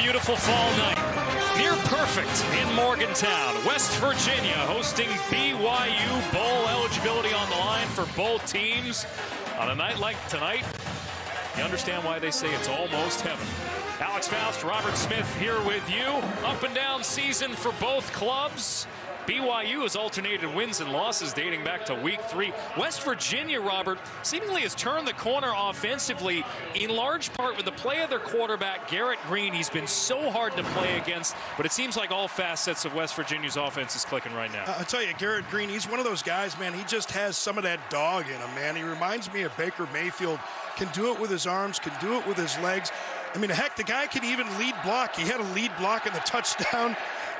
beautiful fall night. Near perfect in Morgantown, West Virginia, hosting BYU. Bowl eligibility on the line for both teams. On a night like tonight, you understand why they say it's almost heaven. Alex Faust, Robert Smith here with you. Up and down season for both clubs. BYU has alternated wins and losses dating back to week 3. West Virginia, Robert, seemingly has turned the corner offensively, in large part with the play of their quarterback, Garrett Green. He's been so hard to play against, but it seems like all facets of West Virginia's offense is clicking right now. I'll tell you, Garrett Green, he's one of those guys, man. He just has some of that dog in him, man. He reminds me of Baker Mayfield. Can do it with his arms, can do it with his legs. I mean, heck, the guy can even lead block. He had a lead block in the touchdown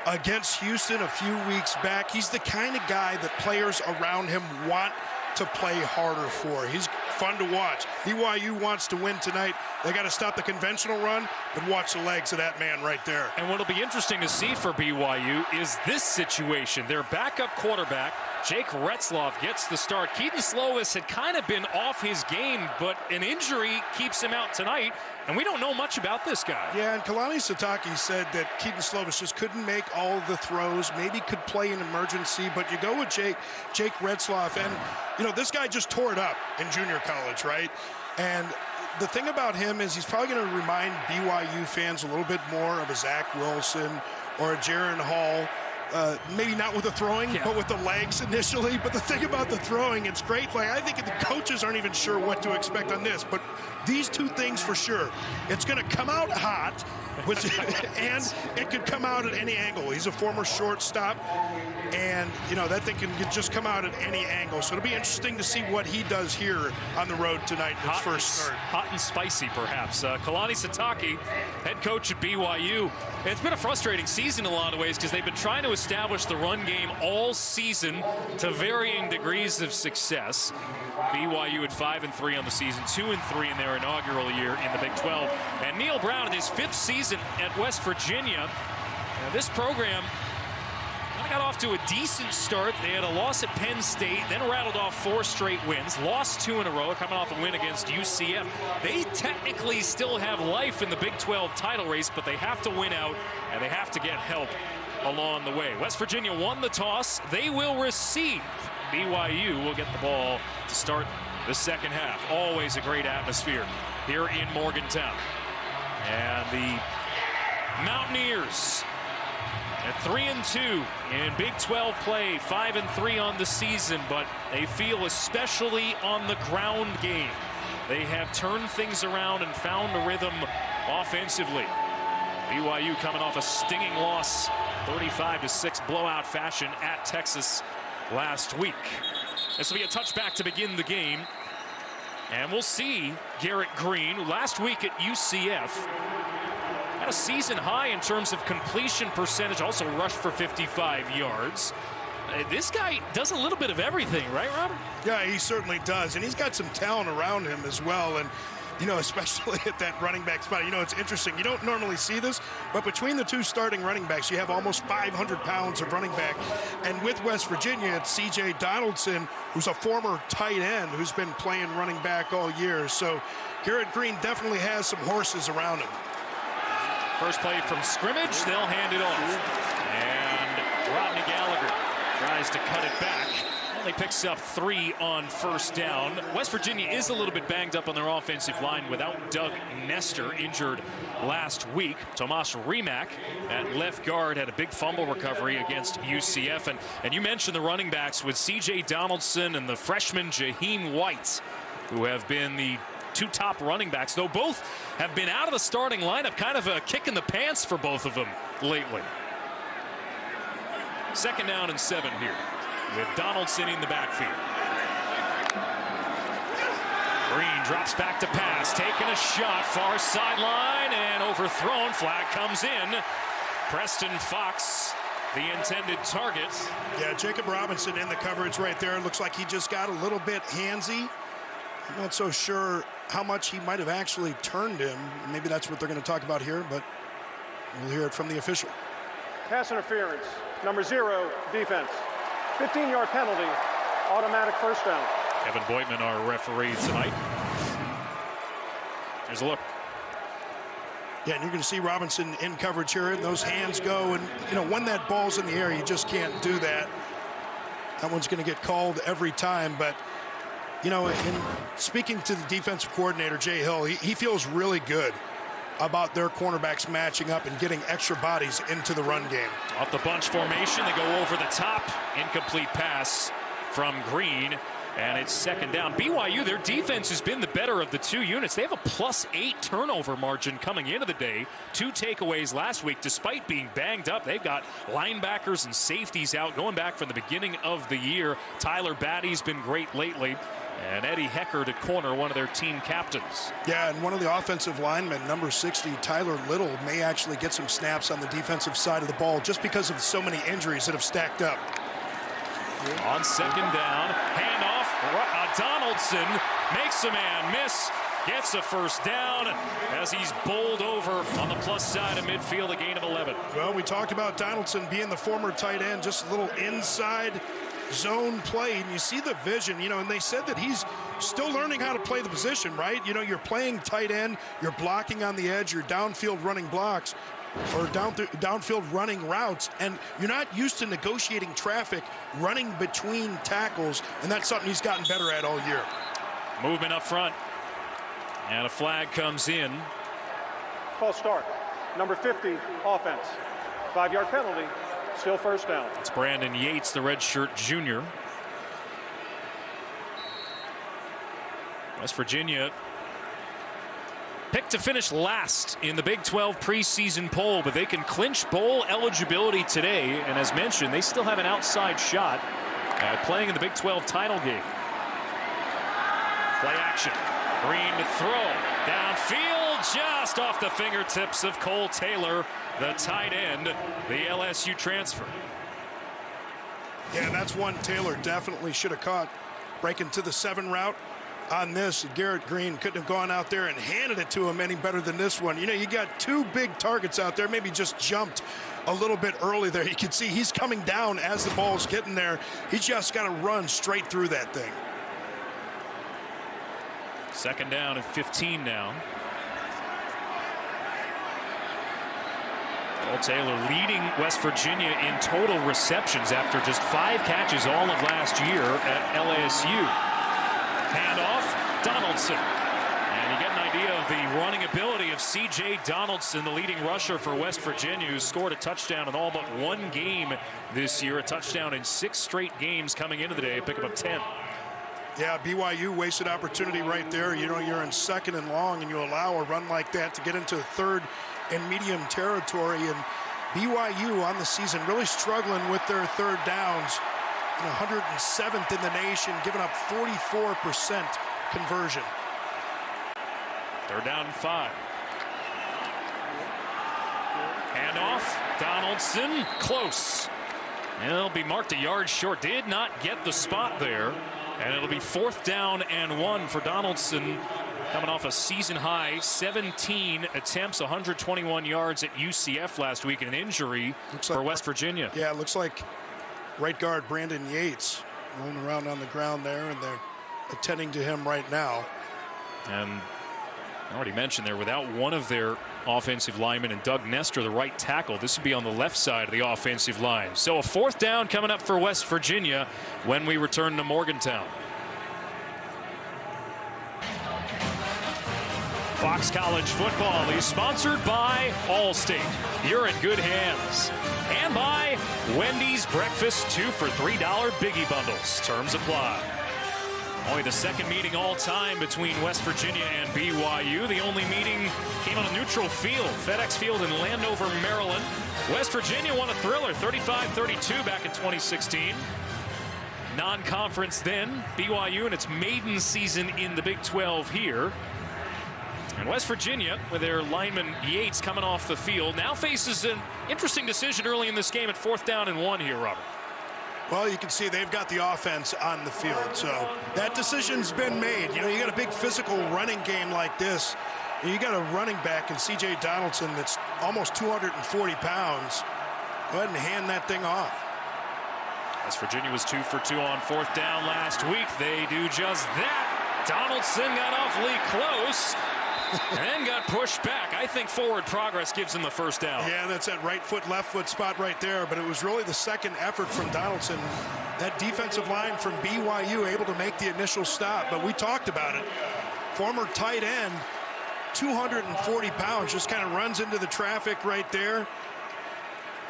against Houston a few weeks back. He's the kind of guy that players around him want to play harder for. He's fun to watch. BYU wants to win tonight. They got to stop the conventional run, but watch the legs of that man right there. And what'll be interesting to see for BYU is this situation. Their backup quarterback, Jake Retzloff, gets the start. Keaton Slovis had kind of been off his game, but an injury keeps him out tonight, and we don't know much about this guy. Yeah, and Kalani Sitake said that Keaton Slovis just couldn't make all the throws, maybe could play in emergency, but you go with Jake Retzloff, and, you know, this guy just tore it up in junior college, right? And the thing about him is he's probably going to remind BYU fans a little bit more of a Zach Wilson or a Jaron Hall. Maybe not with the throwing, but with the legs initially. But the thing about the throwing, it's great. Like, I think the coaches aren't even sure what to expect on this. But these two things for sure. It's going to come out hot, and it could come out at any angle. He's a former shortstop, and, you know, that thing can just come out at any angle. So it'll be interesting to see what he does here on the road tonight in his first start. Hot and spicy, perhaps. Kalani Sitake, head coach at BYU. It's been a frustrating season in a lot of ways because they've been trying to establish the run game all season to varying degrees of success. BYU at 5-3 on the season, 2-3 in their inaugural year in the Big 12. And Neil Brown in his 5th season at West Virginia. Now, this program got off to a decent start. They had a loss at Penn State, then rattled off 4 straight wins, lost 2 in a row, coming off a win against UCF. They technically still have life in the Big 12 title race, but they have to win out, and they have to get help along the way. West Virginia won the toss. They will receive. BYU will get the ball to start the second half. Always a great atmosphere here in Morgantown. And the Mountaineers at 3-2 in Big 12 play, 5-3 on the season, but they feel especially on the ground game. They have turned things around and found a rhythm offensively. BYU coming off a stinging loss, 35-6 blowout fashion at Texas last week. This will be a touchback to begin the game. And we'll see Garrett Green, last week at UCF, had a season high in terms of completion percentage, also rushed for 55 yards. This guy does a little bit of everything, right, Robert? Yeah, he certainly does, and he's got some talent around him as well, and, you know, especially at that running back spot. You know, it's interesting. You don't normally see this, but between the two starting running backs, you have almost 500 pounds of running back. And with West Virginia, it's C.J. Donaldson, who's a former tight end who's been playing running back all year. So Garrett Green definitely has some horses around him. First play from scrimmage, they'll hand it off. And Rodney Gallagher tries to cut it back. Only picks up 3 on first down. West Virginia is a little bit banged up on their offensive line without Doug Nestor, injured last week. Tomas Rimac at left guard had a big fumble recovery against UCF. And you mentioned the running backs with C.J. Donaldson and the freshman Jaheim White, who have been the 2 top running backs, though both have been out of the starting lineup. Kind of a kick in the pants for both of them lately. 2nd down and 7 here with Donaldson in the backfield. Green drops back to pass, taking a shot, far sideline, and overthrown. Flag comes in. Preston Fox, the intended target. Yeah, Jacob Robinson in the coverage right there. Looks like he just got a little bit handsy. I'm not so sure how much he might have actually turned him. Maybe that's what they're going to talk about here, but we'll hear it from the official. Pass interference, number 0, defense. 15-yard penalty, automatic first down. Kevin Boitman, our referee tonight. Here's a look. Yeah, and you're going to see Robinson in coverage here, and those hands go, and when that ball's in the air, you just can't do that. That one's going to get called every time. But in speaking to the defensive coordinator Jay Hill, he feels really good about their cornerbacks matching up and getting extra bodies into the run game. Off the bunch formation, they go over the top. Incomplete pass from Green, and it's second down. BYU, their defense has been the better of the two units. They have a +8 turnover margin coming into the day. 2 takeaways last week, despite being banged up. They've got linebackers and safeties out going back from the beginning of the year. Tyler Batty's been great lately. And Eddie Hecker to corner, one of their team captains. Yeah, and one of the offensive linemen, number 60, Tyler Little, may actually get some snaps on the defensive side of the ball just because of so many injuries that have stacked up. On second down, handoff, Donaldson makes a man miss, gets a first down as he's bowled over on the plus side of midfield, a gain of 11. Well, we talked about Donaldson being the former tight end, just a little inside zone play, and you see the vision, and they said that he's still learning how to play the position, right? You're playing tight end, you're blocking on the edge, you're downfield running blocks or downfield running routes, and you're not used to negotiating traffic, running between tackles, and that's something he's gotten better at all year. Movement up front, and a flag comes in. False start. Number 50, offense. 5-yard penalty. Still first down. It's Brandon Yates, the redshirt junior. West Virginia picked to finish last in the Big 12 preseason poll, but they can clinch bowl eligibility today. And as mentioned, they still have an outside shot at playing in the Big 12 title game. Play action. Green to throw. Downfield, just off the fingertips of Cole Taylor, the tight end, the LSU transfer. Yeah, and that's one Taylor definitely should have caught. Breaking to the 7 route on this. Garrett Green couldn't have gone out there and handed it to him any better than this one. You got 2 big targets out there, maybe just jumped a little bit early there. You can see he's coming down as the ball's getting there. He's just got to run straight through that thing. Second down and 15 now. Cole Taylor leading West Virginia in total receptions after just 5 catches all of last year at LSU. Handoff, Donaldson. And you get an idea of the running ability of C.J. Donaldson, the leading rusher for West Virginia, who scored a touchdown in all but 1 game this year. A touchdown in 6 straight games coming into the day, a pickup of 10. Yeah, BYU wasted opportunity right there. You're in 2nd and long, and you allow a run like that to get into 3rd and medium territory. And BYU on the season really struggling with their 3rd downs. 107th in the nation, giving up 44% conversion. 3rd down and 5. Handoff, Donaldson, close. And it'll be marked a yard short. Did not get the spot there. And it'll be 4th down and 1 for Donaldson, coming off a season high 17 attempts, 121 yards at UCF last week, and an injury for West Virginia. Yeah, it looks like right guard Brandon Yates rolling around on the ground there, and they're attending to him right now. And I already mentioned there, without one of their offensive linemen and Doug Nestor, the right tackle, this would be on the left side of the offensive line. So a 4th down coming up for West Virginia when we return to Morgantown. Fox College football is sponsored by Allstate. You're in good hands. And by Wendy's Breakfast 2 for $3 Biggie Bundles. Terms apply. Only the 2nd meeting all time between West Virginia and BYU. The only meeting came on a neutral field, FedEx Field in Landover, Maryland. West Virginia won a thriller, 35-32 back in 2016. Non-conference then, BYU in its maiden season in the Big 12 here. And West Virginia, with their lineman Yates coming off the field, now faces an interesting decision early in this game at 4th down and 1 here, Robert. Well, you can see they've got the offense on the field, so that decision's been made. You got a big physical running game like this. You got a running back in C.J. Donaldson that's almost 240 pounds. Go ahead and hand that thing off. West Virginia was 2 for 2 on 4th down last week. They do just that. Donaldson got awfully close. And then got pushed back. I think forward progress gives him the first down. Yeah, that's that right foot, left foot spot right there. But it was really the second effort from Donaldson. That defensive line from BYU able to make the initial stop. But we talked about it. Former tight end, 240 pounds, just kind of runs into the traffic right there.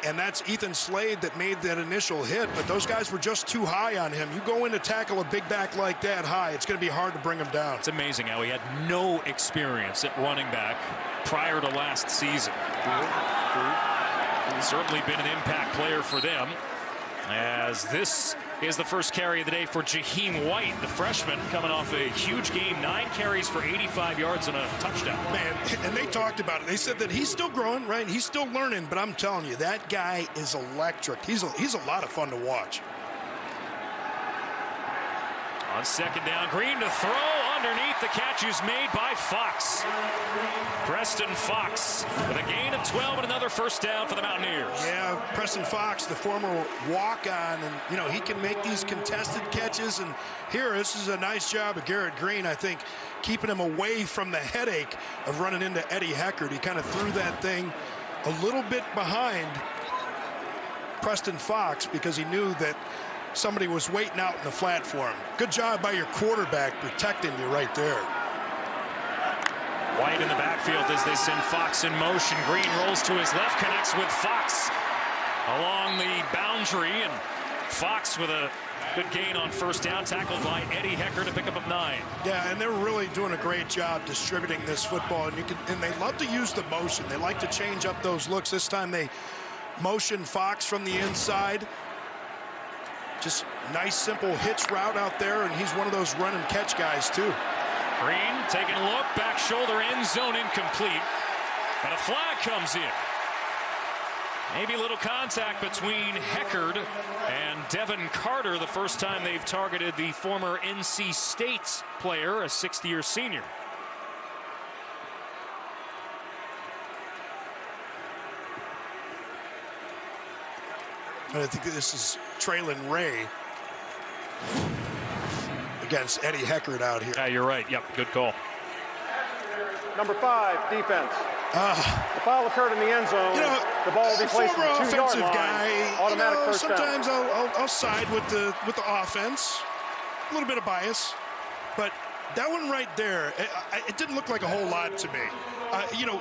And that's Ethan Slade that made that initial hit, but those guys were just too high on him. You go in to tackle a big back like that high, it's going to be hard to bring him down. It's amazing how he had no experience at running back prior to last season. He's certainly been an impact player for them, as this is the first carry of the day for Jaheim White, the freshman, coming off a huge game, 9 carries for 85 yards and a touchdown. Man, and they talked about it. They said that he's still growing, right? He's still learning, but I'm telling you, that guy is electric. He's a lot of fun to watch. On second down, Green to throw underneath. The catch is made by Fox. Preston Fox with a gain of 12 and another first down for the Mountaineers. Yeah, Preston Fox, the former walk-on, and you know he can make these contested catches. And here, this is a nice job of Garrett Green, I think, keeping him away from the headache of running into Eddie Heckard. He kind of threw that thing a little bit behind Preston Fox because he knew that somebody was waiting out in the flat for him. Good job by your quarterback protecting you right there. White in the backfield as they send Fox in motion. Green rolls to his left, connects with Fox along the boundary, and Fox with a good gain on first down, tackled by Eddie Heckard to pick up 9. Yeah, and they're really doing a great job distributing this football, and they love to use the motion. They like to change up those looks. This time they motion Fox from the inside. Just nice, simple hitch route out there, and he's one of those run and catch guys, too. Green taking a look, back shoulder, end zone incomplete. And a flag comes in. Maybe a little contact between Heckard and Devin Carter, the first time they've targeted the former NC State player, a 6th-year senior. I think this is Traylon Ray against Eddie Heckard out here. Yeah, you're right. Yep, good call. Number 5, defense. The foul occurred in the end zone. You know, the ball will be placed former at the 2-yard offensive line. guy. Automatic first sometimes down. I'll side with the offense. A little bit of bias, but that one right there, it didn't look like a whole lot to me.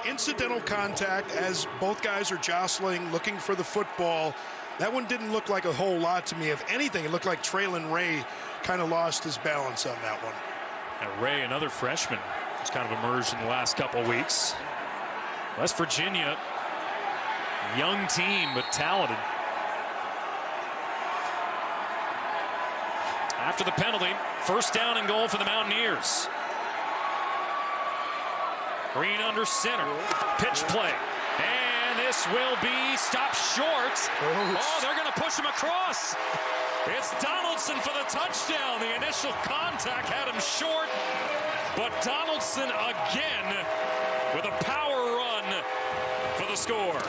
Incidental contact as both guys are jostling, looking for the football. That one didn't look like a whole lot to me. If anything, it looked like Traylon Ray kind of lost his balance on that one. And Ray, another freshman, who's kind of emerged in the last couple of weeks. West Virginia, young team, but talented. After the penalty, first down and goal for the Mountaineers. Green under center, pitch play. And this will be stopped short. Oh, they're going to push him across. It's Donaldson for the touchdown. The initial contact had him short, but Donaldson again with a power run for the score.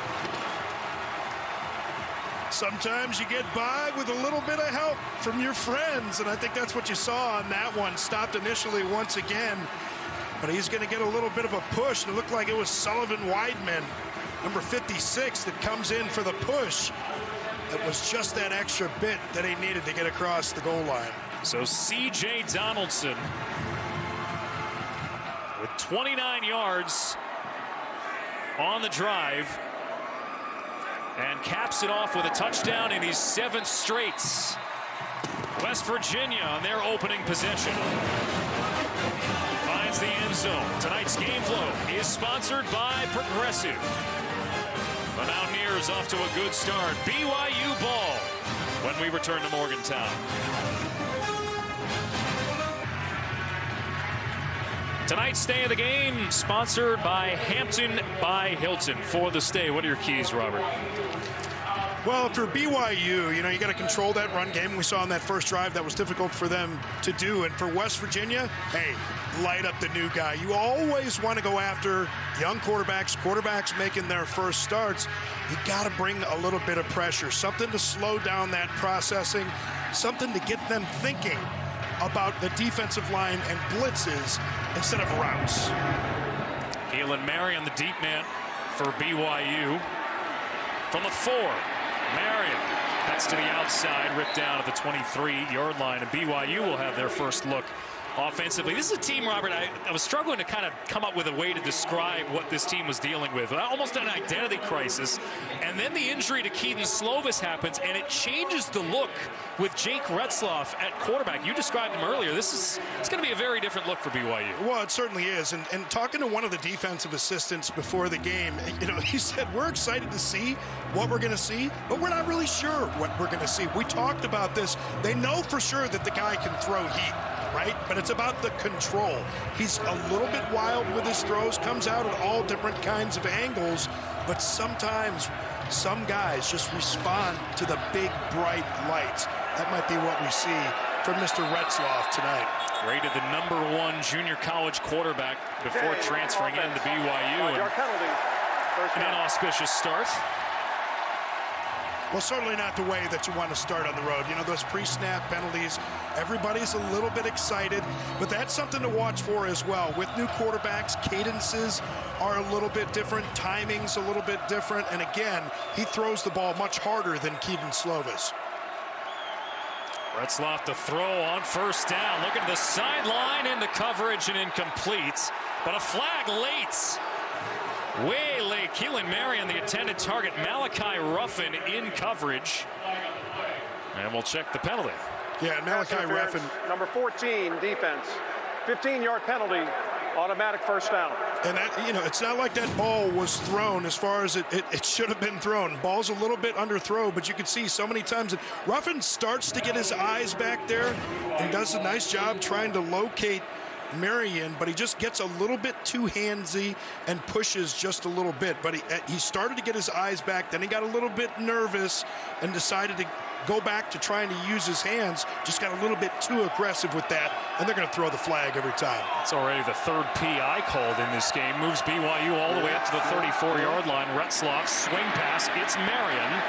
Sometimes you get by with a little bit of help from your friends, and I think that's what you saw on that one. Stopped initially once again, but he's going to get a little bit of a push. It looked like it was Sullivan Weidman, number 56, that comes in for the push. It was just that extra bit that he needed to get across the goal line. So C.J. Donaldson with 29 yards on the drive and caps it off with a touchdown in his 7th straight. West Virginia on their opening possession finds the end zone. Tonight's game flow is sponsored by Progressive. The Mountaineers off to a good start. BYU ball when we return to Morgantown. Tonight's stay of the game sponsored by Hampton by Hilton. For the stay, what are your keys, Robert? Well, for BYU, you got to control that run game. We saw on that first drive that was difficult for them to do. And for West Virginia, hey, light up the new guy. You always want to go after young quarterbacks making their first starts. You got to bring a little bit of pressure, something to slow down that processing, something to get them thinking about the defensive line and blitzes instead of routes. Keelan Marion, the deep man for BYU. From the 4, Marion cuts to the outside, ripped down at the 23-yard line, and BYU will have their first look offensively. This is a team, Robert, I was struggling to kind of come up with a way to describe what this team was dealing with. Almost an identity crisis. And then the injury to Keaton Slovis happens, and it changes the look with Jake Retzloff at quarterback. You described him earlier. It's going to be a very different look for BYU. Well, it certainly is. And talking to one of the defensive assistants before the game, he said, we're excited to see what we're going to see, but we're not really sure what we're going to see. We talked about this. They know for sure that the guy can throw heat, right? But it's about the control. He's a little bit wild with his throws, comes out at all different kinds of angles, but sometimes some guys just respond to the big, bright lights. That might be what we see from Mr. Retzloff tonight. Rated the #1 junior college quarterback before transferring into BYU. An inauspicious start. Well, certainly not the way that you want to start on the road. Those pre-snap penalties, everybody's a little bit excited, but that's something to watch for as well. With new quarterbacks, cadences are a little bit different, timing's a little bit different, and again, he throws the ball much harder than Keaton Slovis. Retzloff to throw on first down, looking at the sideline, into coverage and incomplete, but a flag late. Way late. Keelan Marion, the intended target. Malachi Ruffin in coverage. And we'll check the penalty. Yeah, Malachi Ruffin. Number 14, defense. 15-yard penalty, automatic first down. And that, it's not like that ball was thrown as far as it should have been thrown. Ball's a little bit underthrow, but you can see so many times that Ruffin starts to get his eyes back there and does a nice job trying to locate Marion, but he just gets a little bit too handsy and pushes just a little bit. But he started to get his eyes back, then he got a little bit nervous and decided to go back to trying to use his hands. Just got a little bit too aggressive with that, and they're going to throw the flag every time. It's already the 3rd PI called in this game. Moves BYU all the way up to the 34-yard line. Retzloff, swing pass, it's Marion,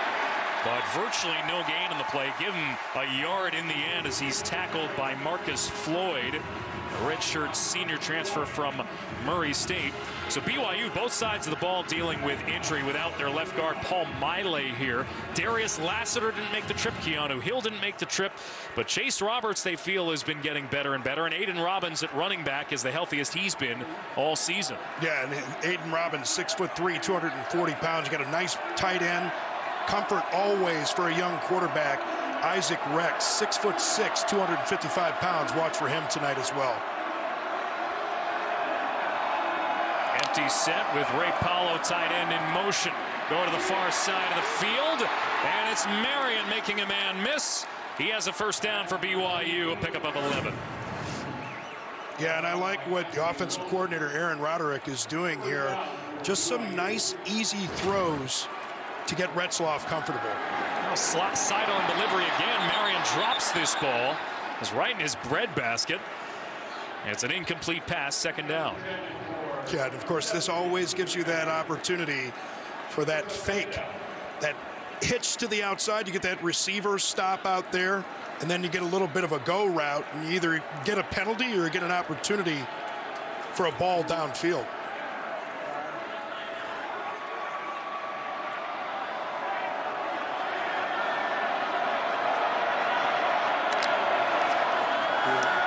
but virtually no gain in the play. Give him a yard in the end as he's tackled by Marcus Floyd, a redshirt senior transfer from Murray State. So BYU, both sides of the ball, dealing with injury without their left guard, Paul Miley here. Darius Lassiter didn't make the trip. Keanu Hill didn't make the trip. But Chase Roberts, they feel, has been getting better and better. And Aiden Robbins at running back is the healthiest he's been all season. Yeah, and Aiden Robbins, 6'3", 240 pounds. Got a nice tight end. Comfort always for a young quarterback. Isaac Rex, 6'6", 255 pounds. Watch for him tonight as well. Empty set with Ray Paulo, tight end, in motion. Go to the far side of the field, and it's Marion making a man miss. He has a first down for BYU, a pickup of 11. Yeah, and I like what the offensive coordinator Aaron Roderick is doing here. Just some nice, easy throws to get Retzloff comfortable. Now sidearm delivery again. Marion drops this ball. It's right in his bread basket. And it's an incomplete pass, second down. Yeah, and of course, this always gives you that opportunity for that fake, that hitch to the outside. You get that receiver stop out there, and then you get a little bit of a go route, and you either get a penalty or you get an opportunity for a ball downfield.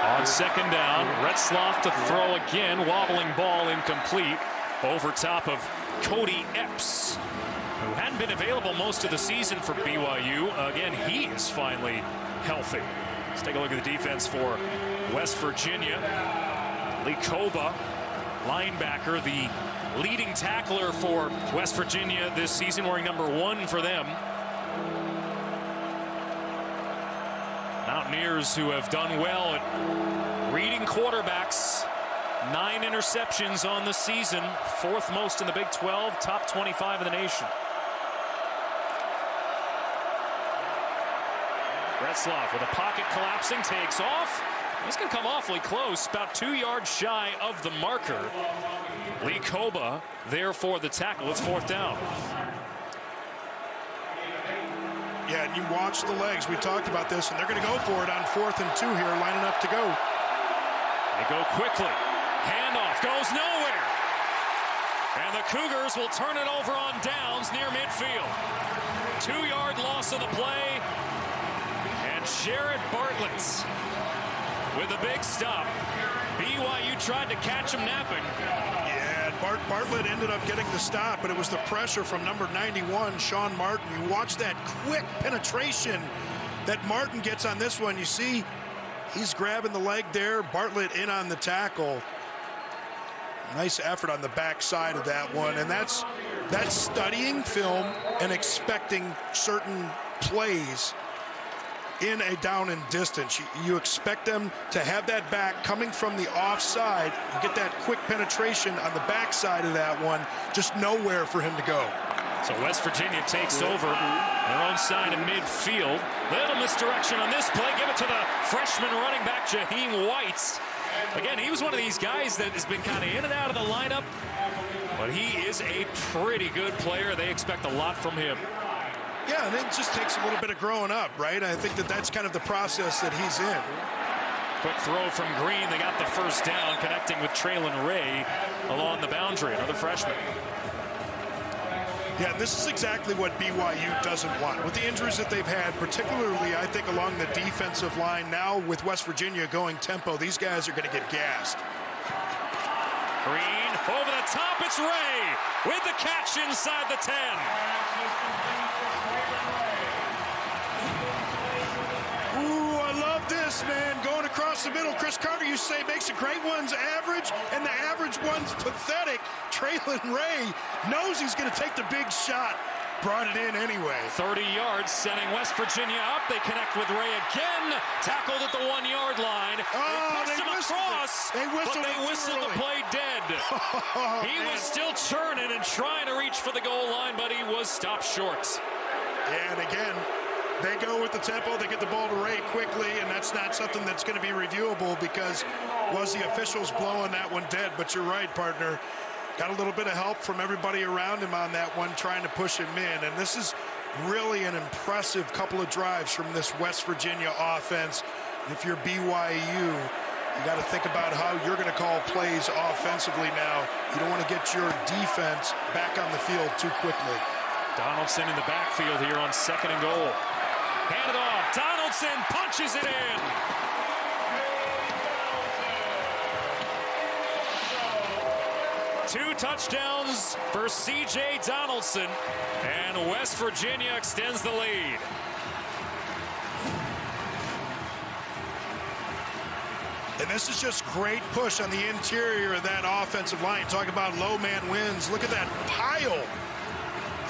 On second down, Retzloff to throw again. Wobbling ball, incomplete. Over top of Cody Epps, who hadn't been available most of the season for BYU. Again, he is finally healthy. Let's take a look at the defense for West Virginia. Lee Koba, linebacker, the leading tackler for West Virginia this season, wearing #1 for them. Mountaineers, who have done well at reading quarterbacks. 9 interceptions on the season, 4th most in the Big 12, top 25 in the nation. Retzloff with a pocket collapsing, takes off. He's going to come awfully close, about 2 yards shy of the marker. Lee Koba there for the tackle. It's 4th down. Yeah, and you watch the legs. We talked about this, and they're going to go for it on 4th and 2 here, lining up to go. They go quickly. Handoff goes nowhere. Cougars will turn it over on downs near midfield. 2-yard loss of the play. And Jared Bartlett with a big stop. BYU tried to catch him napping. Yeah, Bartlett ended up getting the stop, but it was the pressure from number 91, Sean Martin. You watch that quick penetration that Martin gets on this one. You see he's grabbing the leg there. Bartlett in on the tackle. Nice effort on the backside of that one. And that's studying film and expecting certain plays in a down and distance. You expect them to have that back coming from the offside. You get that quick penetration on the backside of that one. Just nowhere for him to go. So West Virginia takes over their own side of midfield. Little misdirection on this play. Give it to the freshman running back, Jaheim White. Again, he was one of these guys that has been kind of in and out of the lineup, but he is a pretty good player. They expect a lot from him. Yeah, and it just takes a little bit of growing up, right? I think that's kind of the process that he's in. Quick throw from Green. They got the first down, connecting with Traylon Ray along the boundary, another freshman. Yeah, this is exactly what BYU doesn't want. With the injuries that they've had, particularly, I think, along the defensive line, now with West Virginia going tempo, these guys are going to get gassed. Green, over the top, it's Ray with the catch inside the 10. Ooh, I love this, man. Going across the middle. Chris Carter, you say, makes the great ones average, and the average one's pathetic. Traylon Ray knows he's going to take the big shot. Brought it in anyway. 30 yards, sending West Virginia up. They connect with Ray again. Tackled at the 1-yard line. Oh, they pushed him across, but they whistled the play dead. He was still churning and trying to reach for the goal line, but he was stopped short. And again, they go with the tempo. They get the ball to Ray quickly, and that's not something that's going to be reviewable because was the officials blowing that one dead. But you're right, partner. Got a little bit of help from everybody around him on that one, trying to push him in. And this is really an impressive couple of drives from this West Virginia offense. If you're BYU, you got to think about how you're going to call plays offensively now. You don't want to get your defense back on the field too quickly. Donaldson in the backfield here on 2nd and goal. Handed off. Donaldson punches it in. Two touchdowns for C.J. Donaldson, and West Virginia extends the lead. And this is just great push on the interior of that offensive line. Talk about low man wins. Look at that pile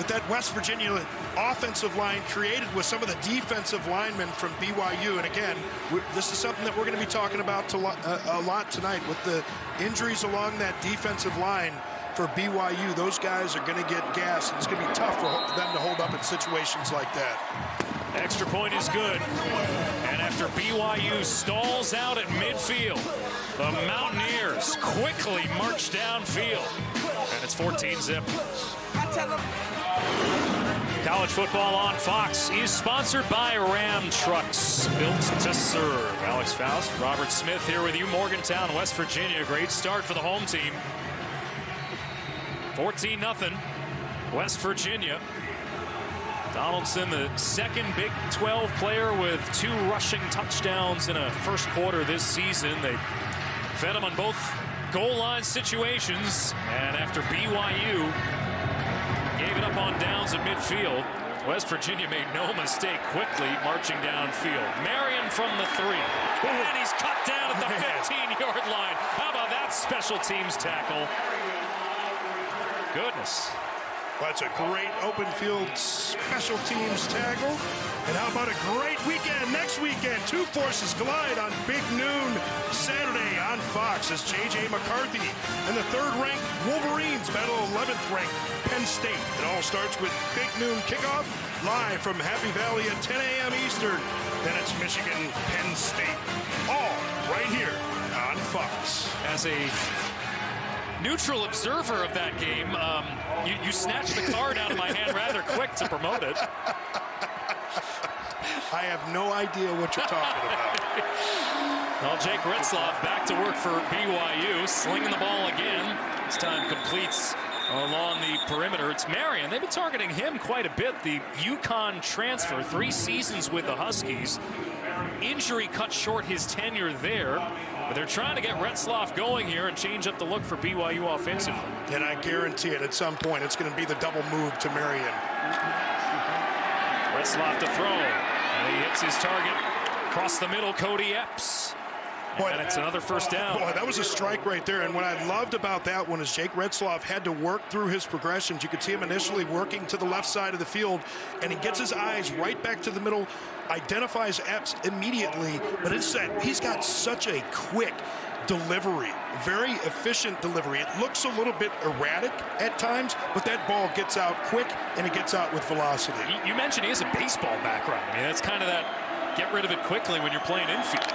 that West Virginia offensive line created with some of the defensive linemen from BYU. And again, this is something that we're going to be talking about a lot tonight with the injuries along that defensive line for BYU. Those guys are going to get gas. It's going to be tough for them to hold up in situations like that. Extra point is good. And after BYU stalls out at midfield, the Mountaineers quickly march downfield. And it's 14-zip. College football on Fox is sponsored by Ram Trucks, built to serve. Alex Faust, Robert Smith here with you. Morgantown, West Virginia. Great start for the home team. 14-0, West Virginia. Donaldson, the second Big 12 player with 2 rushing touchdowns in a first quarter this season. They fed him on both goal line situations, and after BYU gave it up on downs at midfield, West Virginia made no mistake, quickly marching downfield. Marion from the 3, and he's cut down at the 15-yard line. How about that special teams tackle? Goodness. Well, that's a great open field special teams tackle. And how about a great weekend next weekend? 2 forces collide on Big Noon Saturday on Fox as J.J. McCarthy and the 3rd-ranked Wolverines battle 11th-ranked Penn State. It all starts with Big Noon kickoff live from Happy Valley at 10 a.m. Eastern. Then it's Michigan, Penn State. All right here on Fox. As a neutral observer of that game, you snatched the card out of my hand rather quick to promote it. I have no idea what you're talking about. Well, Jake Retzloff back to work for BYU, slinging the ball again. This time completes along the perimeter. It's Marion. They've been targeting him quite a bit. The UConn transfer, 3 seasons with the Huskies. Injury cut short his tenure there. But they're trying to get Retzloff going here and change up the look for BYU offensively. And I guarantee it, at some point, it's going to be the double move to Marion. Retzloff to throw. And he hits his target across the middle, Cody Epps. And it's another first down. Boy, that was a strike right there. And what I loved about that one is Jake Retzloff had to work through his progressions. You could see him initially working to the left side of the field, and he gets his eyes right back to the middle, identifies Epps immediately. But it's that he's got such a quick delivery, very efficient delivery. It looks a little bit erratic at times, but that ball gets out quick, and it gets out with velocity. You mentioned he has a baseball background. I mean, that's kind of that get rid of it quickly when you're playing infield.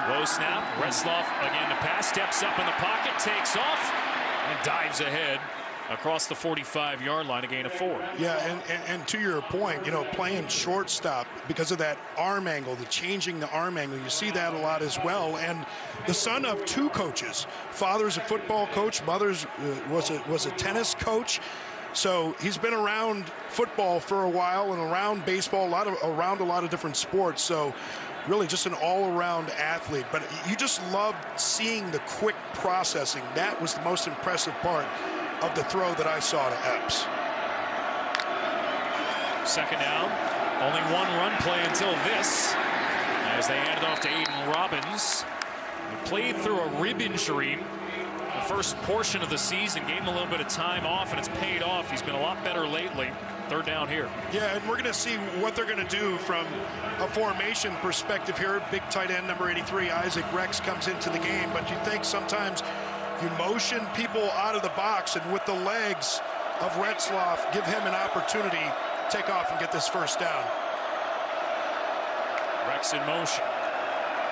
Low snap, Retzloff again to pass, steps up in the pocket, takes off, and dives ahead across the 45-yard line, a gain of 4. Yeah, and to your point, you know, playing shortstop because of that arm angle, the changing the arm angle, you see that a lot as well. And the son of 2 coaches, father's a football coach, mother's was a tennis coach. So he's been around football for a while and around baseball, around a lot of different sports. So really just an all-around athlete. But you just loved seeing the quick processing. That was the most impressive part of the throw that I saw to Epps. Second down. Only 1 run play until this, as they handed off to Aiden Robbins. He played through a rib injury the first portion of the season, gave him a little bit of time off, and it's paid off. He's been a lot better lately. Third down here. Yeah, and we're going to see what they're going to do from a formation perspective here. Big tight end number 83, Isaac Rex, comes into the game, but you think sometimes you motion people out of the box, and with the legs of Retzloff, give him an opportunity, take off and get this first down. Rex in motion.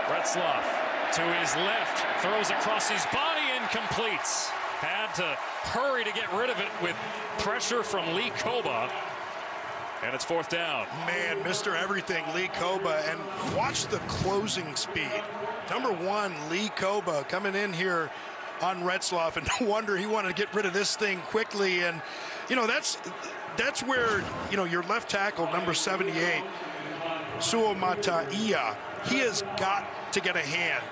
Retzloff to his left, throws across his body and completes. Had to hurry to get rid of it with pressure from Lee Koba. And it's 4th down. Man, Mr. Everything, Lee Koba. And watch the closing speed. Number 1, Lee Koba coming in here on Retzloff. And no wonder he wanted to get rid of this thing quickly. And, you know, that's where, you know, your left tackle, number 78, Suomataia, he has got to get a hand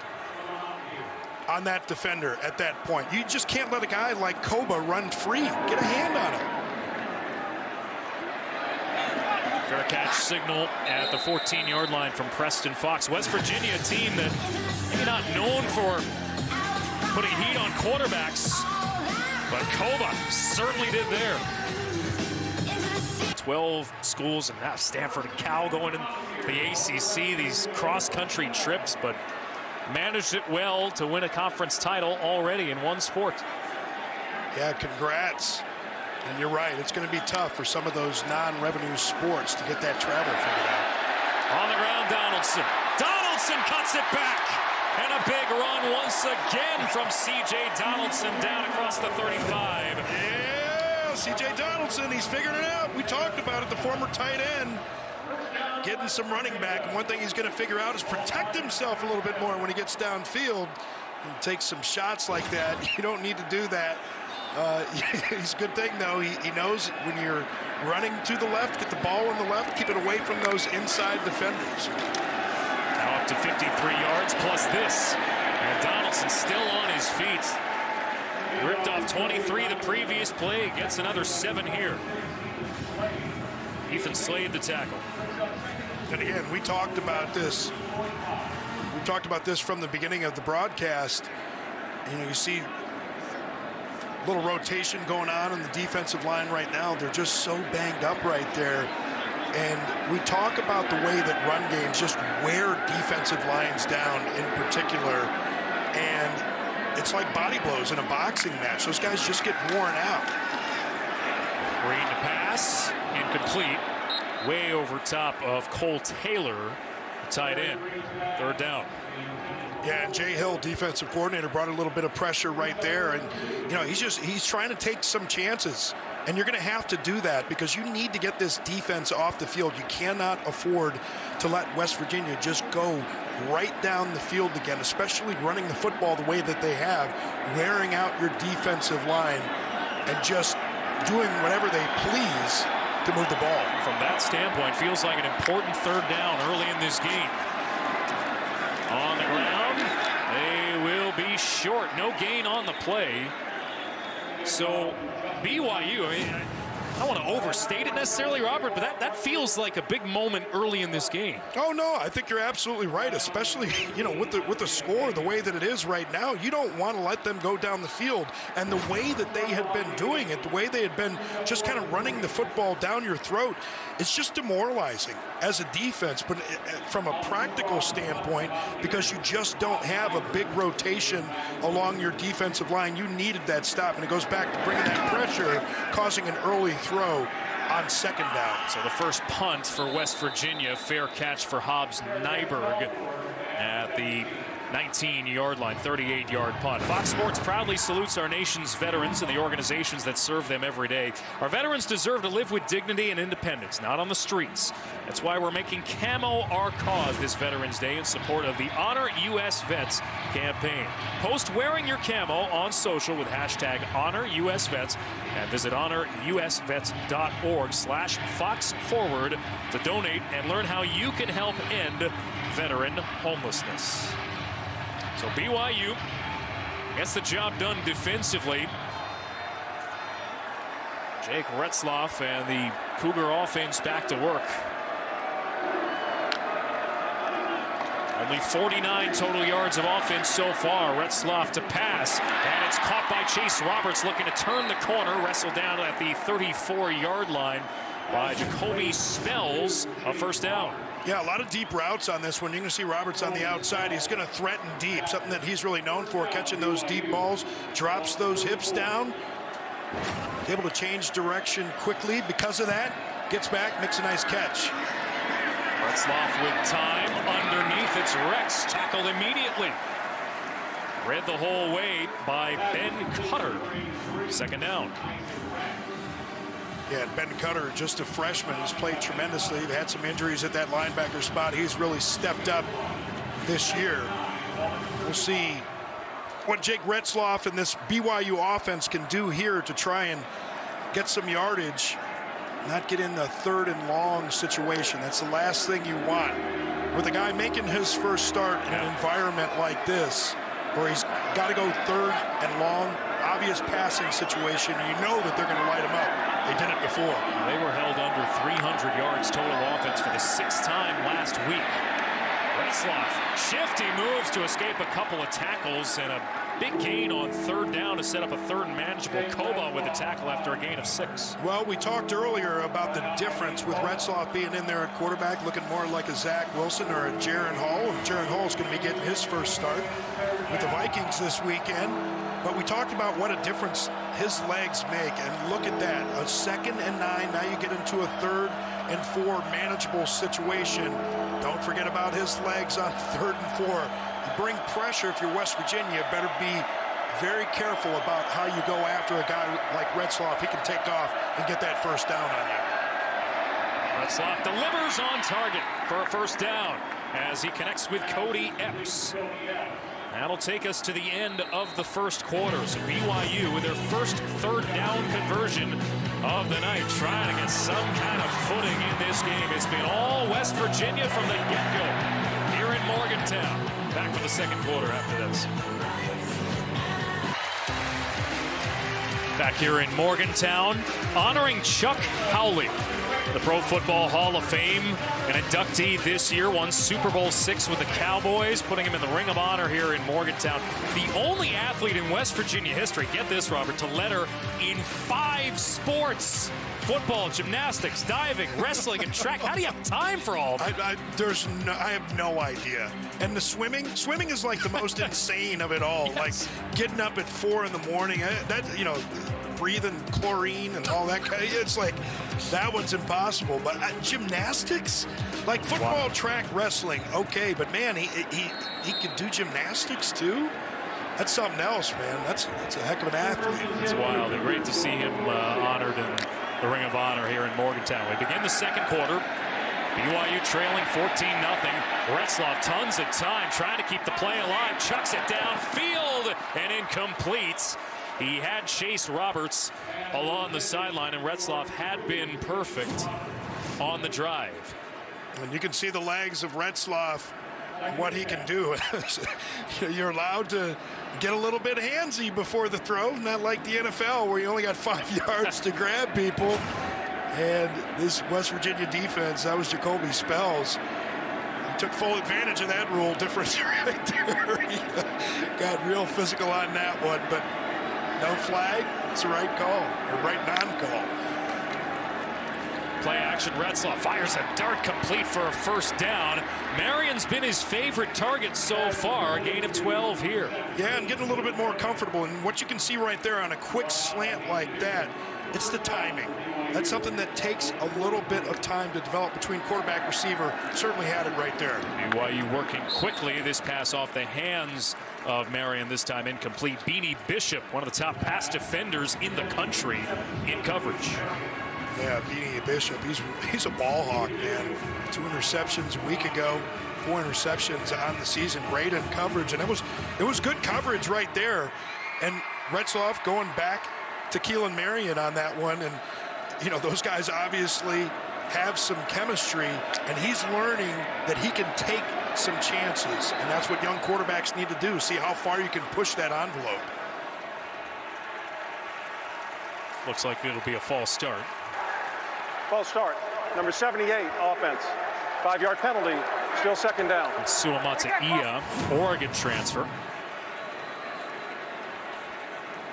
on that defender at that point. You just can't let a guy like Koba run free. Get a hand on him. Fair catch signal at the 14-yard line from Preston Fox. West Virginia, a team that maybe not known for putting heat on quarterbacks, but Koba certainly did there. 12 schools, and now Stanford and Cal going in the ACC, these cross-country trips, but managed it well to win a conference title already in one sport. Yeah, congrats. And you're right, it's going to be tough for some of those non-revenue sports to get that travel figured out. On the ground, Donaldson. Donaldson cuts it back. And a big run once again from C.J. Donaldson down across the 35. Yeah, C.J. Donaldson, he's figuring it out. We talked about it, the former tight end. Getting some running back, and one thing he's going to figure out is protect himself a little bit more when he gets downfield and takes some shots like that. You don't need to do that. It's a good thing, though. He knows when you're running to the left, get the ball on the left, keep it away from those inside defenders. Now up to 53 yards plus this. And Donaldson still on his feet. Ripped off 23 the previous play, gets another 7 here. Ethan Slade the tackle. And again, we talked about this. We talked about this from the beginning of the broadcast. You know, you see a little rotation going on the defensive line right now. They're just so banged up right there. And we talk about the way that run games just wear defensive lines down in particular. And it's like body blows in a boxing match. Those guys just get worn out. Green to pass, incomplete. Way over top of Cole Taylor, tight end. 3rd down. Yeah, and Jay Hill, defensive coordinator, brought a little bit of pressure right there. And, you know, he's trying to take some chances. And you're going to have to do that because you need to get this defense off the field. You cannot afford to let West Virginia just go right down the field again, especially running the football the way that they have. wearing out your defensive line and just doing whatever they please to move the ball. From that standpoint, feels like an important third down early in this game. On the ground, they will be short. No gain on the play. So BYU, I mean, I don't want to overstate it necessarily, Robert, but that feels like a big moment early in this game. Oh no, I think you're absolutely right, especially with the score the way that it is right now. You don't want to let them go down the field, and the way that they had been doing it, the way they had been just kind of running the football down your throat, it's just demoralizing as a defense, but from a practical standpoint, because you just don't have a big rotation along your defensive line. You needed that stop, and it goes back to bringing that pressure, causing an early throw on second down. So the first punt for West Virginia, fair catch for Hobbs Nyberg at the 19-yard line, 38-yard punt. Fox Sports proudly salutes our nation's veterans and the organizations that serve them every day. Our veterans deserve to live with dignity and independence, not on the streets. That's why we're making camo our cause this Veterans Day in support of the Honor US Vets campaign. Post wearing your camo on social with hashtag HonorUSVets and visit honorusvets.org/FoxForward to donate and learn how you can help end veteran homelessness. So BYU gets the job done defensively. Jake Retzloff and the Cougar offense back to work. Only 49 total yards of offense so far. Retzloff to pass, and it's caught by Chase Roberts, looking to turn the corner. Wrestled down at the 34-yard line by Jacoby Spells. A first down. Yeah, a lot of deep routes on this one. You're going to see Roberts on the outside. He's going to threaten deep, something that he's really known for, catching those deep balls. Drops those hips down. Able to change direction quickly because of that. Gets back, makes a nice catch. Retzloff with time underneath. It's Rex, tackled immediately. Read the whole way by Ben Cutter. Second down. Yeah, Ben Cutter, just a freshman, has played tremendously. He's had some injuries at that linebacker spot. He's really stepped up this year. We'll see what Jake Retzloff and this BYU offense can do here to try and get some yardage, not get in the third and long situation. That's the last thing you want. With a guy making his first start in an environment like this, where he's got to go third and long, obvious passing situation, you know that they're going to light him up. They did it before. They were held under 300 yards total offense for the 6th time last week. Retzloff, shifty moves to escape a couple of tackles and a big gain on third down to set up a third and manageable. Koba with a tackle after a gain of 6. Well, we talked earlier about the difference with Retzloff being in there at quarterback, looking more like a Zach Wilson or a Jaron Hall. And Jaron Hall's going to be getting his first start with the Vikings this weekend. But we talked about what a difference his legs make, and look at that, a 2nd and 9. Now you get into a 3rd and 4 manageable situation. Don't forget about his legs on 3rd and 4. You bring pressure if you're West Virginia. Better be very careful about how you go after a guy like Retzloff. He can take off and get that first down on you. Retzloff delivers on target for a first down as he connects with Cody Epps. That'll take us to the end of the first quarter. So BYU with their first third down conversion of the night, trying to get some kind of footing in this game. It's been all West Virginia from the get-go here in Morgantown. Back for the second quarter after this. Back here in Morgantown, honoring Chuck Howley, the Pro Football Hall of Fame, an inductee this year, won Super Bowl VI with the Cowboys, putting him in the Ring of Honor here in Morgantown. The only athlete in West Virginia history, get this, Robert, to letter in 5 sports: football, gymnastics, diving, wrestling, and track. How do you have time for all of it? I have no idea. And the swimming is like the most insane of it all. Yes. Like getting up at 4 in the morning. Breathing chlorine and all that kind of, it's like that one's impossible. But gymnastics, like football, wow. Track, wrestling, okay, but man, he could do gymnastics too. That's something else, man. That's a heck of an athlete. It's wild and great to see him honored in the Ring of Honor here in Morgantown. We begin the second quarter. BYU trailing 14-0. Retzloff, tons of time, trying to keep the play alive. Chucks it downfield. downfield and incomplete. He had Chase Roberts along the sideline, and Retzloff had been perfect on the drive. And you can see the legs of Retzloff, what he can do. You're allowed to get a little bit handsy before the throw, not like the NFL where you only got 5 yards to grab people. And this West Virginia defense, that was Jacoby Spells. He took full advantage of that rule difference right there. He got real physical on that one, but no flag. It's the right call, or right non-call. Play action, Retzloff fires a dart complete for a first down. Marion's been his favorite target so far, a gain of 12 here. Yeah, and getting a little bit more comfortable. And what you can see right there on a quick slant like that, it's the timing. That's something that takes a little bit of time to develop between quarterback and receiver. Certainly had it right there. BYU working quickly. This pass off the hands of Marion, this time incomplete. Beanie Bishop, one of the top pass defenders in the country, in coverage. Yeah, Beanie Bishop, he's a ball hawk, man. 2 interceptions a week ago, 4 interceptions on the season. Great in coverage, and it was good coverage right there. And Retzloff going back to Keelan Marion on that one, and you know, those guys obviously have some chemistry, and he's learning that he can take some chances, and that's what young quarterbacks need to do, see how far you can push that envelope. Looks like it'll be a false start. False start. Number 78, offense. 5-yard penalty, still second down. Suamataia, Oregon transfer.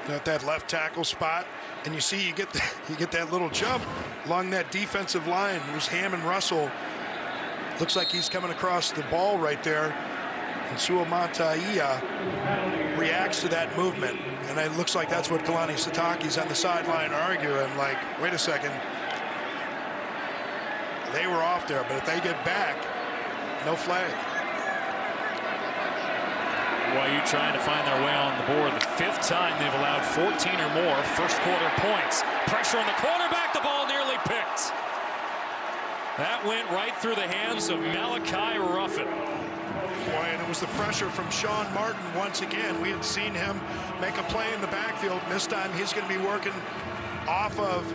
At that left tackle spot, and you see you get that little jump along that defensive line. It was Hammond Russell. Looks like he's coming across the ball right there, and Suamataia reacts to that movement, and it looks like that's what Kalani Sitake's on the sideline arguing, like, wait a second, they were off there, but if they get back, no flag. BYU trying to find their way on the board. The 5th time they've allowed 14 or more first quarter points. Pressure on the quarterback, the ball nearly picked. That went right through the hands of Malachi Ruffin. Boy, and it was the pressure from Sean Martin once again. We had seen him make a play in the backfield, and this time he's going to be working off of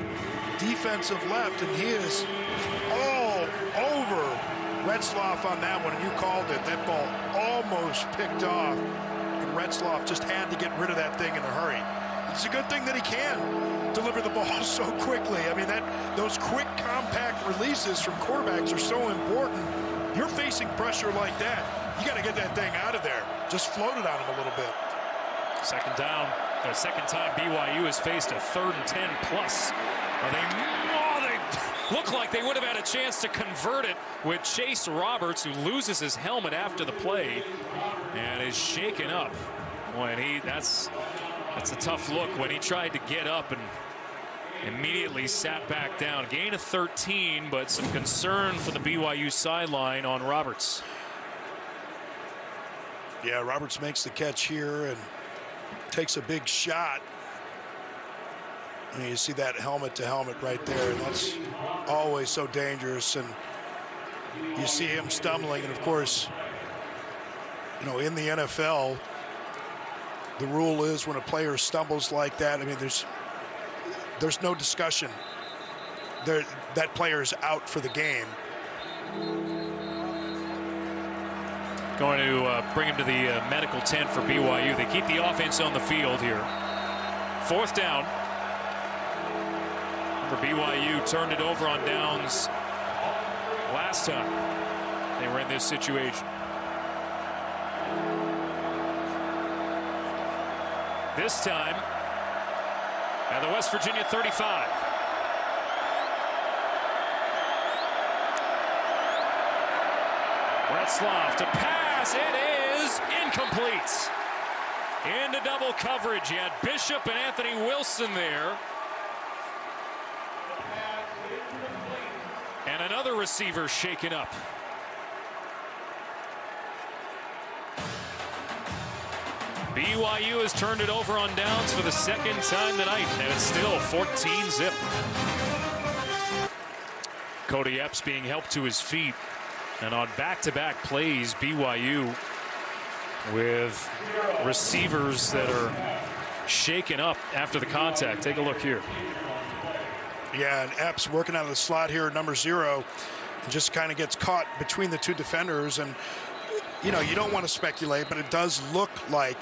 defensive left, and he is all over Retzloff on that one, and you called it. That ball almost picked off, and Retzloff just had to get rid of that thing in a hurry. It's a good thing that he can deliver the ball so quickly. I mean, those quick, compact releases from quarterbacks are so important. You're facing pressure like that, you got to get that thing out of there. Just float it on him a little bit. Second down. The second time BYU has faced a 3rd and 10 plus. They look like they would have had a chance to convert it with Chase Roberts, who loses his helmet after the play and is shaken up. When that's a tough look when he tried to get up and immediately sat back down. Gain of 13, but some concern for the BYU sideline on Roberts. Yeah, Roberts makes the catch here and takes a big shot. And you see that helmet to helmet right there, and that's always so dangerous. And you see him stumbling, and of course, you know, in the NFL, the rule is when a player stumbles like that, I mean, there's no discussion. That player is out for the game. Going to bring him to the medical tent for BYU. They keep the offense on the field here. 4th down. BYU turned it over on downs last time they were in this situation. This time at the West Virginia 35. Retzloff to pass. It is incomplete. Into double coverage. You had Bishop and Anthony Wilson there. And another receiver shaken up. BYU has turned it over on downs for the 2nd time tonight, and it's still 14-zip. Cody Epps being helped to his feet, and on back-to-back plays, BYU with receivers that are shaken up after the contact. Take a look here. Yeah, and Epps working out of the slot here at number 0 and just kind of gets caught between the two defenders. And, you know, you don't want to speculate, but it does look like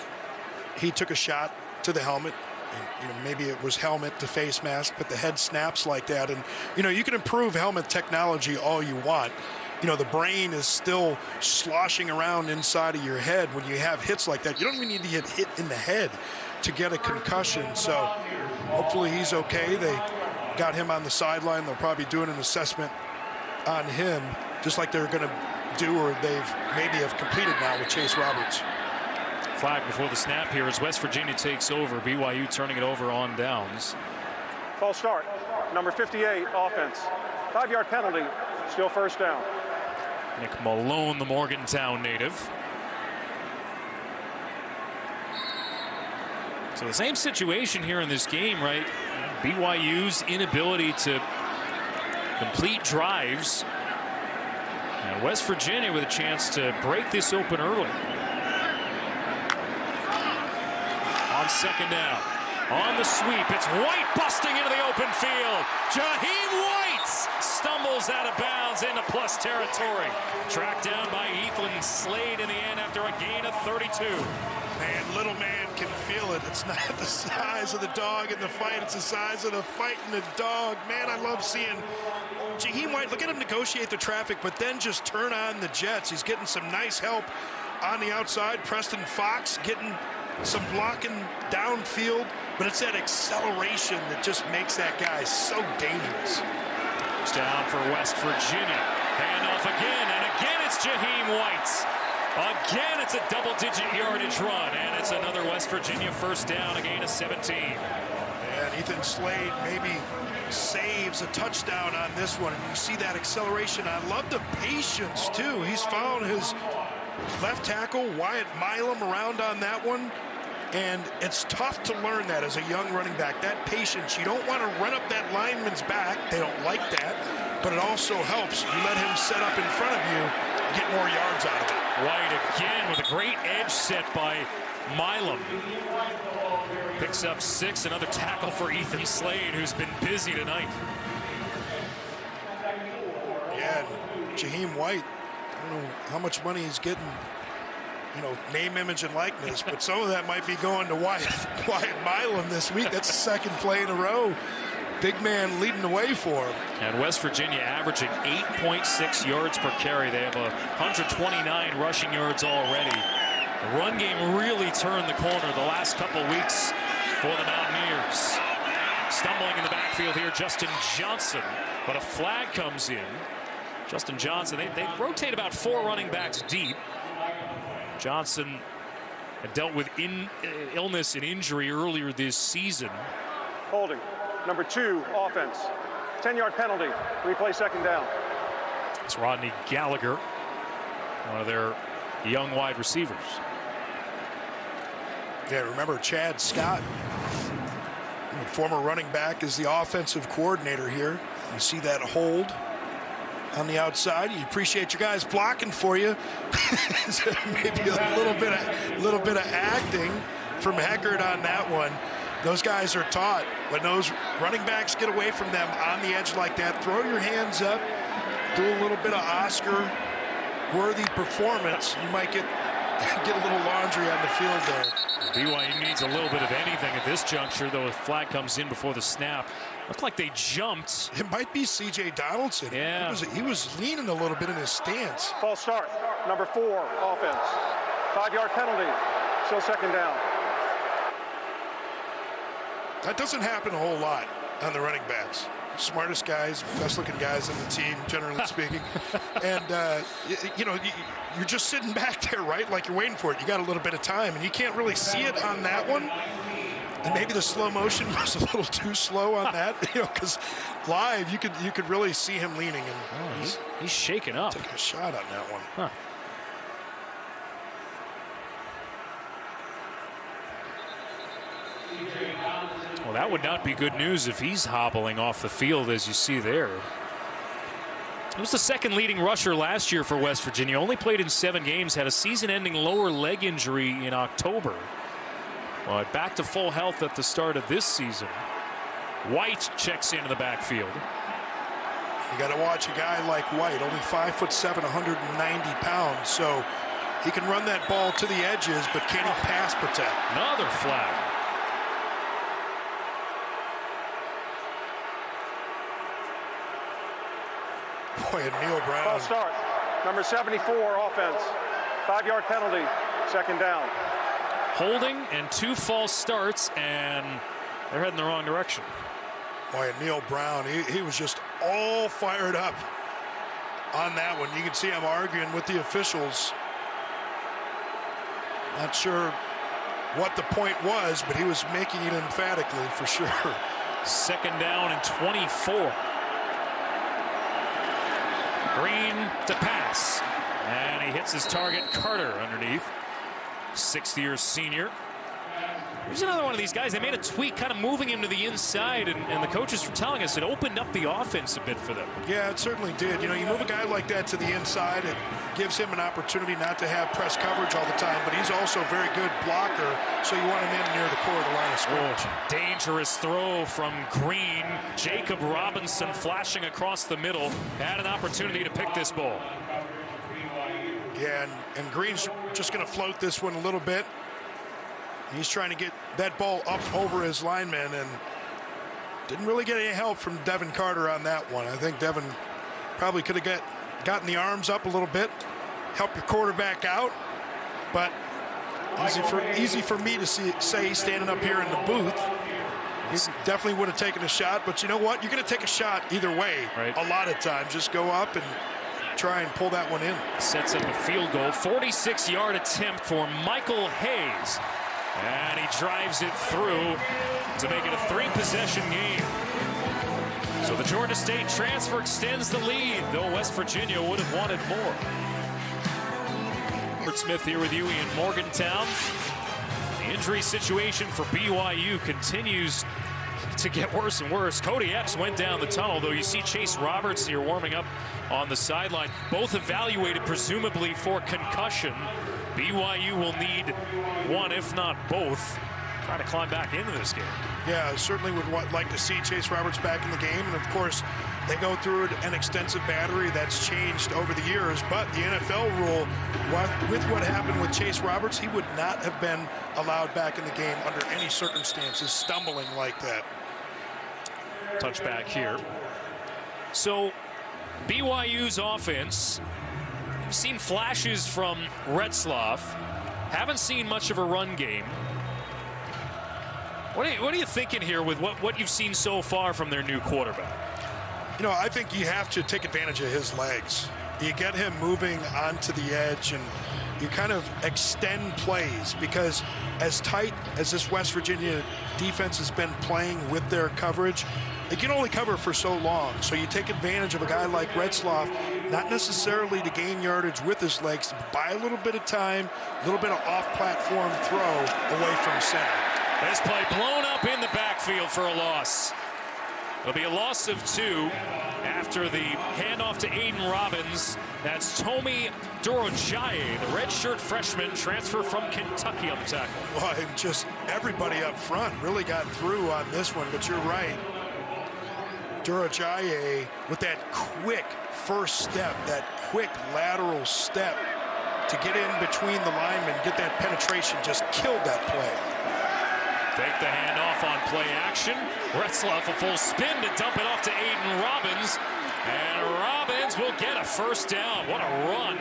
he took a shot to the helmet. And, you know, maybe it was helmet to face mask, but the head snaps like that. And, you know, you can improve helmet technology all you want. You know, the brain is still sloshing around inside of your head when you have hits like that. You don't even need to get hit in the head to get a concussion. So hopefully he's okay. They got him on the sideline. They'll probably do an assessment on him, just like they're going to do, or they've maybe have completed now with Chase Roberts. Flag before the snap here as West Virginia takes over. BYU turning it over on downs. False start. Number 58, offense. 5-yard penalty. Still first down. Nick Malone, the Morgantown native. So the same situation here in this game, right? BYU's inability to complete drives. And West Virginia with a chance to break this open early. On second down. On the sweep, it's White busting into the open field. Jaheim White stumbles out of bounds into plus territory. Tracked down by Ethan Slade in the end after a gain of 32. Man, little man can feel it. It's not the size of the dog in the fight. It's the size of the fight in the dog. Man, I love seeing Jaheim White. Look at him negotiate the traffic, but then just turn on the jets. He's getting some nice help on the outside. Preston Fox getting some blocking downfield, but it's that acceleration that just makes that guy so dangerous. It's down for West Virginia. Handoff again, and again it's Jaheim White. Again, it's a double-digit yardage run, and it's another West Virginia first down, a gain of 17. And Ethan Slade maybe saves a touchdown on this one. And you see that acceleration. I love the patience, too. He's found his left tackle, Wyatt Milam, around on that one. And it's tough to learn that as a young running back, that patience. You don't want to run up that lineman's back. They don't like that. But it also helps. You let him set up in front of you, get more yards out of it. White again with a great edge set by Milam. Picks up 6. Another tackle for Ethan Slade, who's been busy tonight. Yeah, Jaheim White, I don't know how much money he's getting, you know, name, image, and likeness, but some of that might be going to Wyatt Milam this week. That's the second play in a row. Big man leading the way for him. And West Virginia averaging 8.6 yards per carry. They have 129 rushing yards already. The run game really turned the corner the last couple weeks for the Mountaineers. Stumbling in the backfield here, Justin Johnson, but a flag comes in. Justin Johnson, they rotate about 4 running backs deep. Johnson had dealt with illness and injury earlier this season. Holding. Number 2, offense. 10-yard penalty. Replay second down. It's Rodney Gallagher, one of their young wide receivers. Yeah, remember Chad Scott, former running back, is the offensive coordinator here. You see that hold on the outside. You appreciate your guys blocking for you. Maybe a little bit of acting from Heckard on that one. Those guys are taught when those running backs get away from them on the edge like that, throw your hands up, do a little bit of Oscar-worthy performance. You might get a little laundry on the field there. BYU needs a little bit of anything at this juncture, though. A flag comes in before the snap. Looked like they jumped. It might be C.J. Donaldson. Yeah. He was leaning a little bit in his stance. False start. Number 4, offense. 5-yard penalty. Still second down. That doesn't happen a whole lot on the running backs. Smartest guys, best-looking guys on the team, generally speaking. And, you know, you're just sitting back there, right? Like you're waiting for it. You got a little bit of time, and you can't really see it on that one. And maybe the slow motion was a little too slow on that, you know, because live you could really see him leaning. And he's shaking up. Taking a shot on that one. Huh. Well, that would not be good news if he's hobbling off the field, as you see there. He was the second leading rusher last year for West Virginia. Only played in 7 games, had a season-ending lower leg injury in October. But back to full health at the start of this season. White checks into the backfield. You got to watch a guy like White, only 5'7", 190 pounds. So he can run that ball to the edges, but can he pass protect? Another flag. Boy, and Neil Brown. False start. Number 74, offense. 5-yard penalty, second down. Holding and 2 false starts, and they're heading the wrong direction. Boy, and Neil Brown, he was just all fired up on that one. You can see him arguing with the officials. Not sure what the point was, but he was making it emphatically for sure. Second down and 24. Green to pass, and he hits his target, Carter, underneath. 6th-year senior. Here's another one of these guys. They made a tweak, kind of moving him to the inside, and the coaches were telling us it opened up the offense a bit for them. Yeah, it certainly did. You know, you move a guy like that to the inside, it gives him an opportunity not to have press coverage all the time, but he's also a very good blocker, so you want him in near the core of the line of scrimmage. Dangerous throw from Green. Jacob Robinson flashing across the middle. Had an opportunity to pick this ball. Yeah, and Green's just going to float this one a little bit. He's trying to get that ball up over his lineman and didn't really get any help from Devin Carter on that one. I think Devin probably could have gotten the arms up a little bit, help your quarterback out, but easy for me to say standing up here in the booth. He definitely would have taken a shot, but you know what? You're going to take a shot either way. Right. A lot of times. Just go up and try and pull that one in. Sets up a field goal. 46-yard attempt for Michael Hayes. And he drives it through to make it a 3-possession game. So the Georgia State transfer extends the lead, though West Virginia would have wanted more. Robert Smith here with you in Morgantown. The injury situation for BYU continues to get worse and worse. Cody Epps went down the tunnel, though you see Chase Roberts here warming up on the sideline. Both evaluated presumably for concussion. BYU will need one, if not both, trying to climb back into this game. Yeah, certainly would like to see Chase Roberts back in the game. And, of course, they go through an extensive battery that's changed over the years. But the NFL rule, with what happened with Chase Roberts, he would not have been allowed back in the game under any circumstances, stumbling like that. Touchback here. So BYU's offense, we've seen flashes from Retzlaff. Haven't seen much of a run game. What are you thinking here with what you've seen so far from their new quarterback? You know, I think you have to take advantage of his legs. You get him moving onto the edge and you kind of extend plays, because as tight as this West Virginia defense has been playing with their coverage, they can only cover for so long. So you take advantage of a guy like Retzlaff, not necessarily to gain yardage with his legs, but buy a little bit of time, a little bit of off-platform throw away from center. This play blown up in the backfield for a loss. It'll be a loss of 2 after the handoff to Aiden Robbins. That's Tomi Dorojaye, the redshirt freshman, transfer from Kentucky on the tackle. Well, and just everybody up front really got through on this one, but you're right. Dorojaye with that quick first step, that quick lateral step to get in between the linemen, get that penetration, just killed that play. Take the handoff on play action. Retzlaff a full spin to dump it off to Aiden Robbins. And Robbins will get a first down. What a run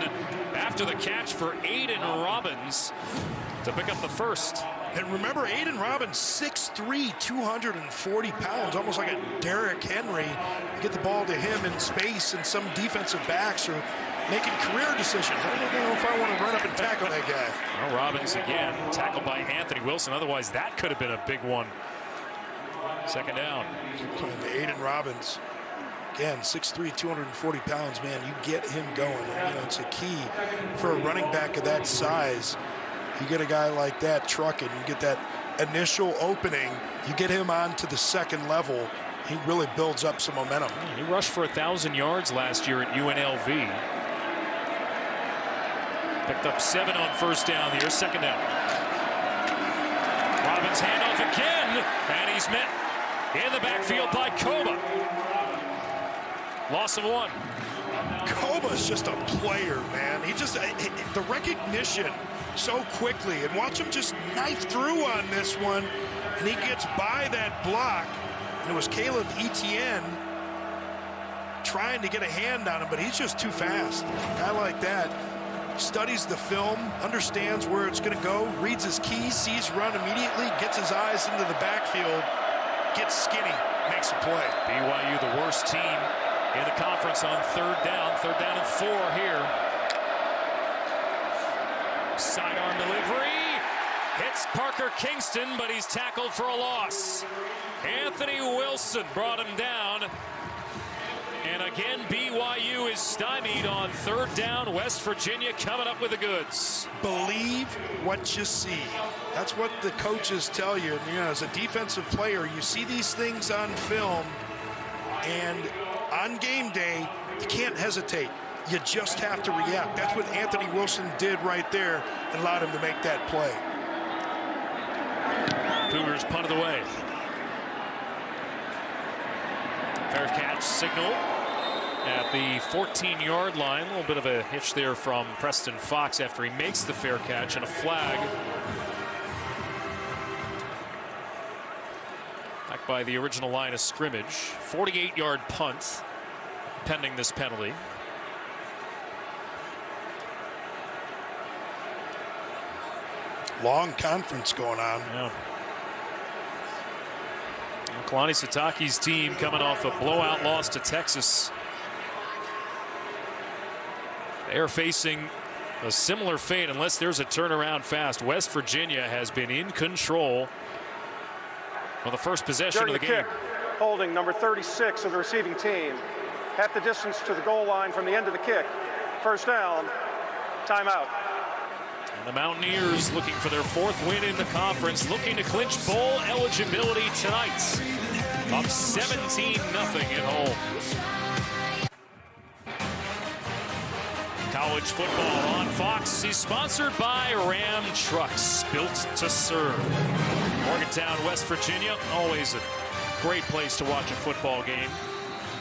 after the catch for Aiden Robbins to pick up the first. And remember, Aiden Robbins, 6'3", 240 pounds, almost like a Derrick Henry. You get the ball to him in space, and some defensive backs are making career decisions. I don't know if I want to run up and tackle that guy. Well, Robbins again, tackled by Anthony Wilson. Otherwise, that could have been a big one. Second down. And Aiden Robbins, again, 6'3", 240 pounds, man, you get him going. You know, it's a key for a running back of that size. You get a guy like that trucking, you get that initial opening, you get him on to the second level, he really builds up some momentum. He rushed for 1,000 yards last year at UNLV. Picked up 7 on first down here, second down. Robbins handoff again, and he's met in the backfield by Coba. Loss of 1. Coba's just a player, man. He just, the recognition so quickly, and watch him just knife through on this one, and he gets by that block. And it was Caleb Etienne trying to get a hand on him, but he's just too fast. A guy like that studies the film, understands where it's going to go, reads his keys, sees run immediately, gets his eyes into the backfield, gets skinny, makes a play. BYU, the worst team in the conference on third down and 4 here. Sidearm delivery, hits Parker Kingston, but he's tackled for a loss. Anthony Wilson brought him down. And again, BYU is stymied on third down. West Virginia coming up with the goods. Believe what you see. That's what the coaches tell you. You know, as a defensive player, you see these things on film, and on game day, you can't hesitate. You just have to react. That's what Anthony Wilson did right there and allowed him to make that play. Cougars punted away. Fair catch signal at the 14-yard line. A little bit of a hitch there from Preston Fox after he makes the fair catch, and a flag. Back by the original line of scrimmage. 48-yard punt pending this penalty. Long conference going on. Yeah. Kalani Sitake's team coming off a blowout loss to Texas. They're facing a similar fate unless there's a turnaround fast. West Virginia has been in control on the first possession of the game. Kick, holding number 36 of the receiving team. Half the distance to the goal line from the end of the kick. First down, timeout. And the Mountaineers looking for their 4th win in the conference, looking to clinch bowl eligibility tonight. Up 17-0 at home. College football on Fox is sponsored by Ram Trucks, built to serve. Morgantown, West Virginia, always a great place to watch a football game.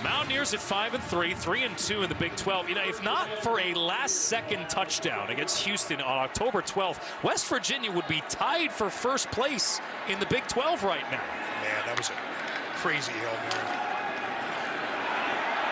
Mountaineers at 5-3, 3-2 in the Big 12. You know, if not for a last-second touchdown against Houston on October 12th, West Virginia would be tied for first place in the Big 12 right now. Man, that was a crazy Hail Mary.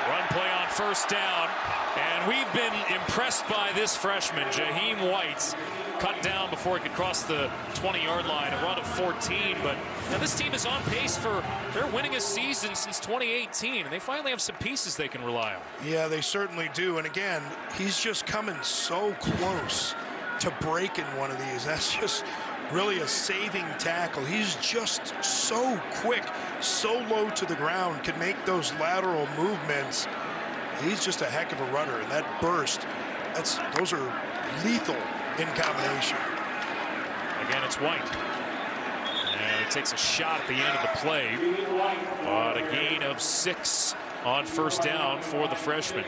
Run play on first down, and we've been impressed by this freshman, Jaheim White. Cut down before he could cross the 20-yard line, a run of 14. But now this team is on pace for their winningest season since 2018, and they finally have some pieces they can rely on. Yeah, they certainly do. And again, he's just coming so close to breaking one of these. That's just really a saving tackle. He's just so quick, so low to the ground, can make those lateral movements. He's just a heck of a runner, and that burst, those are lethal in combination. Again, it's White. And he takes a shot at the end of the play. But a gain of 6 on first down for the freshman.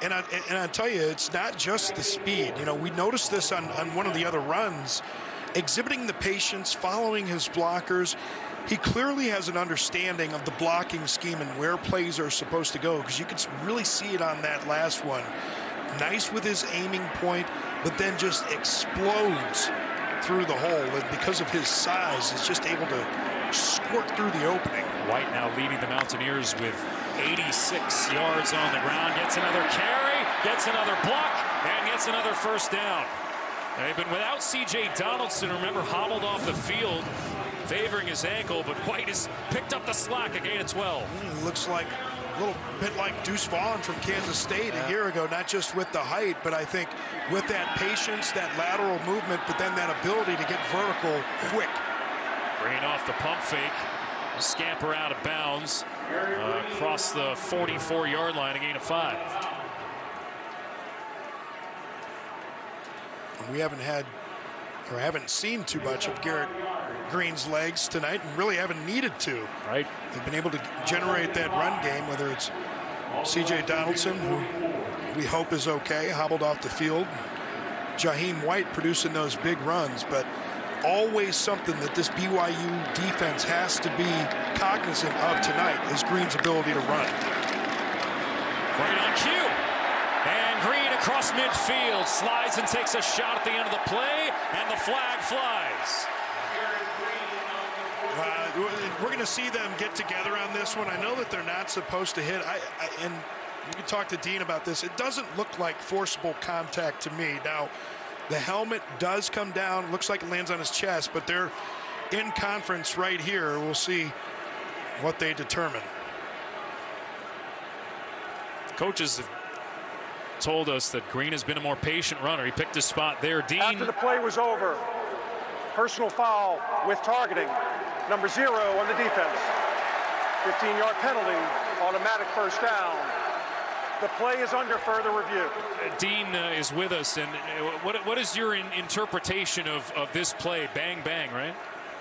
And I tell you, it's not just the speed. You know, we noticed this on one of the other runs. Exhibiting the patience, following his blockers. He clearly has an understanding of the blocking scheme and where plays are supposed to go, because you can really see it on that last one. Nice with his aiming point, but then just explodes through the hole. And because of his size, is just able to squirt through the opening. White now leading the Mountaineers with 86 yards on the ground. Gets another carry, gets another block, and gets another first down. They've been without C.J. Donaldson, remember, hobbled off the field, favoring his ankle, but White has picked up the slack, a gain of 12. Looks like a little bit like Deuce Vaughn from Kansas State a year ago, not just with the height, but I think with that patience, that lateral movement, but then that ability to get vertical quick. Bringing off the pump fake, scamper out of bounds, across the 44-yard line, a gain of 5. We haven't had, or haven't seen too much of Garrett Green's legs tonight and really haven't needed to. Right. They've been able to generate that run game, whether it's C.J. Donaldson, who we hope is okay, hobbled off the field. Jaheim White producing those big runs, but always something that this BYU defense has to be cognizant of tonight is Green's ability to run. Right on cue. And Green across midfield, slides and takes a shot at the end of the play, and the flag flies. We're going to see them get together on this one. I know that they're not supposed to hit. And you can talk to Dean about this. It doesn't look like forcible contact to me. Now, the helmet does come down. Looks like it lands on his chest, but they're in conference right here. We'll see what they determine. Coaches have told us that Green has been a more patient runner. He picked his spot there. Dean. After the play was over, personal foul with targeting. Number 0 on the defense. 15-yard penalty, automatic first down. The play is under further review. Dean is with us, and what is your interpretation of this play? Bang, bang, right?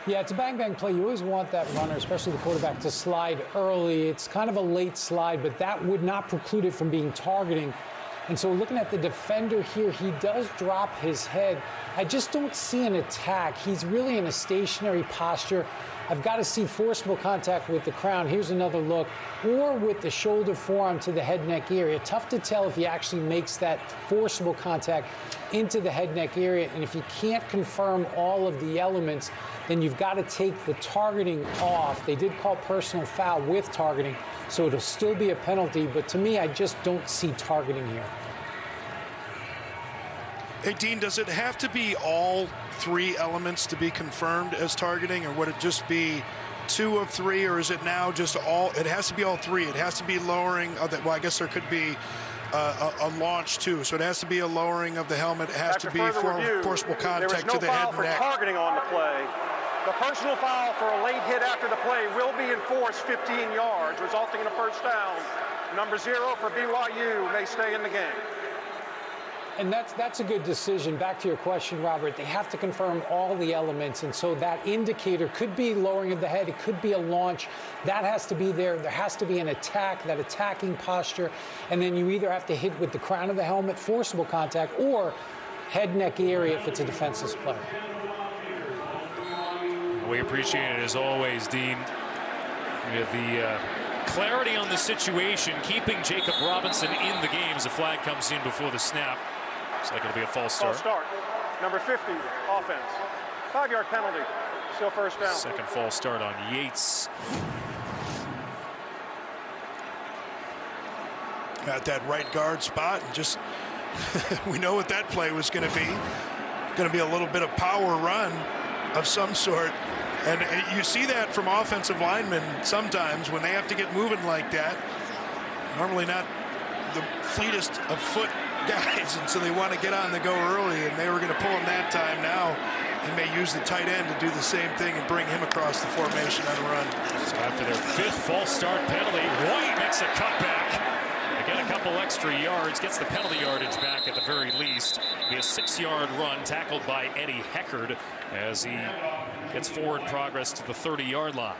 Yeah, it's a bang-bang play. You always want that runner, especially the quarterback, to slide early. It's kind of a late slide, but that would not preclude it from being targeting. And so looking at the defender here, he does drop his head. I just don't see an attack. He's really in a stationary posture. I've got to see forcible contact with the crown. Here's another look. Or with the shoulder forearm to the head neck area. Tough to tell if he actually makes that forcible contact into the head neck area. And if you can't confirm all of the elements, then you've got to take the targeting off. They did call personal foul with targeting, so it'll still be a penalty. But to me, I just don't see targeting here. Hey, Dean, does it have to be all 3 elements to be confirmed as targeting, or would it just be 2 of 3, or is it now just all? It has to be all 3. It has to be lowering of the, well, I guess there could be a launch too, so it has to be a lowering of the helmet. It has to be forcible contact to the head and neck. There was no foul for targeting on the play. The personal foul for a late hit after the play will be enforced 15 yards, resulting in a first down. Number 0 for BYU may stay in the game. And that's a good decision. Back to your question, Robert, they have to confirm all the elements, and so that indicator could be lowering of the head, it could be a launch. That has to be there. There has to be an attack, that attacking posture, and then you either have to hit with the crown of the helmet, forcible contact, or head neck area if it's a defenseless player. We appreciate it as always, Dean. With the clarity on the situation, keeping Jacob Robinson in the game as a flag comes in before the snap. Looks like it'll be a false start. False start. Number 50, offense. 5-yard penalty. Still first down. Second false start on Yates. At that right guard spot, and just we know what that play was going to be. Going to be a little bit of power run of some sort. And you see that from offensive linemen sometimes when they have to get moving like that. Normally not the fleetest of foot guys, and so they want to get on the go early, and they were going to pull him that time. Now they may use the tight end to do the same thing and bring him across the formation on a run. So after their 5th false start penalty, White makes a cutback. They get a couple extra yards, gets the penalty yardage back at the very least. It'll be a 6-yard run tackled by Eddie Heckard as he gets forward progress to the 30-yard line.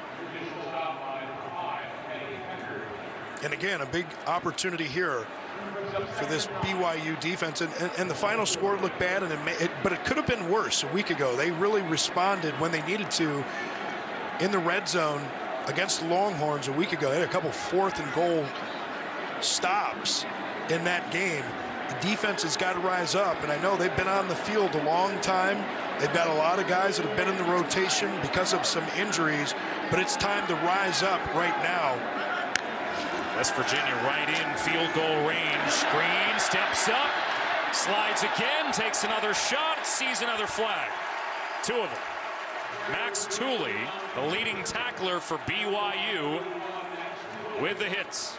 And again, a big opportunity here for this BYU defense. And the final score looked bad, but it could have been worse a week ago. They really responded when they needed to in the red zone against the Longhorns a week ago. They had a couple 4th and goal stops in that game. The defense has got to rise up, and I know they've been on the field a long time. They've got a lot of guys that have been in the rotation because of some injuries, but it's time to rise up right now. West Virginia right in field goal range. Green steps up, slides again, takes another shot, sees another flag. 2 of them. Max Tooley, the leading tackler for BYU, with the hits.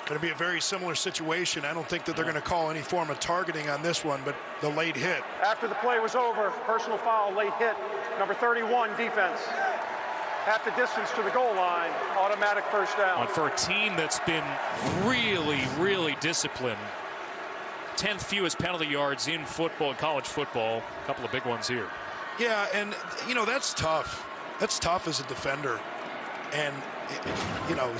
Going to be a very similar situation. I don't think that they're going to call any form of targeting on this one, but the late hit. After the play was over, personal foul, late hit. Number 31, defense. At the distance to the goal line, automatic first down. For a team that's been really, really disciplined 10th fewest penalty yards in football, college football. A couple of big ones here. Yeah, and, you know, that's tough. That's tough as a defender. And, you know,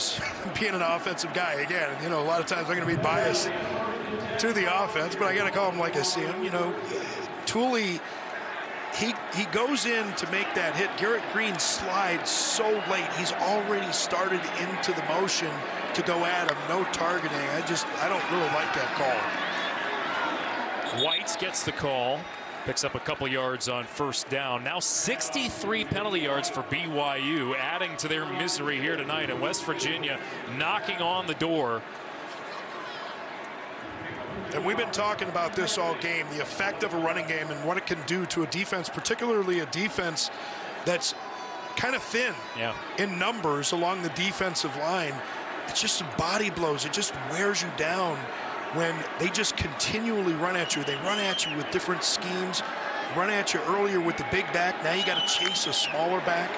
being an offensive guy, again, you know, a lot of times I'm going to be biased to the offense, but I got to call him like I see him. You know, Tooley, he goes in to make that hit. Garrett Green slides so late. He's already started into the motion to go at him. No targeting. I don't really like that call. White gets the call. Picks up a couple yards on first down. Now 63 penalty yards for BYU, adding to their misery here tonight. And West Virginia knocking on the door. And we've been talking about this all game, the effect of a running game and what it can do to a defense, particularly a defense that's kind of thin in numbers along the defensive line. It's just some body blows. It just wears you down when they just continually run at you. They run at you with different schemes, run at you earlier with the big back. Now you got to chase a smaller back.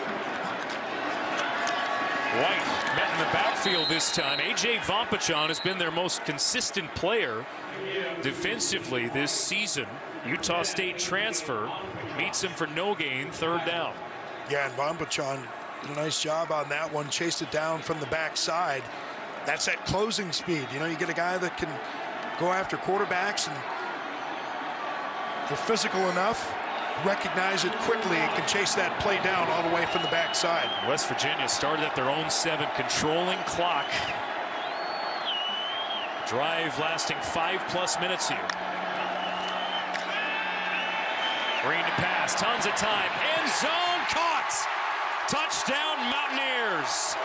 White met in the backfield this time. A.J. Vompachon has been their most consistent player defensively this season. Utah State transfer meets him for no gain, third down. Yeah, and Vompachon did a nice job on that one. Chased it down from the backside. That's that closing speed. You know, you get a guy that can go after quarterbacks and they're physical enough, recognize it quickly, and can chase that play down all the way from the backside. West Virginia started at their own 7, controlling clock. Drive lasting 5+ minutes here. Green to pass, tons of time, end zone, caught! Touchdown Mountaineers!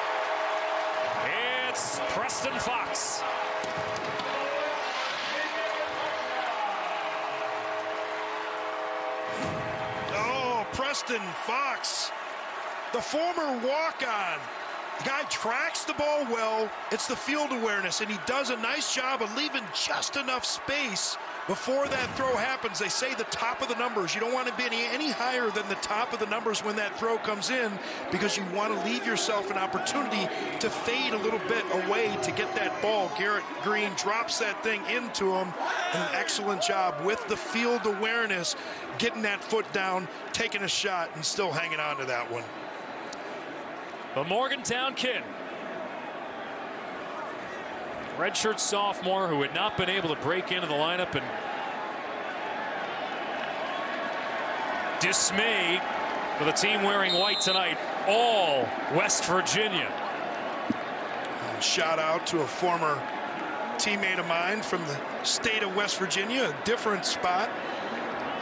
It's Preston Fox. Oh, Preston Fox, the former walk-on. The guy tracks the ball well. It's the field awareness, and he does a nice job of leaving just enough space before that throw happens. They say the top of the numbers. You don't want to be any higher than the top of the numbers when that throw comes in, because you want to leave yourself an opportunity to fade a little bit away to get that ball. Garrett Green drops that thing into him. An excellent job with the field awareness, getting that foot down, taking a shot, and still hanging on to that one. The Morgantown kid, redshirt sophomore who had not been able to break into the lineup, and dismay for the team wearing white tonight, all West Virginia. And shout out to a former teammate of mine from the state of West Virginia, a different spot.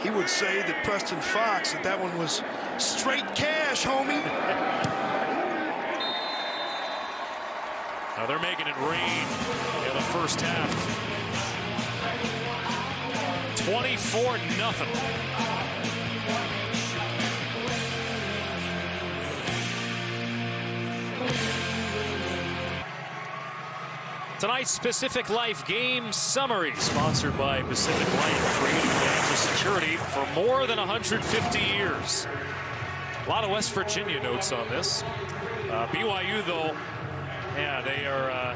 He would say that Preston Fox, that one was straight cash, homie. Now they're making it rain in the first half. 24-0. Tonight's Pacific Life Game Summary, sponsored by Pacific Life, creating financial security for more than 150 years. A lot of West Virginia notes on this. BYU, though, yeah, they are.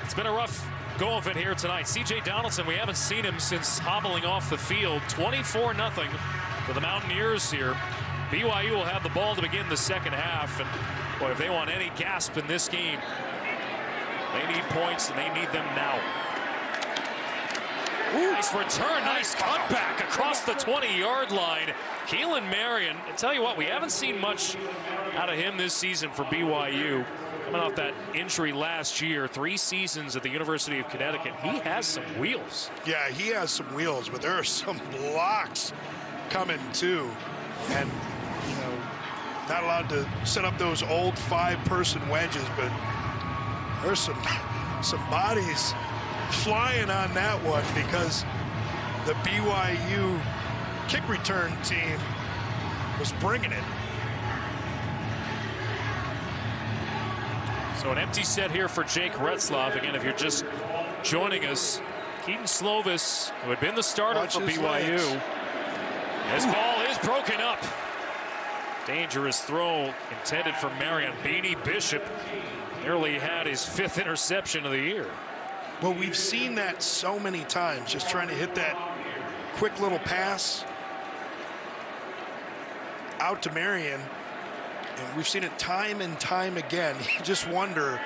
It's been a rough go of it here tonight. C.J. Donaldson, we haven't seen him since hobbling off the field. 24-0 for the Mountaineers here. BYU will have the ball to begin the second half, and boy, if they want any gasp in this game, they need points, and they need them now. Ooh, nice return, nice cutback across the 20-yard line. Keelan Marion, I tell you what, we haven't seen much out of him this season for BYU. Coming off that injury last year, 3 seasons at the University of Connecticut, he has some wheels. Yeah, he has some wheels, but there are some blocks coming too. And, you know, not allowed to set up those old 5-person wedges, but there's some bodies flying on that one, because the BYU kick return team was bringing it. So an empty set here for Jake Retzlaff. Again, if you're just joining us, Keaton Slovis, who had been the starter for BYU. His ball is broken up. Dangerous throw intended for Marion. Beanie Bishop nearly had his 5th interception of the year. Well, we've seen that so many times, just trying to hit that quick little pass out to Marion. And we've seen it time and time again. You just wonder,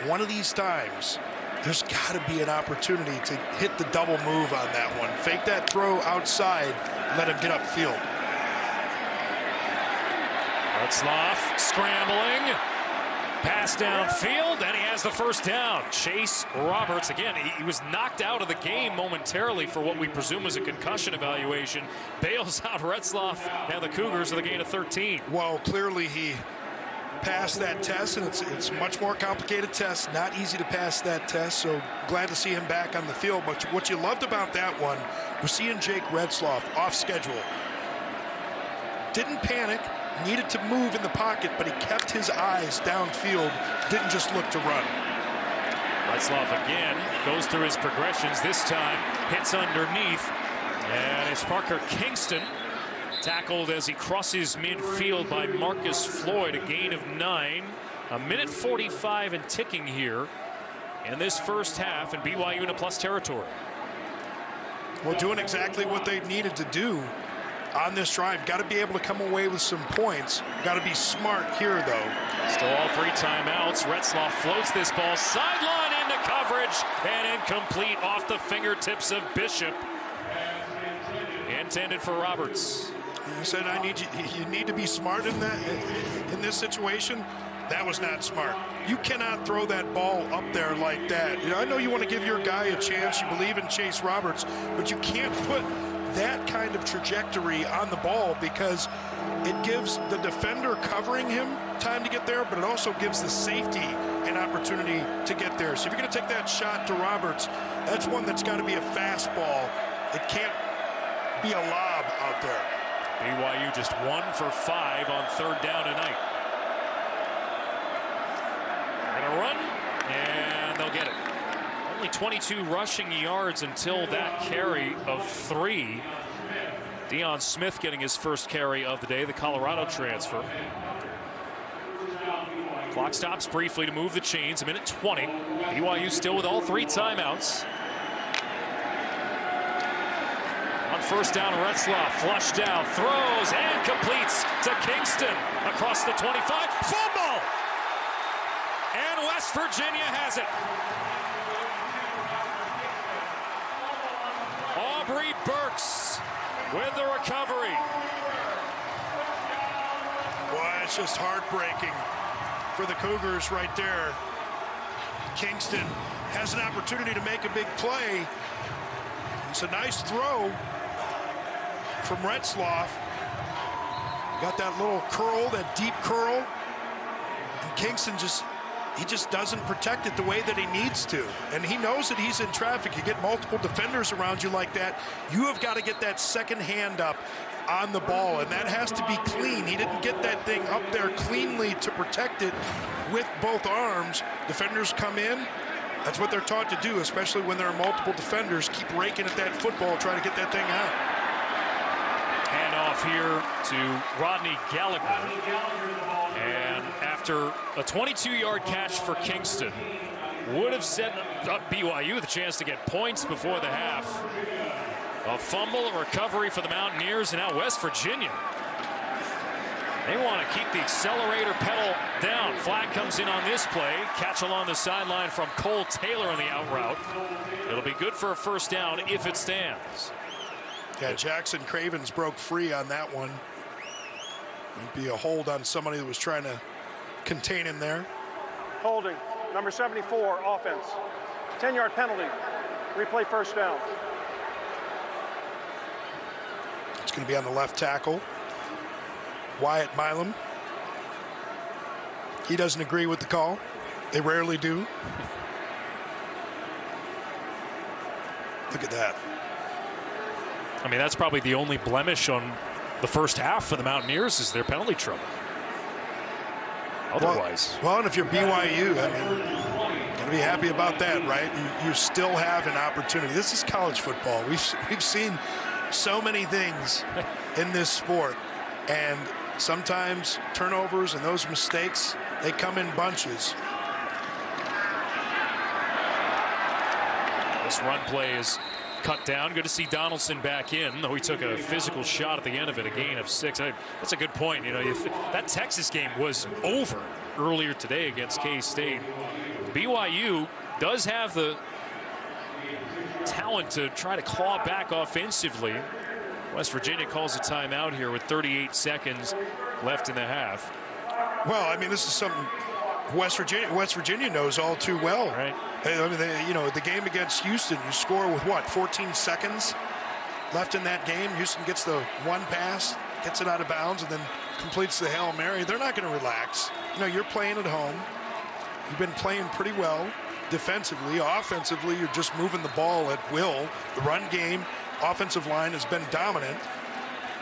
one of these times, there's got to be an opportunity to hit the double move on that one. Fake that throw outside, let him get upfield. Retzloff scrambling. Pass downfield, and he has the first down. Chase Roberts, again, he was knocked out of the game momentarily for what we presume is a concussion evaluation. Bails out Retzloff, and the Cougars with a gain of 13. Well, clearly he passed that test, and it's a much more complicated test. Not easy to pass that test, so glad to see him back on the field. But what you loved about that one was seeing Jake Retzloff off schedule. Didn't panic. Needed to move in the pocket, but he kept his eyes downfield, didn't just look to run. Retzloff again goes through his progressions. This time hits underneath, and it's Parker Kingston tackled as he crosses midfield by Marcus Floyd. A gain of 9. A minute 45 and ticking here in this first half, and BYU in a plus territory. Well, doing exactly what they needed to do on this drive. Got to be able to come away with some points. Got to be smart here, though. Still all 3 timeouts. Retzloff floats this ball sideline into coverage and incomplete off the fingertips of Bishop. Intended for Roberts. You said you need to be smart in this situation. That was not smart. You cannot throw that ball up there like that. I know you want to give your guy a chance. You believe in Chase Roberts, but you can't put that kind of trajectory on the ball, because it gives the defender covering him time to get there, but it also gives the safety an opportunity to get there. So if you're going to take that shot to Roberts, that's one that's got to be a fastball. It can't be a lob out there. BYU just 1 for 5 on 3rd down tonight. They're going to run, and they'll get it. Only 22 rushing yards until that carry of 3. Deion Smith getting his first carry of the day, the Colorado transfer. Clock stops briefly to move the chains. A minute 20. BYU still with all 3 timeouts. On 1st down, Retzloff flush down, throws and completes to Kingston across the 25. Fumble! And West Virginia has it. Aubrey Burks with the recovery. Boy, it's just heartbreaking for the Cougars right there. Kingston has an opportunity to make a big play. It's a nice throw from Retzloff. Got that little curl, that deep curl. And Kingston just doesn't protect it the way that he needs to. And he knows that he's in traffic. You get multiple defenders around you like that, you have got to get that second hand up on the ball, and that has to be clean. He didn't get that thing up there cleanly to protect it with both arms. Defenders come in. That's what they're taught to do, especially when there are multiple defenders. Keep raking at that football, try to get that thing out. Hand off here to Rodney Gallagher. And after a 22-yard catch for Kingston, would have set up BYU with a chance to get points before the half. A fumble, a recovery for the Mountaineers, and now West Virginia. They want to keep the accelerator pedal down. Flag comes in on this play. Catch along the sideline from Cole Taylor on the out route. It'll be good for a 1st down if it stands. Yeah, Jackson Cravens broke free on that one. It'd be a hold on somebody that was trying to contain him there. Holding, number 74, offense. 10-yard penalty. Replay 1st down. It's going to be on the left tackle. Wyatt Milam. He doesn't agree with the call. They rarely do. Look at that. I mean, that's probably the only blemish on the first half for the Mountaineers is their penalty trouble. Otherwise. Well, and if you're BYU, I mean, gonna be happy about that, right? You still have an opportunity. This is college football. We've seen so many things in this sport, and sometimes turnovers and those mistakes, they come in bunches. This run play is cut down. Good to see Donaldson back in, though he took a physical shot at the end of it, a gain of 6. That's a good point. You know, that Texas game was over earlier today against K-State. BYU does have the talent to try to claw back offensively. West Virginia calls a timeout here with 38 seconds left in the half. Well, I mean, this is something West Virginia knows all too well. Right. I mean, you know, the game against Houston, you score with what, 14 seconds left in that game. Houston gets the one pass, gets it out of bounds, and then completes the Hail Mary. They're not going to relax. You know, you're playing at home. You've been playing pretty well defensively. Offensively, you're just moving the ball at will. The run game, offensive line has been dominant.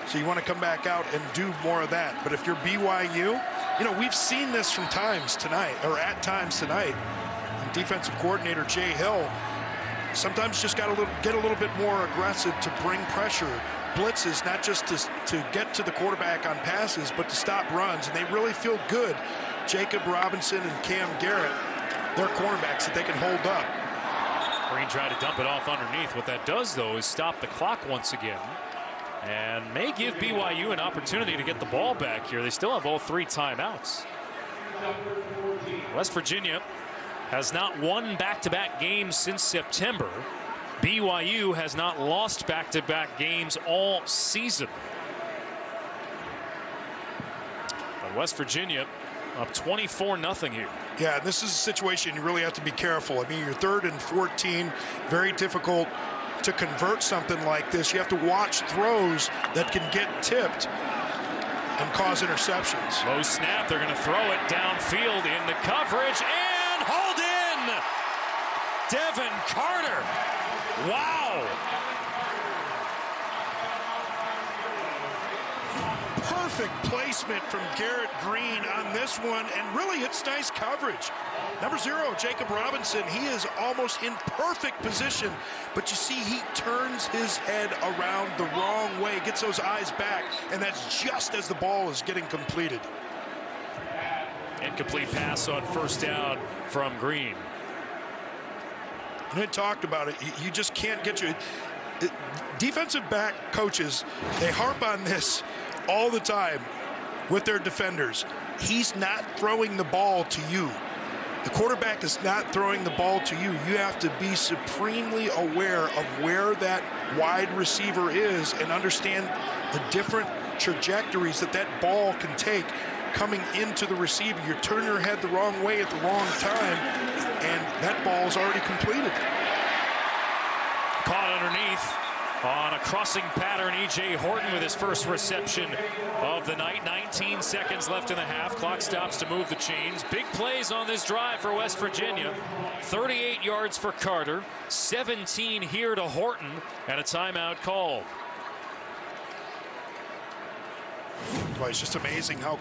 So you want to come back out and do more of that. But if you're BYU, you know, we've seen this from times tonight, or at times tonight. And defensive coordinator Jay Hill sometimes just got to get a little bit more aggressive to bring pressure, blitzes, not just to get to the quarterback on passes, but to stop runs. And they really feel good. Jacob Robinson and Cam Garrett, they're cornerbacks that they can hold up. Green tried to dump it off underneath. What that does, though, is stop the clock once again, and may give BYU an opportunity to get the ball back here. They still have all 3 timeouts. West Virginia has not won back-to-back games since September. BYU has not lost back-to-back games all season. But West Virginia up 24-0 here. Yeah, this is a situation you really have to be careful. I mean, you're 3rd and 14, very difficult to convert something like this. You have to watch throws that can get tipped and cause interceptions. Low snap, they're going to throw it downfield in the coverage and hauled in. Devin Carter. Wow. Perfect placement from Garrett Green on this one, and really it's nice coverage. Number 0, Jacob Robinson, he is almost in perfect position, but you see he turns his head around the wrong way, gets those eyes back, and that's just as the ball is getting completed. Incomplete pass on 1st down from Green. And I talked about it. You just can't get your defensive back coaches. They harp on this all the time with their defenders. He's not throwing the ball to you. The quarterback is not throwing the ball to you. You have to be supremely aware of where that wide receiver is and understand the different trajectories that ball can take coming into the receiver. You turn your head the wrong way at the wrong time, and that ball is already completed. Caught underneath on a crossing pattern. E.J. Horton with his first reception of the night. 19 seconds left in the half. Clock stops to move the chains. Big plays on this drive for West Virginia. 38 yards for Carter, 17 here to Horton, and a timeout called. Well, it's just amazing how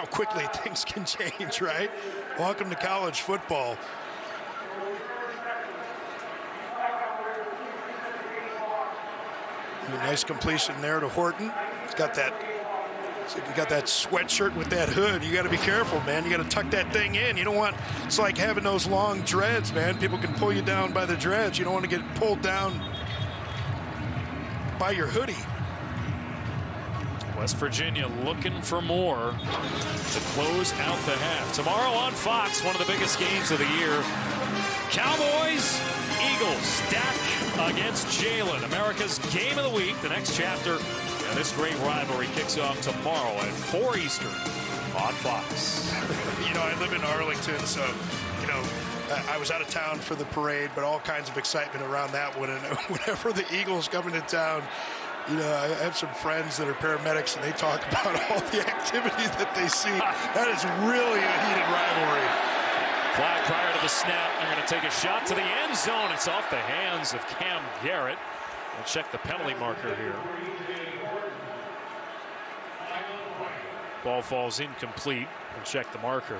quickly things can change, right? Welcome to college football. A nice completion there to Horton. He's got that. So you got that sweatshirt with that hood. You got to be careful, man. You got to tuck that thing in. You don't want. It's like having those long dreads, man. People can pull you down by the dreads. You don't want to get pulled down by your hoodie. West Virginia looking for more to close out the half. Tomorrow on Fox, one of the biggest games of the year. Cowboys, Eagles stack against Jalen. America's game of the week. The next chapter and this great rivalry kicks off tomorrow at 4 Eastern on Fox. You know, I live in Arlington, so, you know, I was out of town for the parade, but all kinds of excitement around that one. And whenever the Eagles come into town, you know, I have some friends that are paramedics, and they talk about all the activity that they see. That is really a heated rivalry. Flag prior to the snap. They're going to take a shot to the end zone. It's off the hands of Cam Garrett. We'll check the penalty marker here. Ball falls incomplete. We'll check the marker.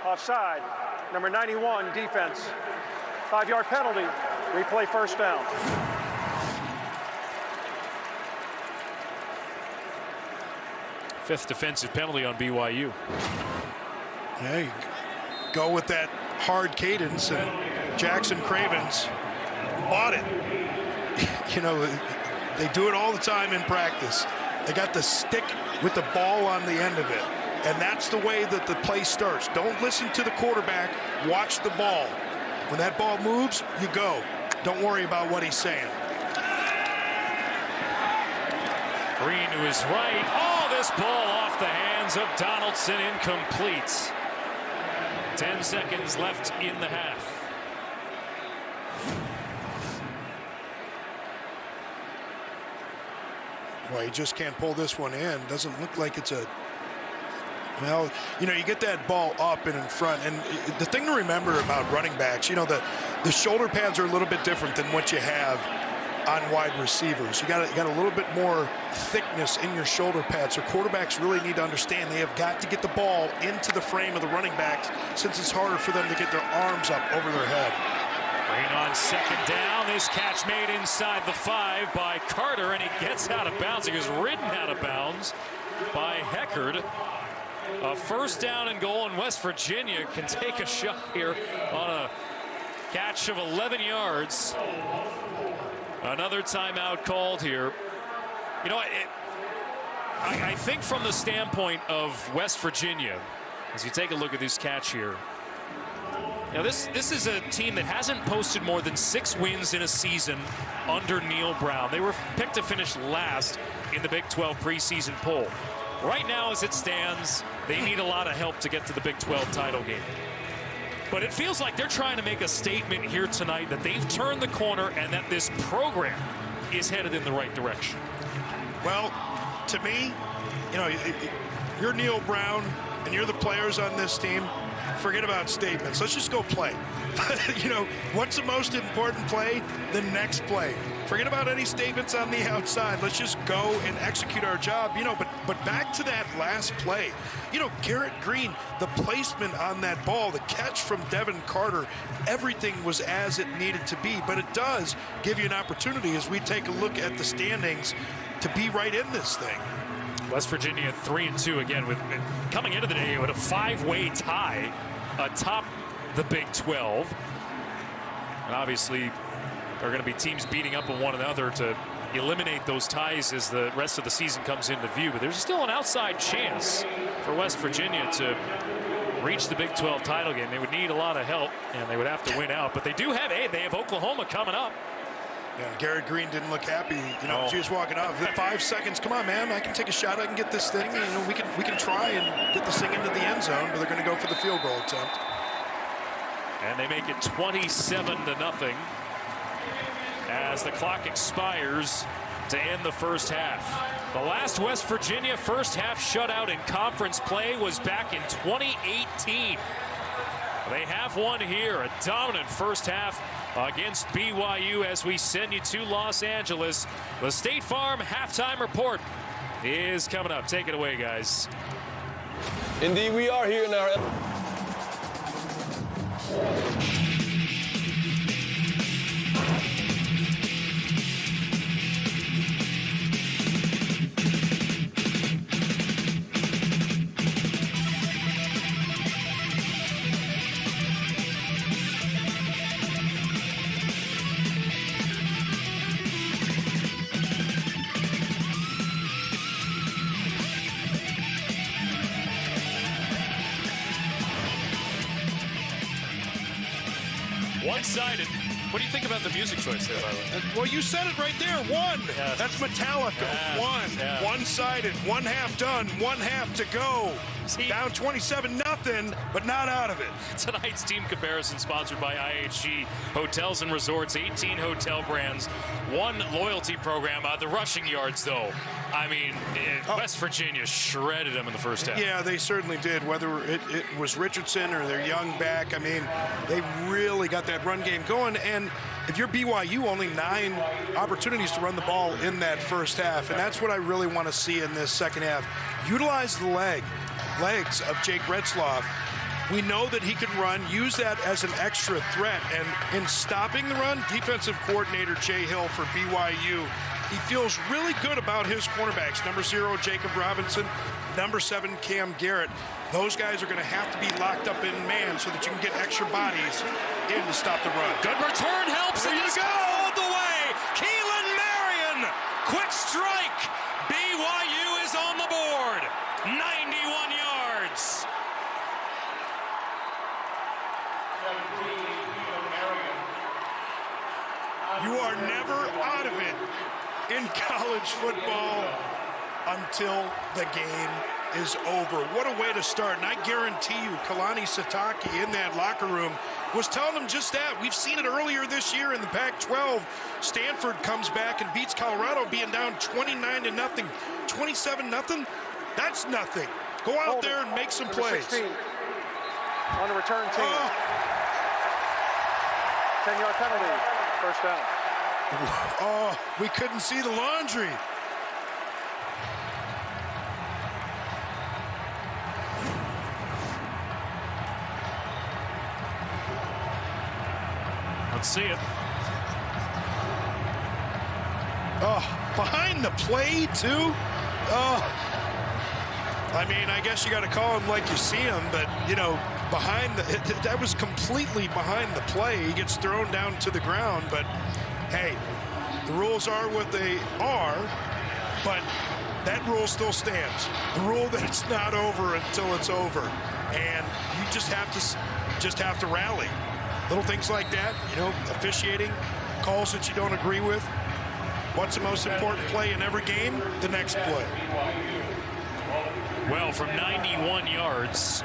Offside. Number 91, defense. 5-yard penalty. Replay 1st down. Fifth defensive penalty on BYU. Yeah, you go with that hard cadence and Jackson Cravens bought it. You know, they do it all the time in practice. They got the stick with the ball on the end of it. And that's the way that the play starts. Don't listen to the quarterback. Watch the ball. When that ball moves, you go. Don't worry about what he's saying. Green to his right. Oh, this ball off the hands of Donaldson, incomplete. 10 seconds left in the half. Well, he just can't pull this one in. Doesn't look like it's a... Well, you know, you get that ball up and in front. And the thing to remember about running backs, you know, the shoulder pads are a little bit different than what you have on wide receivers. You got a little bit more thickness in your shoulder pads. So quarterbacks really need to understand they have got to get the ball into the frame of the running backs, since it's harder for them to get their arms up over their head. Green on second down. This catch made inside the 5 by Carter, and he gets out of bounds. He was ridden out of bounds by Heckard. A first down and goal, and West Virginia can take a shot here on a catch of 11 yards. Another timeout called here. You know, I think from the standpoint of West Virginia, as you take a look at this catch here, now this is a team that hasn't posted more than 6 wins in a season under Neil Brown. They were picked to finish last in the Big 12 preseason poll. Right now, as it stands, they need a lot of help to get to the Big 12 title game. But it feels like they're trying to make a statement here tonight that they've turned the corner and that this program is headed in the right direction. Well, to me, you know, you're Neil Brown and you're the players on this team. Forget about statements. Let's just go play. You know, what's the most important play? The next play. Forget about any statements on the outside. Let's just go and execute our job. You know, but back to that last play. You know, Garrett Green, the placement on that ball, the catch from Devin Carter, everything was as it needed to be. But it does give you an opportunity, as we take a look at the standings, to be right in this thing. West Virginia 3-2 again, with coming into the day with a 5-way tie atop the Big 12. And obviously, there are going to be teams beating up on one another to eliminate those ties as the rest of the season comes into view. But there's still an outside chance for West Virginia to reach the Big 12 title game. They would need a lot of help, and they would have to win out. But they do have they have Oklahoma coming up. Yeah, Garrett Green didn't look happy. You know, she was walking off. 5 seconds. Come on, man. I can take a shot. I can get this thing. You know, we can try and get this thing into the end zone, but they're going to go for the field goal attempt. And they make it 27-0 as the clock expires to end the first half. The last West Virginia first half shutout in conference play was back in 2018. They have one here, a dominant first half against BYU, as we send you to Los Angeles. The State Farm halftime report is coming up. Take it away, guys. Indeed, we are here in our... One-sided. What do you think about the music choice there, by the way? Well, you said it right there. One. Yes. That's Metallica. Yes. One. Yes. One-sided. One half done. One half to go. See? Down 27-0, but not out of it. Tonight's team comparison sponsored by IHG Hotels and Resorts, 18 hotel brands, 1 loyalty program. The rushing yards, though, I mean, West Virginia shredded them in the first half. Yeah, they certainly did. Whether it was Richardson or their young back, I mean, they really got that run game going. And if you're BYU, only 9 opportunities to run the ball in that first half. And that's what I really want to see in this second half. Utilize the legs of Jake Retzloff. We know that he can run. Use that as an extra threat. And in stopping the run, defensive coordinator Jay Hill for BYU he feels really good about his cornerbacks. Number 0, Jacob Robinson. Number 7, Cam Garrett. Those guys are going to have to be locked up in man so that you can get extra bodies in to stop the run. Good return helps. There you go. All the way. Keelan Marion. Quick strike. BYU is on the board. 91 yards. You are never out of it in college football until the game is over. What a way to start. And I guarantee you, Kalani Sitake in that locker room was telling them just that. We've seen it earlier this year in the Pac-12. Stanford comes back and beats Colorado, being down 29-0, 27-0. That's nothing. Go out there and make some plays. 16 on the return team. 10-yard penalty. First down. Oh, we couldn't see the laundry. Let's see it. Oh, behind the play, too? Oh. I mean, I guess you got to call him like you see him, but, you know, behind that was completely behind the play. He gets thrown down to the ground, but hey, the rules are what they are, but that rule still stands. The rule that it's not over until it's over, and you just have to rally. Little things like that, you know, officiating, calls that you don't agree with. What's the most important play in every game? The next play. Well, from 91 yards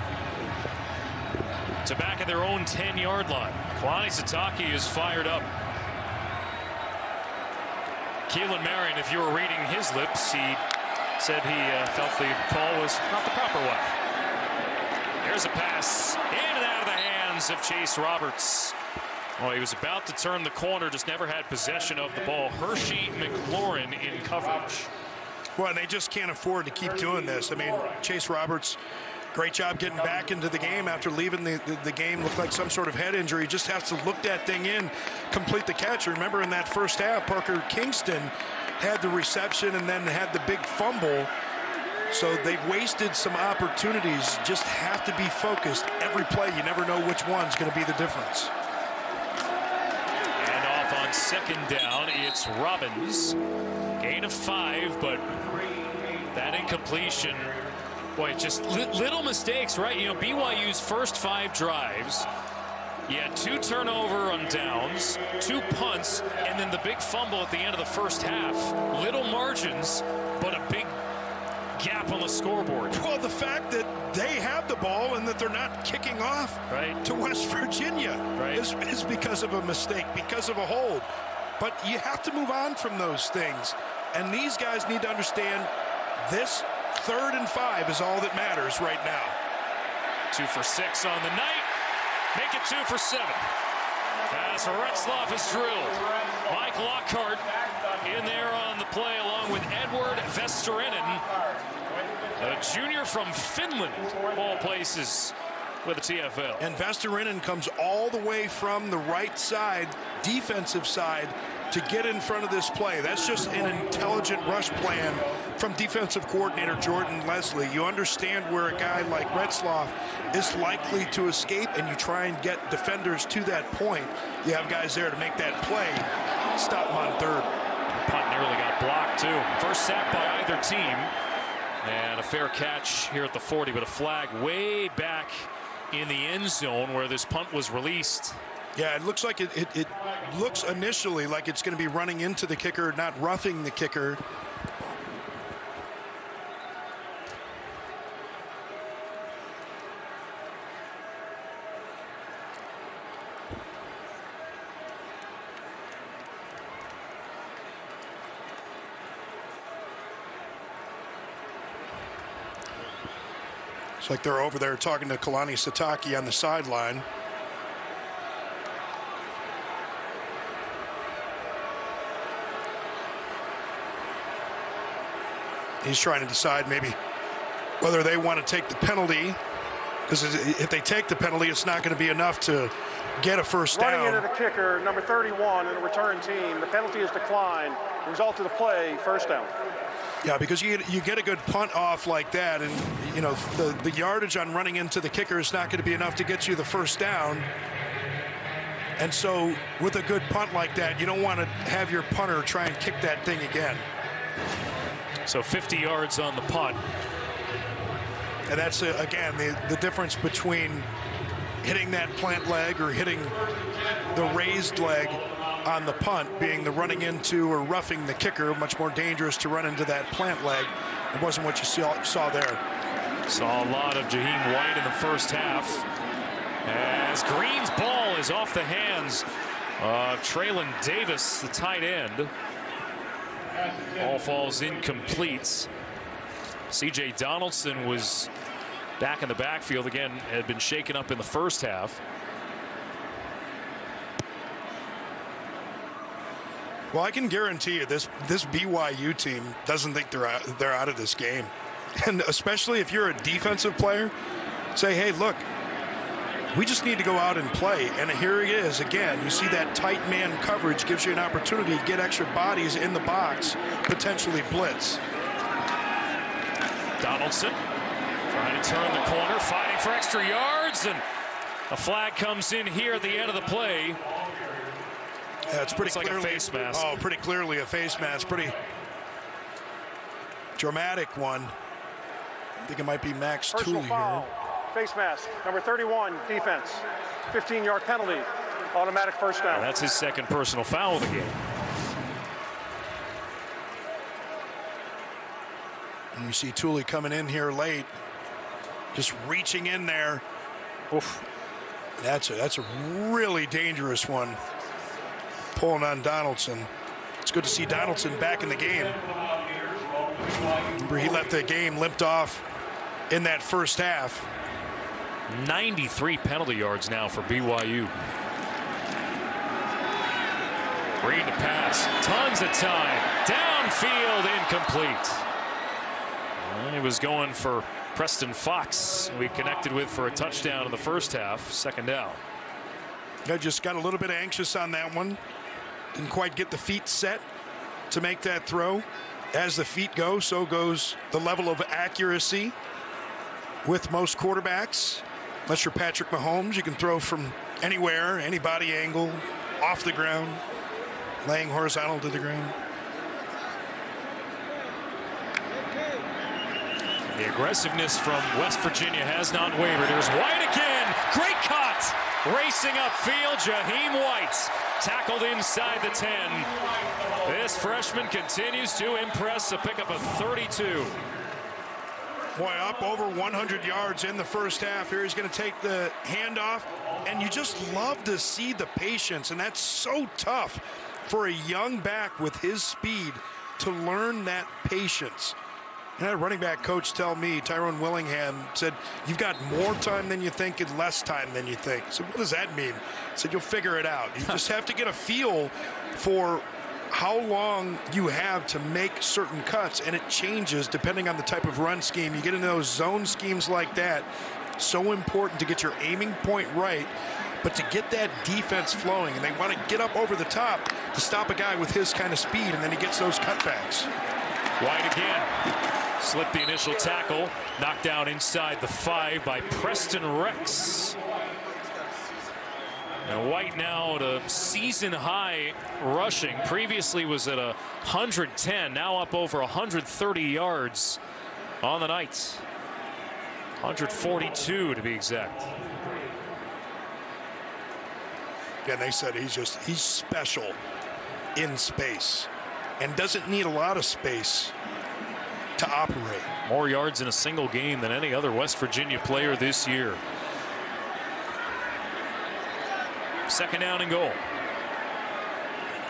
to back at their own 10-yard line. Kalani Sitake is fired up. Keelan Marion, if you were reading his lips, he said he felt the call was not the proper one. There's a pass in and out of the hands of Chase Roberts. Well, he was about to turn the corner, just never had possession of the ball. Hershey McLaurin in coverage. Well, and they just can't afford to keep doing this. I mean, Chase Roberts, great job getting back into the game after leaving the game. Looked like some sort of head injury. Just has to look that thing in, complete the catch. Remember in that first half, Parker Kingston had the reception and then had the big fumble. So they've wasted some opportunities. Just have to be focused. Every play, you never know which one's going to be the difference. And off on second down, it's Robbins. Gain of 5, but that incompletion, boy, just little mistakes, right? You know, BYU's first 5 drives, you had 2 turnover on downs, 2 punts, and then the big fumble at the end of the first half. Little margins, but a big gap on the scoreboard. Well, the fact that they have the ball and that they're not kicking off to West Virginia is because of a mistake, because of a hold. But you have to move on from those things. And these guys need to understand this 3rd and 5 is all that matters right now. 2 for 6 on the night. Make it 2 for 7. As Retzloff is drilled. Mike Lockhart in there on the play along with Edward Vesterinen, a junior from Finland, of all places, with the TFL. And Vesterinen comes all the way from the right side, defensive side, to get in front of this play. That's just an intelligent rush plan from defensive coordinator Jordan Leslie. You understand where a guy like Retzloff is likely to escape, and you try and get defenders to that point. You have guys there to make that play. Stop them on 3rd. Punt nearly got blocked, too. First sack by either team. And a fair catch here at the 40, but a flag way back in the end zone where this punt was released. Yeah, it looks like it looks initially like it's going to be running into the kicker, not roughing the kicker. It's like they're over there talking to Kalani Sitake on the sideline. He's trying to decide maybe whether they want to take the penalty, because if they take the penalty, it's not going to be enough to get a first down. Running into the kicker, number 31 in the return team. The penalty is declined. Result of the play, first down. Yeah, because you get a good punt off like that, and you know the yardage on running into the kicker is not going to be enough to get you the first down. And so with a good punt like that, you don't want to have your punter try and kick that thing again. So 50 yards on the punt. And that's, again, the difference between hitting that plant leg or hitting the raised leg on the punt, being the running into or roughing the kicker. Much more dangerous to run into that plant leg. It wasn't what you saw there. Saw a lot of Jaheim White in the first half. As Green's ball is off the hands of Traylon Davis, the tight end. Ball falls incomplete. C.J. Donaldson was back in the backfield again, had been shaken up in the first half. Well, I can guarantee you this BYU team doesn't think they're out of this game. And especially if you're a defensive player, say, hey, look, we just need to go out and play. And here he is again. You see that tight man coverage gives you an opportunity to get extra bodies in the box, potentially blitz. Donaldson trying to turn the corner, fighting for extra yards, and a flag comes in here at the end of the play. Yeah, it's pretty clearly like a face mask. Oh, pretty clearly a face mask. Pretty dramatic one. I think it might be Max Tooley here. Face mask, number 31, defense. 15-yard penalty, automatic first down. And that's his second personal foul of the game. And you see Tooley coming in here late, just reaching in there. Oof. That's a really dangerous one. Pulling on Donaldson. It's good to see Donaldson back in the game. Remember, he left the game, limped off in that first half. 93 penalty yards now for BYU. Green to pass, tons of time, downfield, incomplete. And he was going for Preston Fox, we connected with for a touchdown in the first half. Second down. I just got a little bit anxious on that one. Didn't quite get the feet set to make that throw. As the feet go, so goes the level of accuracy with most quarterbacks. Unless you're Patrick Mahomes, you can throw from anywhere, any body angle, off the ground, laying horizontal to the ground. The aggressiveness from West Virginia has not wavered. Here's White again. Great cut. Racing upfield, Jaheim White tackled inside the 10. This freshman continues to impress. A pickup of 32. Boy, up over 100 yards in the first half. Here he's going to take the handoff, and you just love to see the patience, and that's so tough for a young back with his speed to learn that patience. And I had a running back coach tell me, Tyrone Willingham, said, you've got more time than you think and less time than you think. So what does that mean? I said, you'll figure it out. You just have to get a feel for how long you have to make certain cuts, and it changes depending on the type of run scheme. You get into those zone schemes like that, so important to get your aiming point right, but to get that defense flowing, and they want to get up over the top to stop a guy with his kind of speed, and then he gets those cutbacks. White again. Slipped the initial tackle, knocked down inside the 5 by Preston Rex. And White now at a season high rushing. Previously was at 110, now up over 130 yards on the night. 142 to be exact. Again, they said he's special in space and doesn't need a lot of space to operate. More yards in a single game than any other West Virginia player this year. Second down and goal.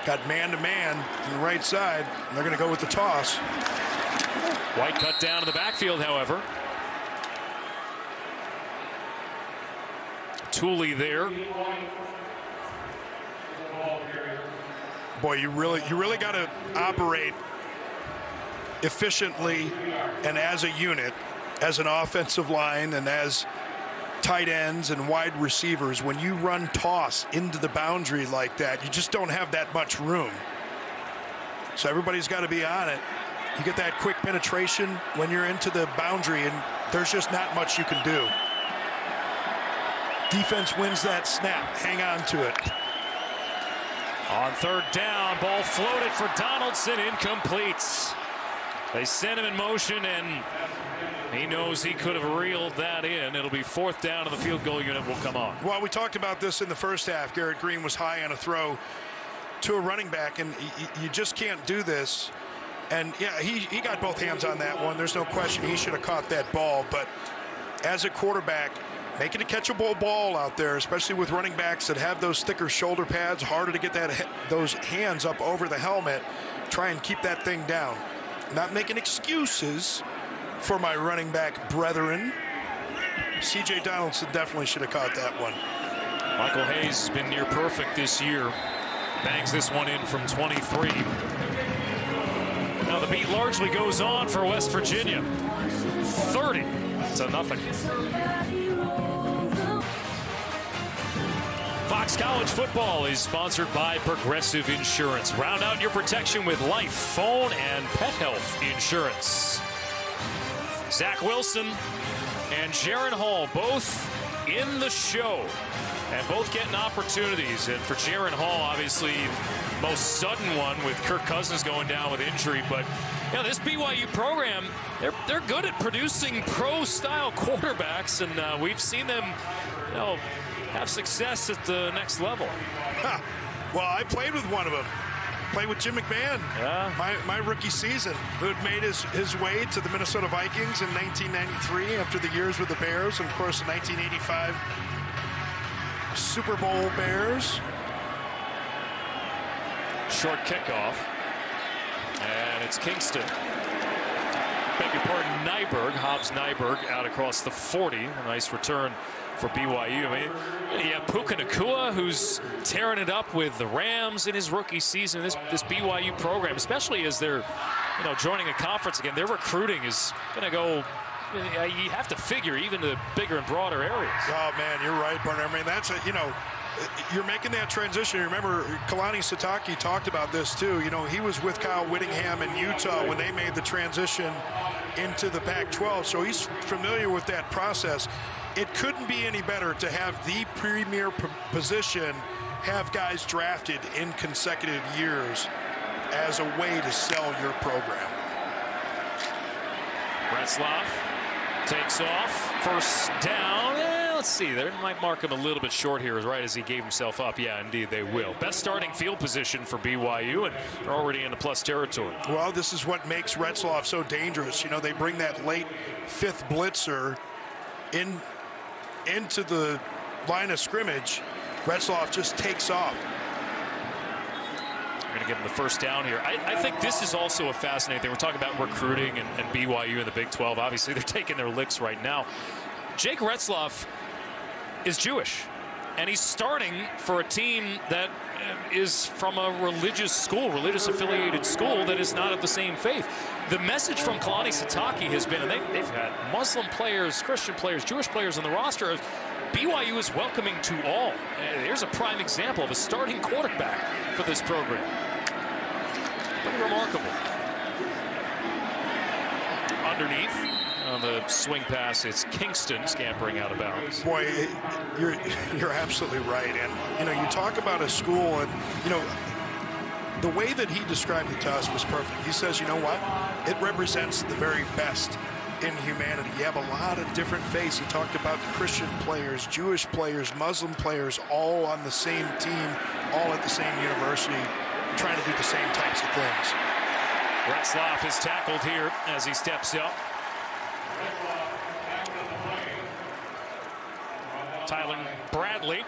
Got man-to-man on the right side, and they're going to go with the toss. White cut down in the backfield, however. Tooley there. Boy, you really got to operate efficiently and as a unit, as an offensive line and as tight ends and wide receivers. When you run toss into the boundary like that, you just don't have that much room. So everybody's got to be on it. You get that quick penetration when you're into the boundary, and there's just not much you can do. Defense wins that snap. Hang on to it. On third down, ball floated for Donaldson, incomplete. They sent him in motion, and he knows he could have reeled that in. It'll be fourth down, and the field goal unit will come on. Well, we talked about this in the first half. Garrett Green was high on a throw to a running back, and you just can't do this. And yeah, he got both hands on that one. There's no question he should have caught that ball. But as a quarterback, making a catchable ball out there, especially with running backs that have those thicker shoulder pads, harder to get those hands up over the helmet, try and keep that thing down. Not making excuses for my running back brethren. C.J. Donaldson definitely should have caught that one. Michael Hayes has been near perfect this year. Bangs this one in from 23. Now the beat largely goes on for West Virginia. 30-0. Fox College football is sponsored by Progressive Insurance. Round out your protection with life, phone, and pet health insurance. Zach Wilson and Jaren Hall both in the show and both getting opportunities. And for Jaren Hall, obviously, most sudden one with Kirk Cousins going down with injury. But you know, this BYU program, they're good at producing pro-style quarterbacks, and we've seen them, you know, have success at the next level. Well, I played with one of them. Played with Jim McMahon, my rookie season, who had made his way to the Minnesota Vikings in 1993 after the years with the Bears, and of course the 1985 Super Bowl Bears. Short kickoff, and it's Kingston. Beg your pardon, Nyberg, Hobbs Nyberg out across the 40. A nice return for BYU. I mean, you have Puka Nacua, who's tearing it up with the Rams in his rookie season. This BYU program, especially as they're, you know, joining a conference again, their recruiting is going to go. You have to figure even to bigger and broader areas. Oh man, you're right, partner. I mean, that's you're making that transition. Remember, Kalani Sitake talked about this too. You know, he was with Kyle Whittingham in Utah when they made the transition into the Pac-12, so he's familiar with that process. It couldn't be any better to have the premier position have guys drafted in consecutive years as a way to sell your program. Retzlaff takes off. First down. Let's see. They might mark him a little bit short here right as he gave himself up. Yeah, indeed they will. Best starting field position for BYU, and they're already in the plus territory. Well, this is what makes Retzlaff so dangerous. You know, they bring that late fifth blitzer into the line of scrimmage. Retzlaff just takes off. We're going to give him the first down here. I think this is also a fascinating thing. We're talking about recruiting and BYU in the Big 12. Obviously, they're taking their licks right now. Jake Retzlaff is Jewish, and he's starting for a team that is from a religious school, religious-affiliated school that is not of the same faith. The message from Kalani Sitake has been, and they've had Muslim players, Christian players, Jewish players on the roster, of BYU is welcoming to all. Here's a prime example of a starting quarterback for this program. Pretty remarkable. Underneath on the swing pass, it's Kingston scampering out of bounds. Boy, you're absolutely right. And you know, you talk about a school, and you know, the way that he described it to us was perfect. He says, you know what? It represents the very best in humanity. You have a lot of different faiths. He talked about the Christian players, Jewish players, Muslim players, all on the same team, all at the same university, trying to do the same types of things. Retzlaff is tackled here as he steps up. Tyler Bradley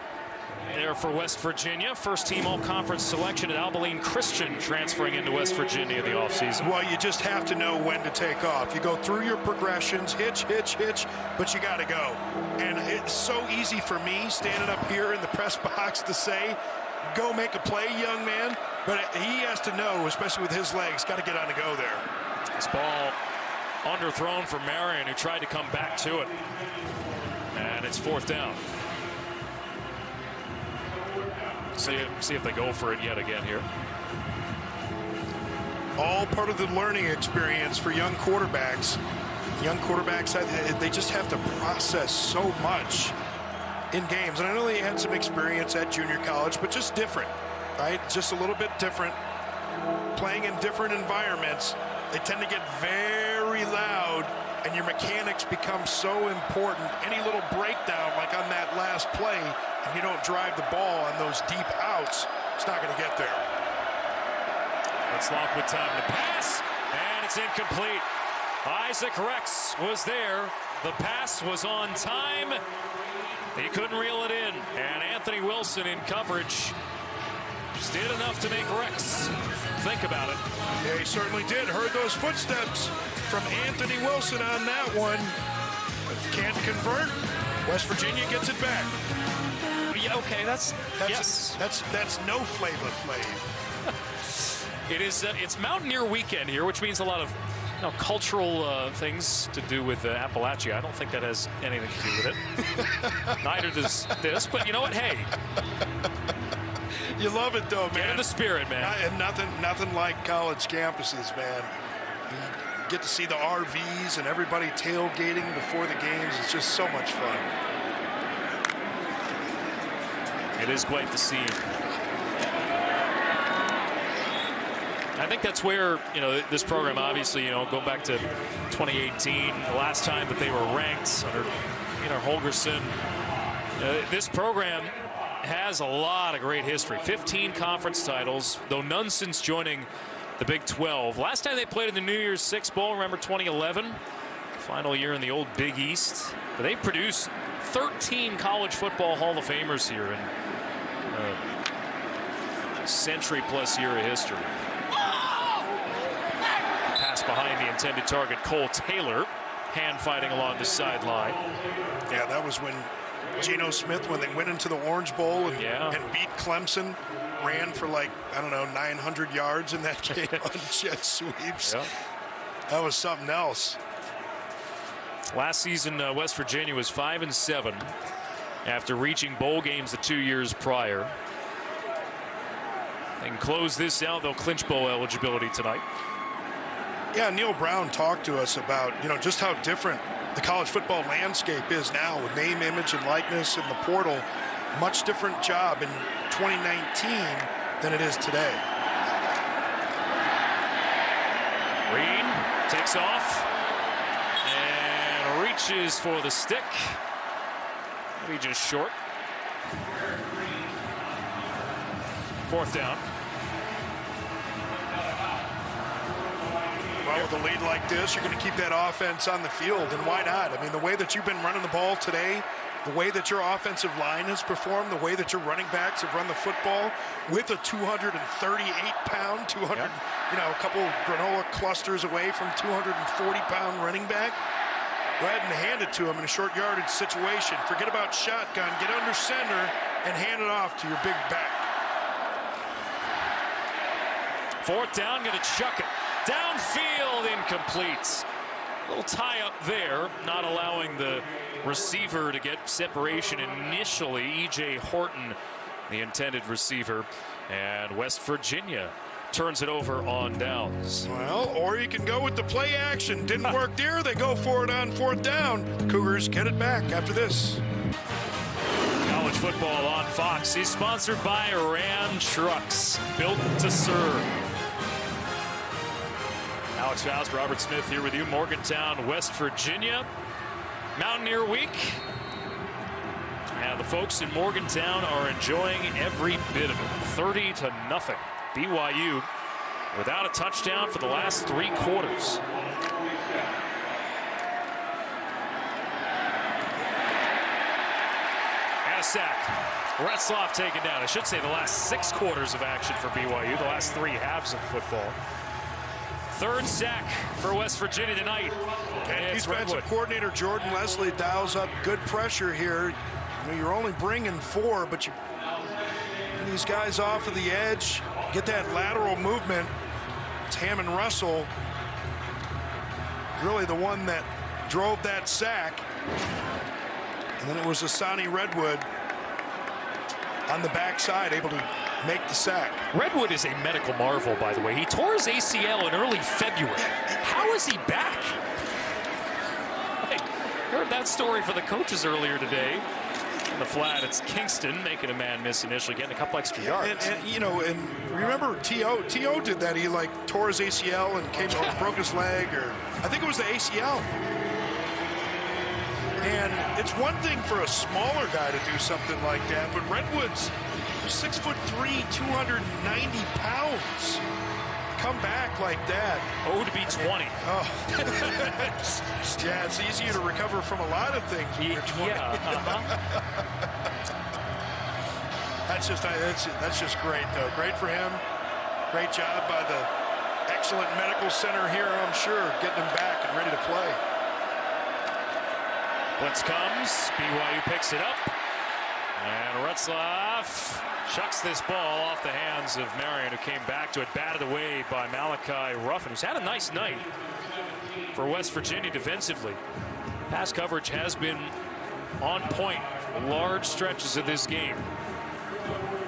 there for West Virginia. First team all-conference selection at Abilene Christian, transferring into West Virginia in the offseason. Well, you just have to know when to take off. You go through your progressions, hitch, but you got to go. And it's so easy for me standing up here in the press box to say, go make a play, young man. But he has to know, especially with his legs, got to get on the go there. This ball underthrown for Marion, who tried to come back to it. And it's fourth down. See if they go for it yet again here. all part of the learning experience for young quarterbacks. Young quarterbacks, they just have to process so much in games. And I know they had some experience at junior college, but just different, right? Just a little bit different. Playing in different environments, they tend to get very loud, and your mechanics become so important. Any little breakdown, like on that last play, and you don't drive the ball on those deep outs, it's not going to get there. Retzloff with time to pass, and it's incomplete. Isaac Rex was there. The pass was on time. He couldn't reel it in, and Anthony Wilson in coverage just did enough to make Rex think about it. Yeah, he certainly did. Heard those footsteps from Anthony Wilson on that one. Can't convert. West Virginia gets it back. Yeah, okay, that's no Flavor Flav. It is. It's Mountaineer weekend here, which means a lot of cultural things to do with Appalachia. I don't think that has anything to do with it. Neither does this. But you know what? Hey. You love it, though, man. Get in the spirit, man. And nothing like college campuses, man. You get to see the RVs and everybody tailgating before the games. It's just so much fun. It is quite the scene. I think that's where, this program, obviously, go back to 2018, the last time that they were ranked under, Holgerson. This program has a lot of great history. 15 conference titles, though none since joining the Big 12. Last time they played in the New Year's Six Bowl, remember 2011? Final year in the old Big East. But they produced 13 college football Hall of Famers here in a century-plus year of history. Pass behind the intended target, Cole Taylor, hand-fighting along the sideline. Yeah, that was when Geno Smith, when they went into the Orange Bowl and beat Clemson, ran for 900 yards in that game on jet sweeps. Yeah. That was something else. Last season, West Virginia was 5-7 after reaching bowl games the 2 years prior. They can close this out. They'll clinch bowl eligibility tonight. Yeah, Neil Brown talked to us about, just how different the college football landscape is now with name, image, and likeness in the portal. Much different job in 2019 than it is today. Green takes off and reaches for the stick. Maybe just short. 4th down. Well, with a lead like this, you're going to keep that offense on the field, and why not? I mean, the way that you've been running the ball today, the way that your offensive line has performed, the way that your running backs have run the football with a 238-pound, a couple granola clusters away from 240-pound running back. Go ahead and hand it to him in a short yardage situation. Forget about shotgun. Get under center and hand it off to your big back. 4th down, going to chuck it. Downfield, incomplete. A little tie up there, not allowing the receiver to get separation initially. E.J. Horton, the intended receiver, and West Virginia turns it over on downs. Well, or you can go with the play action. Didn't work there. They go for it on 4th down. Cougars get it back after this. College football on Fox is sponsored by Ram Trucks, built to serve. Alex Faust, Robert Smith here with you. Morgantown, West Virginia. Mountaineer week. And the folks in Morgantown are enjoying every bit of it. 30-0. BYU without a touchdown for the last 3 quarters. And a sack. Retzloff taken down. I should say the last 6 quarters of action for BYU, the last 3 halves of football. 3rd sack for West Virginia tonight. And defensive coordinator Jordan Leslie dials up good pressure here. You're only bringing 4, but you these guys off of the edge, get that lateral movement. It's Hammond Russell, really the one that drove that sack. And then it was Asani Redwood on the backside, able to make the sack. Redwood is a medical marvel, by the way. He tore his ACL in early February. How is he back? I heard that story for the coaches earlier today. In the flat, it's Kingston making a man miss initially, getting a couple extra yards. And remember T.O. did that. He tore his ACL and broke his leg, or I think it was the ACL. And it's one thing for a smaller guy to do something like that, but Redwood's 6'3", 290 pounds. Come back like that. Oh, to be 20. Oh, yeah, it's easier to recover from a lot of things when you're 20. That's just great, though. Great for him. Great job by the excellent medical center here, I'm sure, getting him back and ready to play. Blitz comes. BYU picks it up. And Retzlaff chucks this ball off the hands of Marion, who came back to it, batted away by Malachi Ruffin, who's had a nice night for West Virginia defensively. Pass coverage has been on point large stretches of this game.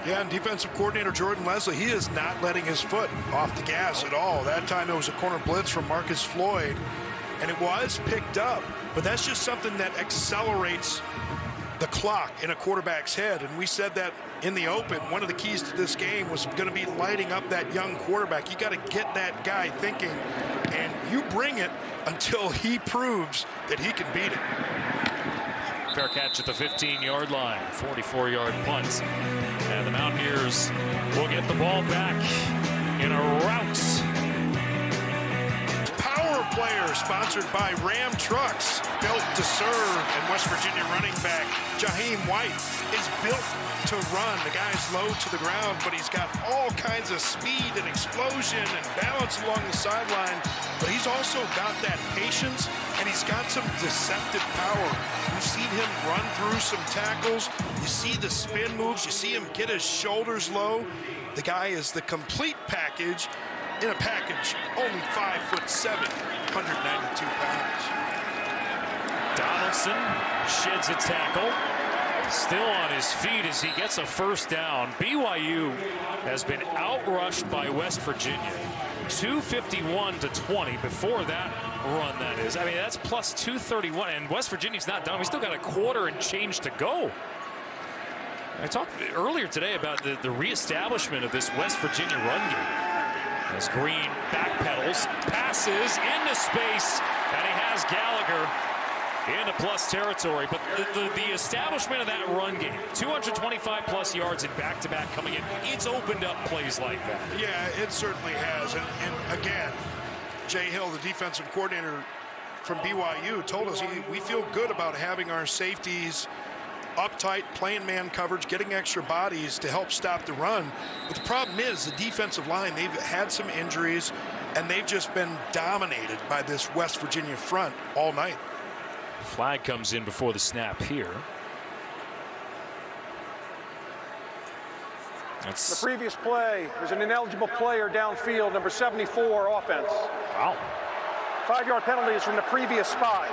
Yeah, and defensive coordinator Jordan Leslie, he is not letting his foot off the gas at all. That time it was a corner blitz from Marcus Floyd, and it was picked up, but that's just something that accelerates the clock in a quarterback's head. And we said that in the open, one of the keys to this game was going to be lighting up that young quarterback. You got to get that guy thinking, and you bring it until he proves that he can beat it. Fair catch at the 15-yard line, 44-yard punt. And the Mountaineers will get the ball back in a rout. Power player sponsored by Ram Trucks, built to serve, and West Virginia running back Jaheim White is built to run. The guy's low to the ground, but he's got all kinds of speed and explosion and balance along the sideline, but he's also got that patience, and he's got some deceptive power. You've seen him run through some tackles, you see the spin moves, you see him get his shoulders low. The guy is the complete package in a package, only 5'7", 192 pounds. Donaldson sheds a tackle, still on his feet as he gets a first down. BYU has been outrushed by West Virginia, 251-20 before that run, that is. I mean, that's plus 231, and West Virginia's not done. We still got a quarter and change to go. I talked earlier today about the reestablishment of this West Virginia run game. As Green backpedals, passes into space, and he has Gallagher into plus territory. But the establishment of that run game, 225-plus yards in back-to-back coming in, it's opened up plays like that. Yeah, it certainly has. And again, Jay Hill, the defensive coordinator from BYU, told us we feel good about having our safeties uptight, playing man coverage, getting extra bodies to help stop the run. But the problem is the defensive line, they've had some injuries, and they've just been dominated by this West Virginia front all night. Flag comes in before the snap here. The previous play, there's an ineligible player downfield, number 74, offense. Wow. 5-yard penalties from the previous spot.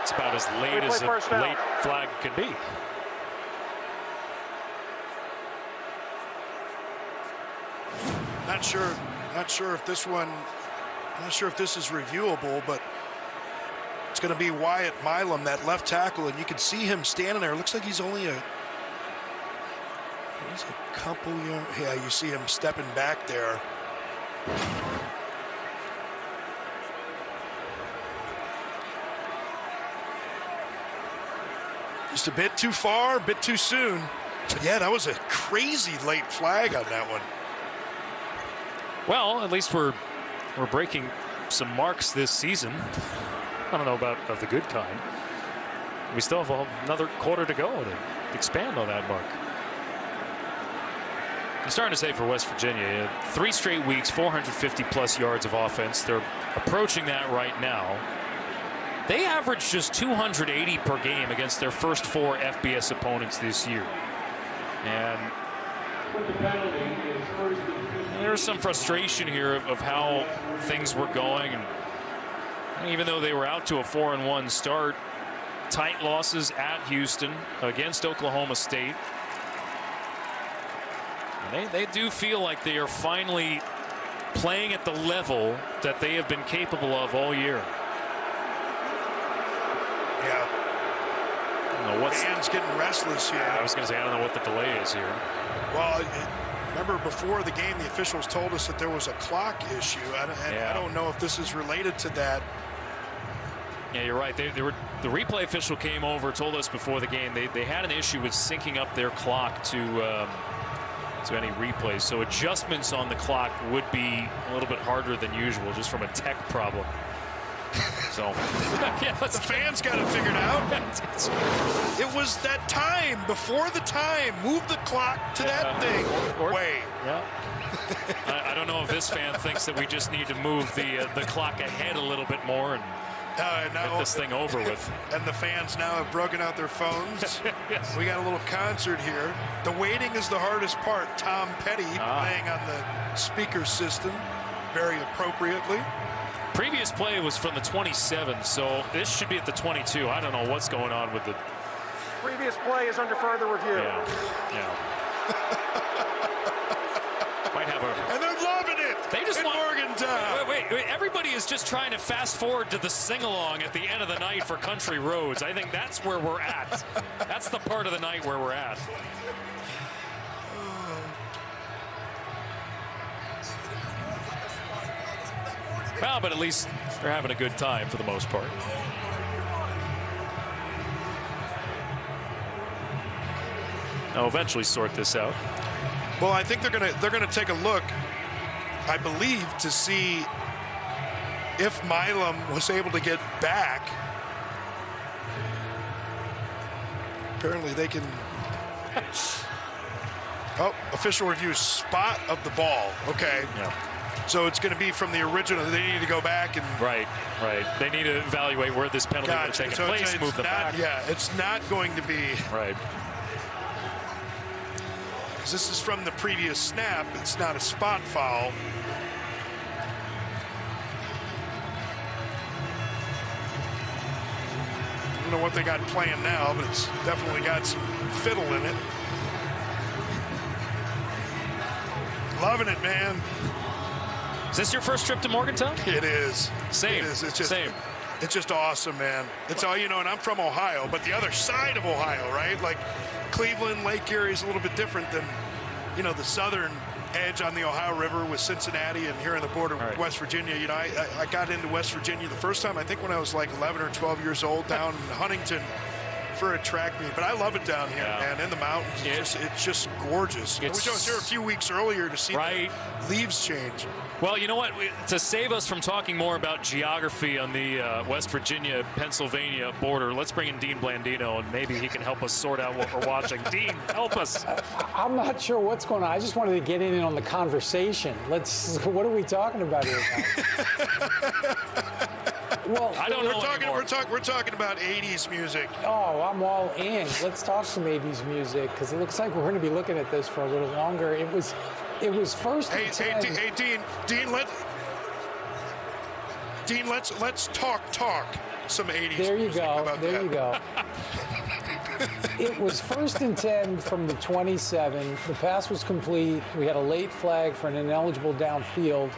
It's about as late as a late flag could be. Not sure if this is reviewable, but it's going to be Wyatt Milam, that left tackle, and you can see him standing there. It looks like he's a couple yards. Yeah, you see him stepping back there. Just a bit too far, a bit too soon. But yeah, that was a crazy late flag on that one. Well, at least we're breaking some marks this season. I don't know about of the good kind. We still have another quarter to go to expand on that mark. I'm starting to say for West Virginia, 3 straight weeks, 450-plus yards of offense. They're approaching that right now. They averaged just 280 per game against their first 4 FBS opponents this year. And there's some frustration here of how things were going. And even though they were out to a 4-1 start, tight losses at Houston, against Oklahoma State. They do feel like they are finally playing at the level that they have been capable of all year. Yeah. I don't know what's fans getting restless here. I was going to say, I don't know what the delay is here. Well, remember before the game, the officials told us that there was a clock issue. I don't know if this is related to that. Yeah, you're right. The replay official came over, told us before the game they had an issue with syncing up their clock to any replays. So adjustments on the clock would be a little bit harder than usual, just from a tech problem. So yeah, the fans got it figured out. It was that time before the time. Move the clock to that thing. Wait. Yeah. I don't know if this fan thinks that we just need to move the clock ahead a little bit more and get this thing over with. And the fans now have broken out their phones. Yes. We got a little concert here. The waiting is the hardest part. Tom Petty playing on the speaker system very appropriately. Previous play was from the 27, so this should be at the 22. I don't know what's going on with the previous play is under further review. Yeah. Might have a. And they're loving it. They just want Morgantown. Wait, everybody is just trying to fast forward to the sing-along at the end of the night for Country Roads. I think that's where we're at. That's the part of the night where we're at. Well, but at least they're having a good time for the most part. They'll eventually sort this out. Well, I think they're gonna take a look, I believe, to see if Milam was able to get back. Apparently they can. Oh, official review, spot of the ball. Okay. Yeah. So it's going to be from the original. They need to go back and. Right. They need to evaluate where this penalty would have taken place, move them back. Yeah, it's not going to be. Right. This is from the previous snap. It's not a spot foul. I don't know what they got playing now, but it's definitely got some fiddle in it. Loving it, man. Is this your first trip to Morgantown? It is. Same. It is. It's just, Same. It's just awesome, man. It's all, and I'm from Ohio, but the other side of Ohio, right? Like Cleveland, Lake Erie is a little bit different than, the southern edge on the Ohio River with Cincinnati and here on the border with West Virginia. I got into West Virginia the first time, I think when I was like 11 or 12 years old down in Huntington for a track meet. But I love it down here, man, in the mountains. It's just gorgeous. I wish I was here a few weeks earlier to see the leaves change. Well, you know what? To save us from talking more about geography on the West Virginia-Pennsylvania border, let's bring in Dean Blandino, and maybe he can help us sort out what we're watching. Dean, help us. I'm not sure what's going on. I just wanted to get in on the conversation. What are we talking about here? Well, I don't know anymore. We're talking about 80s music. Oh, I'm all in. Let's talk some 80s music, because it looks like we're going to be looking at this for a little longer. It was first and 10. Hey, Dean, let's talk some 80s There you music. go. There you go. It was 1st and 10 from the 27. The pass was complete. We had a late flag for an ineligible downfield.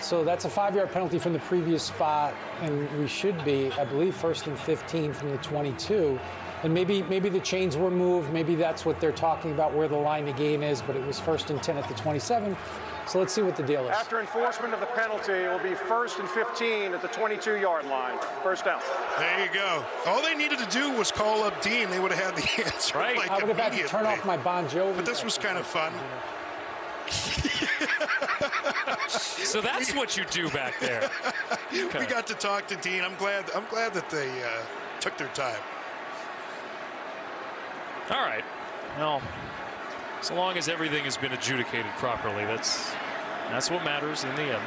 So that's a 5-yard penalty from the previous spot, and we should be, I believe, 1st and 15 from the 22. And maybe the chains were moved. Maybe that's what they're talking about, where the line to gain is, but it was 1st and 10 at the 27. So let's see what the deal is. After enforcement of the penalty, it will be 1st and 15 at the 22-yard line. First down. There you go. All they needed to do was call up Dean. They would have had the answer. Right. Like I would have had to turn off my Bon Jovi. But this was kind of fun. So that's what you do back there. Okay. We got to talk to Dean. I'm glad that they took their time. All right. Well, so long as everything has been adjudicated properly, that's what matters in the end.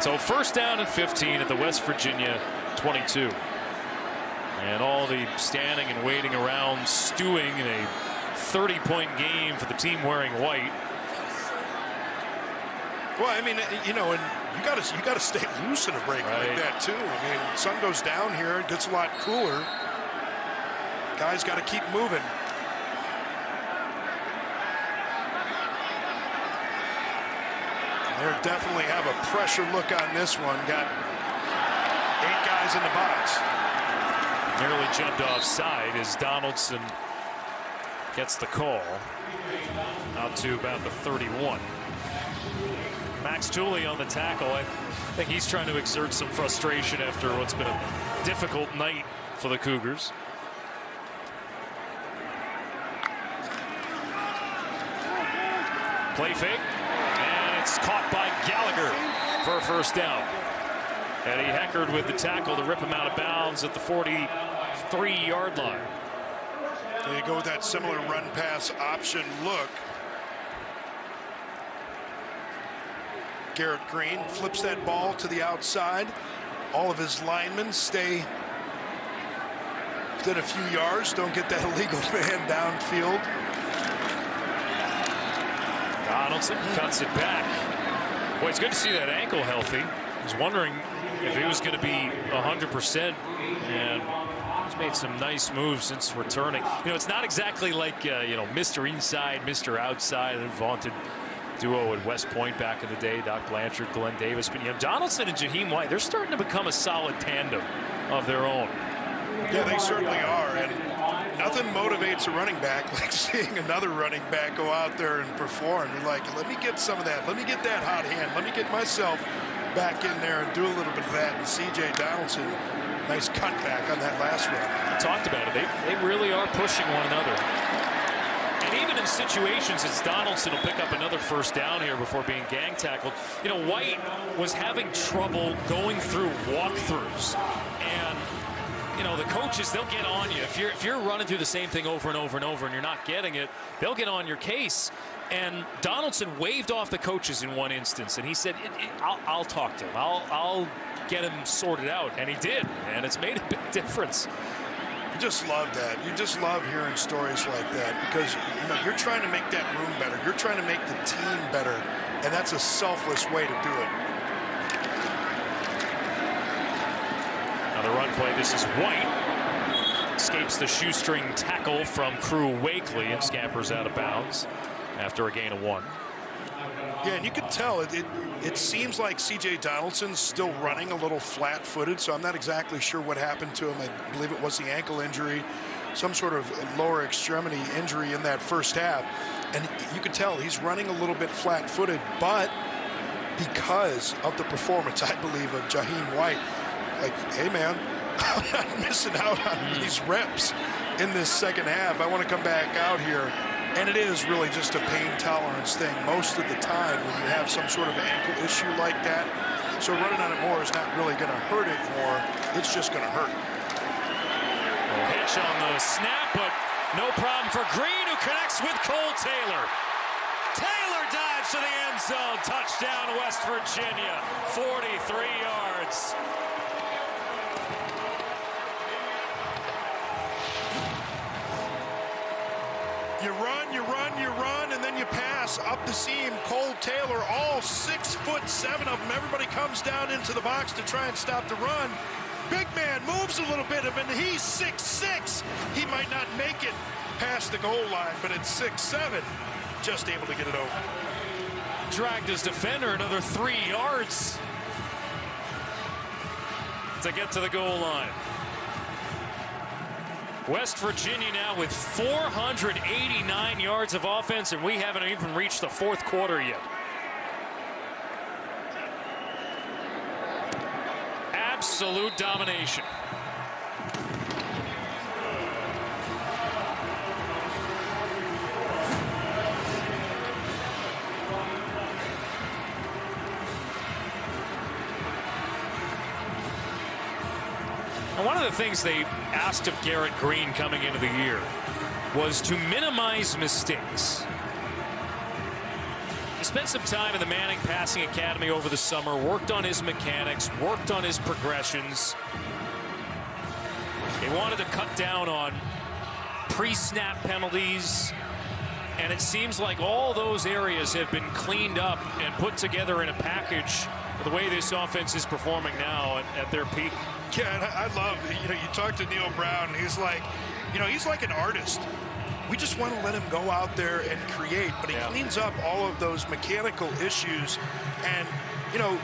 So 1st down and 15 at the West Virginia 22. And all the standing and waiting around, stewing in a 30-point game for the team wearing white. Well, I mean, and you got to stay loose in a break like that too. I mean, sun goes down here, it gets a lot cooler. Guys got to keep moving. They definitely have a pressure look on this one. Got 8 guys in the box. Nearly jumped offside as Donaldson gets the call. Out to about the 31. Max Tooley on the tackle. I think he's trying to exert some frustration after what's been a difficult night for the Cougars. Play fake, and it's caught by Gallagher for a first down. Eddie Heckard with the tackle to rip him out of bounds at the 43-yard line. They go with that similar run pass option look. Garrett Green flips that ball to the outside. All of his linemen stay within a few yards, don't get that illegal man downfield. Donaldson cuts it back. Boy, it's good to see that ankle healthy. I was wondering if he was going to be 100%, and he's made some nice moves since returning. You know, it's not exactly like, you know, Mr. Inside, Mr. Outside, and vaunted duo at West Point back in the day, Doc Blanchard, Glenn Davis. But, you know, Donaldson and Jaheim White, they're starting to become a solid tandem of their own. Yeah, they certainly are. And nothing motivates a running back like seeing another running back go out there and perform. You're like, let me get some of that. Let me get that hot hand. Let me get myself back in there and do a little bit of that. And C.J. Donaldson, nice cutback on that last run. I talked about it. They really are pushing one another. And even in situations as Donaldson will pick up another first down here before being gang tackled. You know, White was having trouble going through walkthroughs. And you know, the coaches, they'll get on you. If you're running through the same thing over and over and over and you're not getting it, they'll get on your case. And Donaldson waved off the coaches in one instance, and he said, I'll talk to him. I'll get him sorted out. And he did, and it's made a big difference. You just love that. You just love hearing stories like that because, you know, you're trying to make that room better. You're trying to make the team better, and that's a selfless way to do it. The run play. This is White. Escapes the shoestring tackle from Crew Wakely and scampers out of bounds after a gain of 1. Yeah, and you can tell it seems like C.J. Donaldson's still running a little flat-footed, so I'm not exactly sure what happened to him. I believe it was the ankle injury, some sort of lower extremity injury in that first half. And you can tell he's running a little bit flat-footed, but because of the performance, I believe, of Jaheim White, like, hey, man, I'm not missing out on these reps in this second half. I want to come back out here. And it is really just a pain tolerance thing most of the time when you have some sort of ankle issue like that. So running on it more is not really going to hurt it more. It's just going to hurt. A hitch on the snap, but no problem for Green, who connects with Cole Taylor. Taylor dives to the end zone. Touchdown, West Virginia. 43 yards. You run, and then you pass up the seam. Cole Taylor, all 6'7" of them. Everybody comes down into the box to try and stop the run. Big man moves a little bit, and he's 6'6". He might not make it past the goal line, but at 6'7", just able to get it over. Dragged his defender another 3 yards to get to the goal line. West Virginia now with 489 yards of offense, and we haven't even reached the fourth quarter yet. Absolute domination. And one of the things they asked of Garrett Green coming into the year was to minimize mistakes. He spent some time in the Manning Passing Academy over the summer, worked on his mechanics, worked on his progressions. They wanted to cut down on pre-snap penalties, and it seems like all those areas have been cleaned up and put together in a package the way this offense is performing now at their peak. Yeah, and I love, you know, you talk to Neil Brown, he's like, you know, he's like an artist. we just want to let him go out there and create, but he cleans up all of those mechanical issues. And, you know,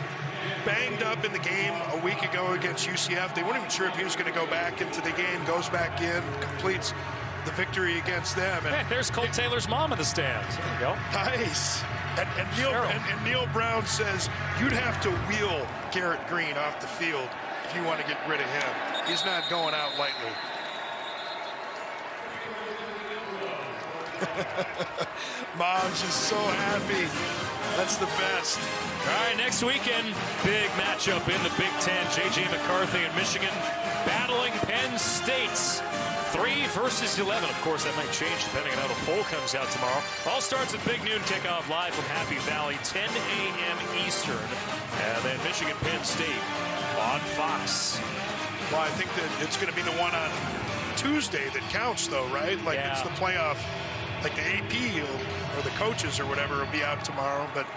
banged up in the game a week ago against UCF. They weren't even sure if he was going to go back into the game, goes back in, completes the victory against them. And hey, there's Colt Taylor's mom in the stands. There you go. Nice. And Neil Brown says you'd have to wheel Garrett Green off the field if you want to get rid of him. He's not going out lightly. Mom's just so happy. That's the best. All right, next weekend, big matchup in the Big Ten. J.J. McCarthy and Michigan battling Penn State's 3 versus 11. Of course, that might change depending on how the poll comes out tomorrow. All starts at big noon kickoff live from Happy Valley, 10 a.m. Eastern. And then Michigan, Penn State on Fox. Well, I think that it's going to be the one on Tuesday that counts, though, right? Like it's the playoff. Like the AP or the coaches or whatever will be out tomorrow, but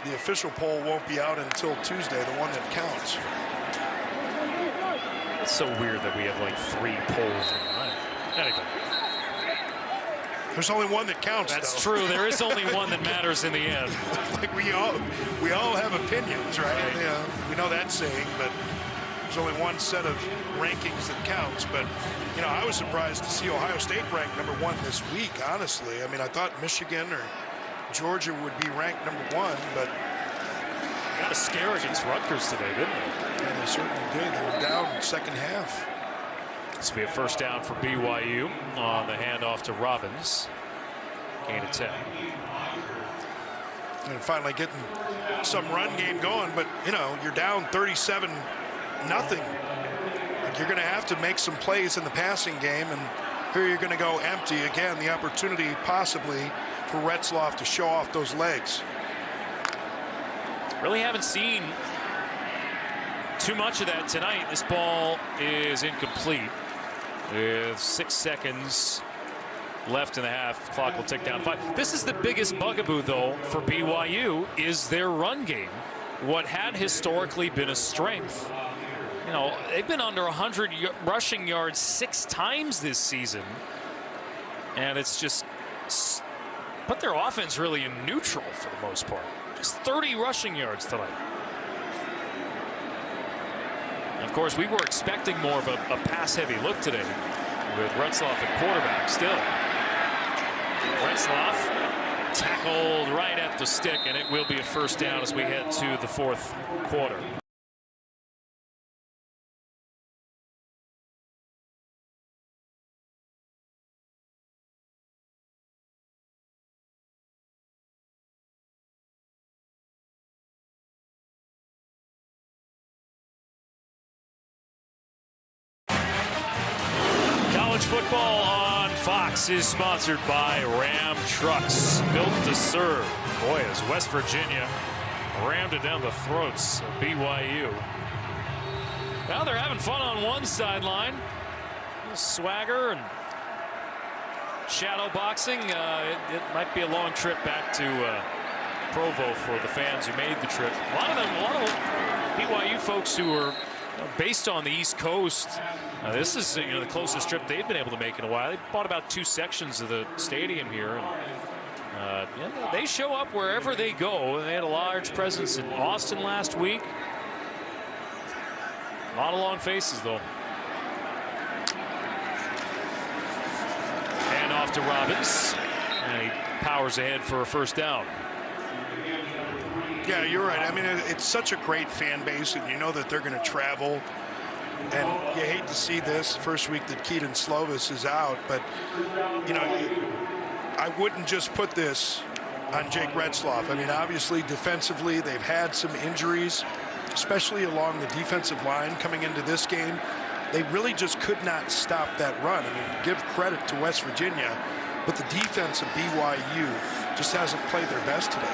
the official poll won't be out until Tuesday, the one that counts. It's so weird that we have like 3 polls in the night. Anyway. There's only one that counts. That's though. true. There is only one that matters in the end. Like we all have opinions, right? Yeah, we know that saying, but there's only one set of rankings that counts. But you know, I was surprised to see Ohio State ranked number 1 this week. Honestly, I mean, I thought Michigan or Georgia would be ranked number 1, but got a scare against Rutgers today, didn't they? Yeah, they certainly did. They were down in the second half. This will be a first down for BYU on the handoff to Robbins. Gain of 10. And finally getting some run game going, but you know, you're down 37-0. You're going to have to make some plays in the passing game, and here you're going to go empty again. The opportunity possibly for Retzloff to show off those legs. Really haven't seen too much of that tonight. This ball is incomplete with 6 seconds left in the half. Clock will tick down 5. This is the biggest bugaboo, though, for BYU is their run game. What had historically been a strength. You know, they've been under 100 rushing yards 6 times this season, and it's just put their offense really in neutral for the most part. Just 30 rushing yards tonight. Of course, we were expecting more of a pass-heavy look today with Retzloff at quarterback. Still, Retzloff tackled right at the stick, and it will be a first down as we head to the 4th quarter. Football on Fox is sponsored by Ram Trucks, built to serve. Boy, as West Virginia rammed it down the throats of BYU. Now they're having fun on one sideline. Swagger and shadow boxing. It might be a long trip back to Provo for the fans who made the trip. A lot of BYU folks who are based on the East Coast. This is the closest trip they've been able to make in a while. They bought about 2 sections of the stadium here, and they show up wherever they go. They had a large presence in Austin last week. A lot of long faces, though. Hand off to Robbins, and he powers ahead for a first down. Yeah, you're right. I mean, it's such a great fan base, and you know that they're going to travel. And you hate to see this first week that Keaton Slovis is out, but, you know, I wouldn't just put this on Jake Retzloff. I mean, obviously, defensively, they've had some injuries, especially along the defensive line coming into this game. They really just could not stop that run. I mean, give credit to West Virginia, but the defense of BYU just hasn't played their best today.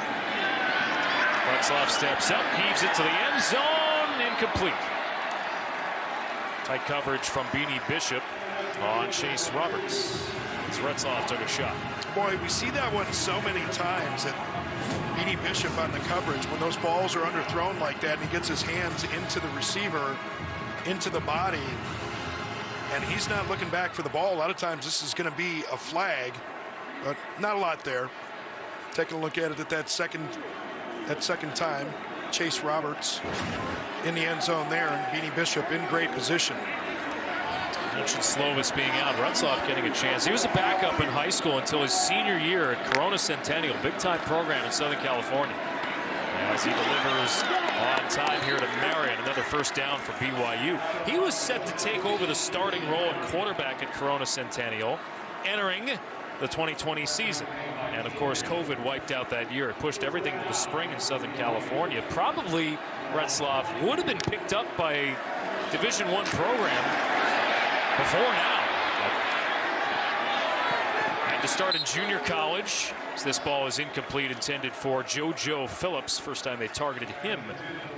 Retzloff steps up, heaves it to the end zone, incomplete. Tight coverage from Beanie Bishop on Chase Roberts as Retzloff took a shot. Boy, we see that one so many times, that Beanie Bishop on the coverage, when those balls are underthrown like that and he gets his hands into the receiver, into the body, and he's not looking back for the ball. A lot of times this is going to be a flag, but not a lot there. Taking a look at it at that second time. Chase Roberts in the end zone there, and Beanie Bishop in great position. Mentioned Slovis being out. Retzloff getting a chance. He was a backup in high school until his senior year at Corona Centennial, big-time program in Southern California. As he delivers on time here to Marion, another first down for BYU. He was set to take over the starting role at quarterback at Corona Centennial, entering the 2020 season. And of course, COVID wiped out that year. It pushed everything to the spring in Southern California. Probably Retzloff would have been picked up by a Division I program before now. And to start in junior college, as this ball is incomplete, intended for JoJo Phillips. First time they targeted him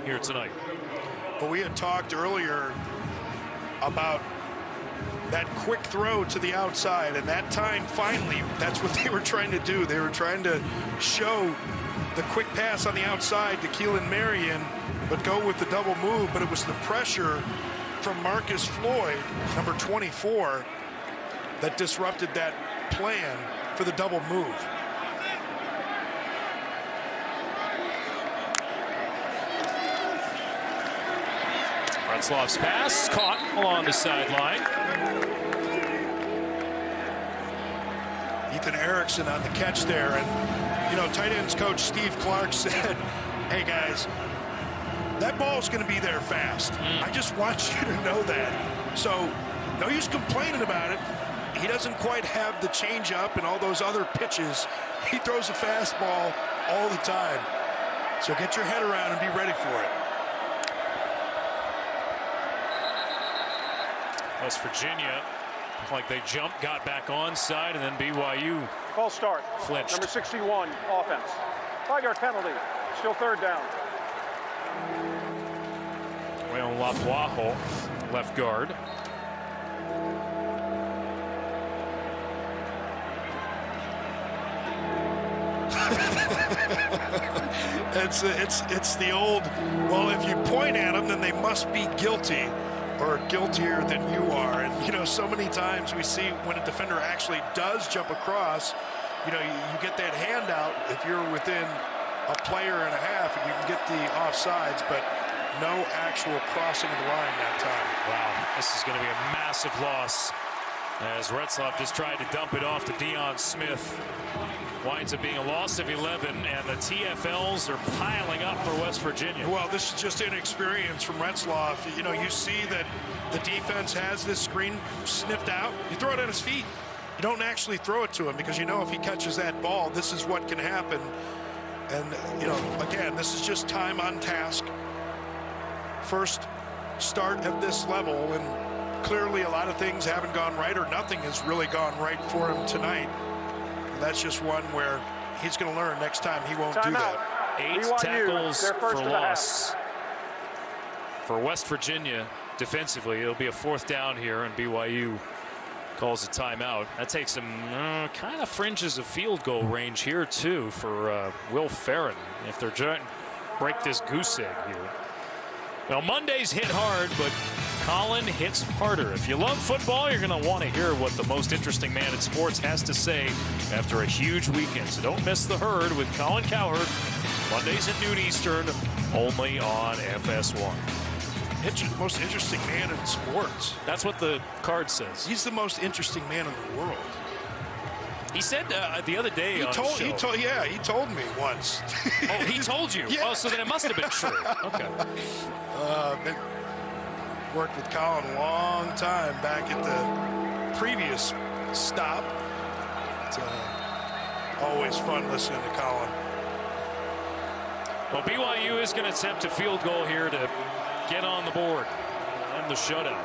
here tonight. Well, we had talked earlier about that quick throw to the outside, and that time finally that's what they were trying to do. They were trying to show the quick pass on the outside to Keelan Marion, but go with the double move. But it was the pressure from Marcus Floyd, number 24, that disrupted that plan for the double move. Retzloff's pass caught along the sideline. Ethan Erickson on the catch there, and you know, tight ends coach Steve Clark said, hey guys, that ball's going to be there fast. I just want you to know that. So no use complaining about it. He doesn't quite have the change up and all those other pitches. He throws a fastball all the time. So get your head around and be ready for it. West Virginia, like they jumped, got back onside, and then BYU False start. flinched. Number 61, offense. 5-yard penalty. Still third down. Leon Lapuajo, left guard. It's the old, well, if you point at them, then they must be guilty or guiltier than you are. And, you know, so many times we see when a defender actually does jump across, you know, you get that handout if you're within a player and a half and you can get the offsides, but no actual crossing of the line that time. Wow, this is going to be a massive loss as Retzloff just tried to dump it off to Deion Smith. Winds up being a loss of 11, and the TFLs are piling up for West Virginia. Well, this is just inexperience from Retzloff. You know, you see that the defense has this screen sniffed out. You throw it at his feet. You don't actually throw it to him because you know if he catches that ball, this is what can happen. And, you know, again, this is just time on task. First start at this level, and clearly a lot of things haven't gone right, or nothing has really gone right for him tonight. That's just one where he's going to learn next time he won't do that. 8 BYU, tackles their first for of the loss for West Virginia defensively. It'll be a fourth down here, and BYU calls a timeout. That takes him kind of fringes of field goal range here too for Will Ferrin if they're trying to break this goose egg here. Well, Mondays hit hard, but Colin hits harder. If you love football, you're going to want to hear what the most interesting man in sports has to say after a huge weekend. So don't miss The Herd with Colin Cowherd, Mondays at noon Eastern, only on FS1. Most interesting man in sports. That's what the card says. He's the most interesting man in the world. He said the other day on the show. He told me once. Oh, he told you? Yeah. Oh, so then it must have been true. Okay. Been worked with Colin a long time back at the previous stop. It's always fun listening to Colin. Well, BYU is going to attempt a field goal here to get on the board and the shutout.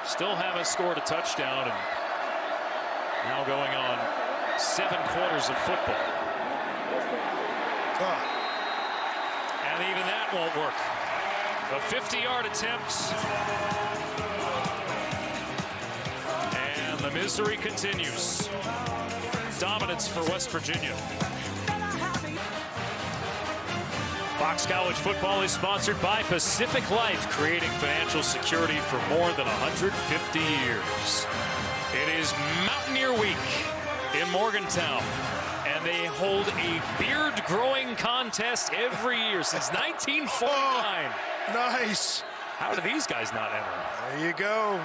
Still haven't scored a touchdown, and now going on 7 quarters of football. And even that won't work. A 50-yard attempt. And the misery continues. Dominance for West Virginia. Fox College Football is sponsored by Pacific Life, creating financial security for more than 150 years. It is Mountaineer Week in Morgantown, and they hold a beard-growing contest every year since 1949. Oh, nice. How do these guys not enter? There you go.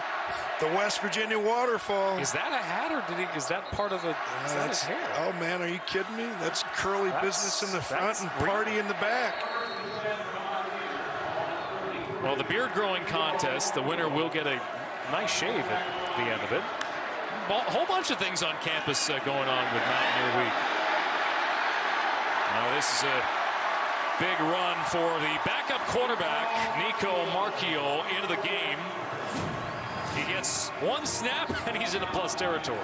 The West Virginia waterfall. Is that a hat, or is that part of the is that his hair? Oh, man, are you kidding me? That's curly business in the front and party in the back. Well, the beard-growing contest, the winner will get a nice shave at the end of it. A whole bunch of things on campus going on with Mountaineer Week. Now, this is a big run for the backup quarterback, Nico Marchiol, into the game. He gets one snap, and he's into plus territory.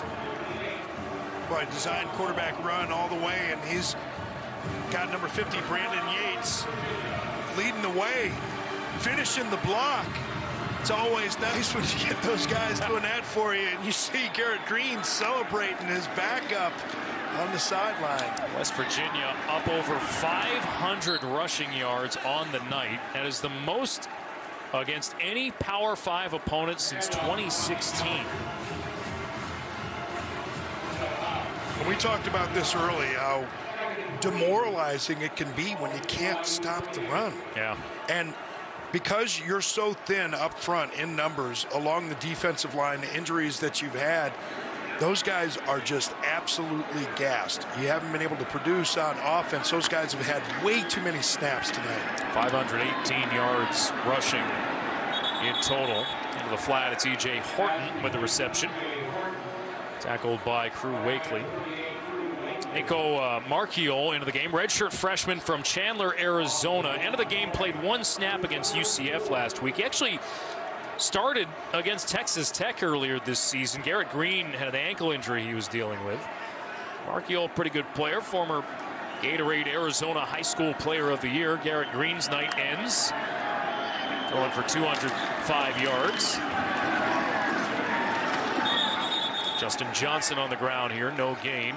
Well, designed quarterback run all the way, and he's got number 50, Brandon Yates, leading the way, finishing the block. It's always nice when you get those guys doing that for you, and you see Garrett Green celebrating his backup on the sideline. West Virginia up over 500 rushing yards on the night. That is the most against any Power 5 opponent since 2016. We talked about this early, how demoralizing it can be when you can't stop the run. Yeah. And because you're so thin up front in numbers along the defensive line, the injuries that you've had, those guys are just absolutely gassed. You haven't been able to produce on offense. Those guys have had way too many snaps tonight. 518 yards rushing in total. Into the flat, it's E.J. Horton with the reception. Tackled by Crew Wakely. Nico Marchiol into the game. Redshirt freshman from Chandler, Arizona. End of the game, played one snap against UCF last week. He actually started against Texas Tech earlier this season. Garrett Green had an ankle injury he was dealing with. Marchiol, pretty good player, former Gatorade Arizona High School Player of the Year. Garrett Green's night ends, going for 205 yards. Justin Johnson on the ground here, no gain,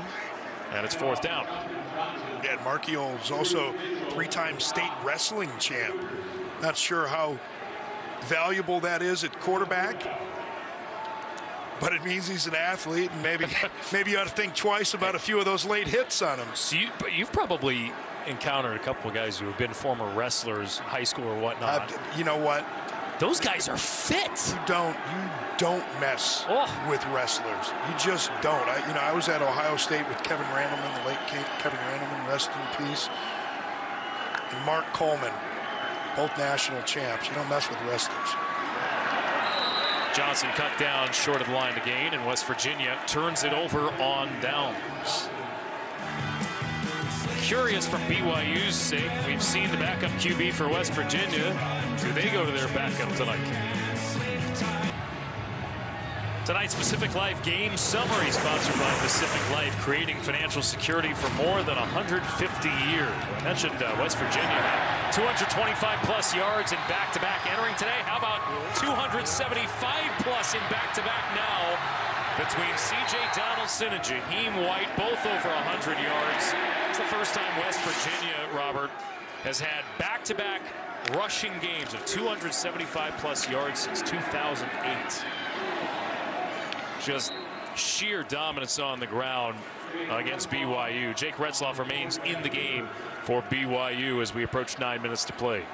and it's fourth down. Yeah, Marchiol is also three-time state wrestling champ. Not sure how valuable that is at quarterback, but it means he's an athlete, and maybe you ought to think twice about a few of those late hits on him. So you've probably encountered a couple of guys who have been former wrestlers, high school or whatnot. You know what? Those guys are fit. You don't mess with wrestlers. You just don't. I was at Ohio State with Kevin Randleman, the late Kevin Randleman, rest in peace, and Mark Coleman, both national champs. You don't mess with wrestlers. Johnson cut down short of the line to gain, and West Virginia turns it over on downs. Curious from BYU's sake, we've seen the backup QB for West Virginia. Do they go to their backup tonight? Tonight's Pacific Life game summary, sponsored by Pacific Life, creating financial security for more than 150 years. I mentioned West Virginia had 225-plus yards in back-to-back entering today. How about 275-plus in back-to-back now between C.J. Donaldson and Jaheim White, both over 100 yards. It's the first time West Virginia, Robert, has had back-to-back rushing games of 275-plus yards since 2008. Just sheer dominance on the ground against BYU. Jake Retzloff remains in the game for BYU as we approach 9 minutes to play.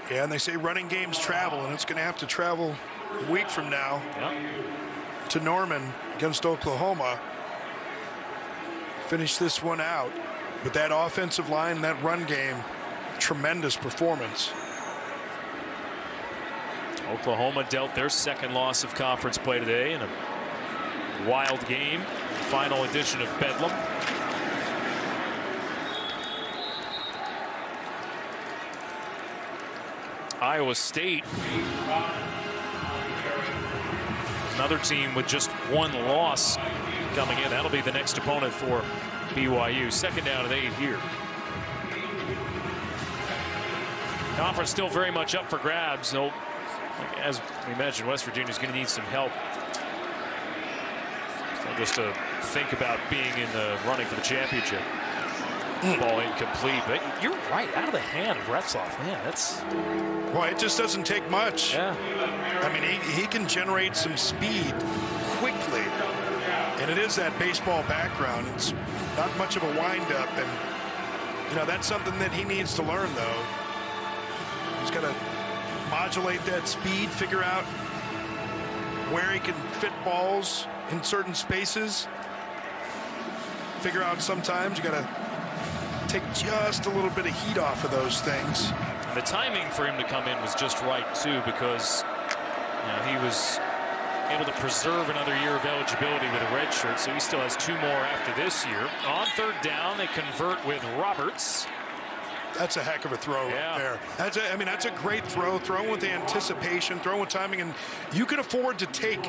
Yeah, and they say running games travel, and it's going to have to travel a week from now to Norman against Oklahoma. Finish this one out. But that offensive line, that run game, tremendous performance. Oklahoma dealt their second loss of conference play today in a wild game. Final edition of Bedlam. Iowa State, another team with just one loss coming in. That'll be the next opponent for BYU. Second down and 8 here. Conference still very much up for grabs. So, as we mentioned, West Virginia's going to need some help. So just to think about being in the running for the championship. Ball incomplete, but you're right, out of the hand of Retzloff. Man, that's... Well, it just doesn't take much. Yeah. I mean, he can generate some speed quickly. And it is that baseball background. It's not much of a windup. And, you know, that's something that he needs to learn, though. He's got to modulate that speed, figure out where he can fit balls in certain spaces. Figure out sometimes you got to take just a little bit of heat off of those things. The timing for him to come in was just right, too, because he was able to preserve another year of eligibility with a red shirt, so he still has 2 more after this year. On 3rd down, they convert with Roberts. That's a heck of a throw right there. That's a great throw. Throw with anticipation, throw with timing, and you can afford to take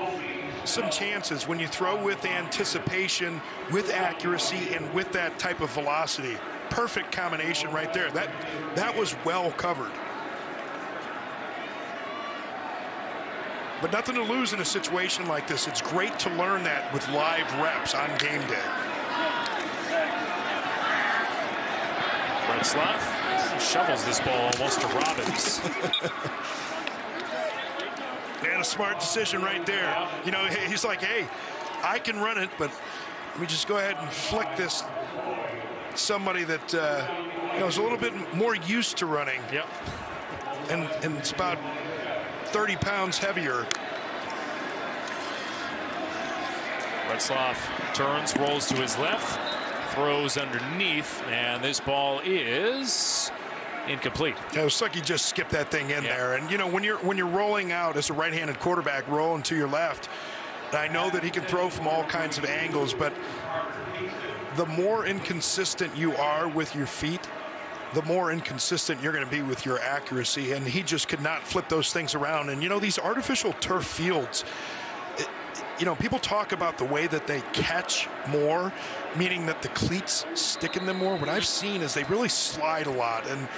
some chances when you throw with anticipation, with accuracy, and with that type of velocity. Perfect combination right there. That was well covered. But nothing to lose in a situation like this. It's great to learn that with live reps on game day. Retzloff shovels this ball almost to Robbins. And a smart decision right there. Yeah. You know, he's like, hey, I can run it, but let me just go ahead and flick this. Somebody that is a little bit more used to running. Yep. And it's about 30 pounds heavier. Retzloff turns, rolls to his left, throws underneath, and this ball is incomplete. It was like he just skipped that thing in there. And you know, when you're rolling out as a right-handed quarterback, rolling to your left, I know that he can throw from all kinds of angles, but the more inconsistent you are with your feet, the more inconsistent you're going to be with your accuracy. And he just could not flip those things around. And, you know, these artificial turf fields, people talk about the way that they catch more, meaning that the cleats stick in them more. What I've seen is they really slide a lot. And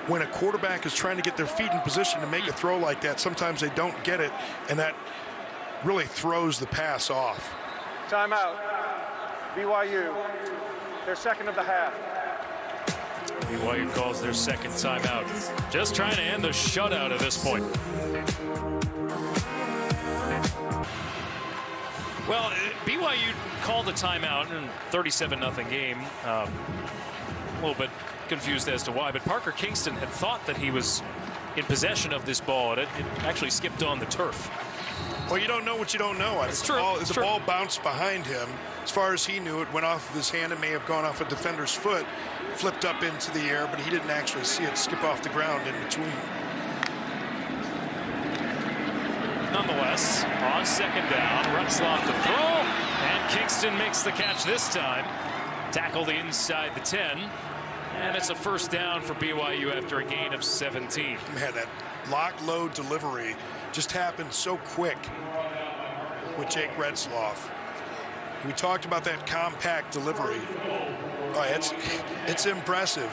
when a quarterback is trying to get their feet in position to make a throw like that, sometimes they don't get it. And that really throws the pass off. Timeout. BYU, their second of the half. BYU calls their second timeout. Just trying to end the shutout at this point. Well, BYU called a timeout in a 37-0 game. A little bit confused as to why, but Parker Kingston had thought that he was in possession of this ball, and it actually skipped on the turf. Well, you don't know what you don't know. It's true. The ball bounced behind him. As far as he knew, it went off of his hand. It may have gone off a defender's foot, flipped up into the air, but he didn't actually see it skip off the ground in between. Nonetheless, on 2nd down, Retzloff to throw, and Kingston makes the catch this time. Tackled inside the 10, and it's a 1st down for BYU after a gain of 17. Man, that lock-load delivery just happened so quick with Jake Retzloff. We talked about that compact delivery. Oh, it's impressive.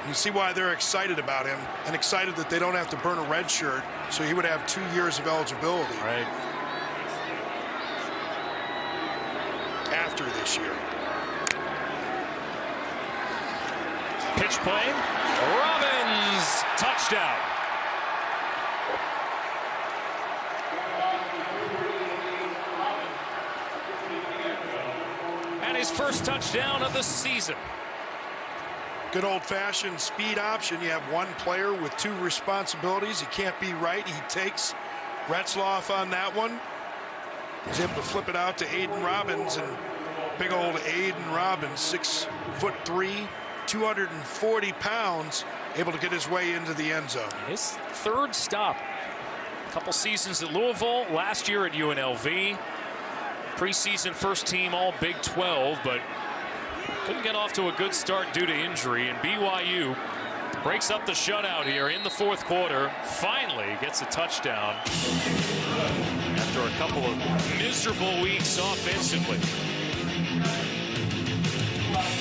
You see why they're excited about him and excited that they don't have to burn a red shirt, so he would have 2 years of eligibility. Right. After this year. Pitch play. Robbins, touchdown. And his first touchdown of the season. Good old-fashioned speed option. You have one player with 2 responsibilities. He can't be right. He takes Retzloff on that one. He's able to flip it out to Aiden Robbins, and big old Aiden Robbins, 6'3", 240 pounds, able to get his way into the end zone. His 3rd stop. A couple seasons at Louisville, last year at UNLV. Preseason 1st team all Big 12, but couldn't get off to a good start due to injury, and BYU breaks up the shutout here in the 4th quarter. Finally gets a touchdown after a couple of miserable weeks offensively.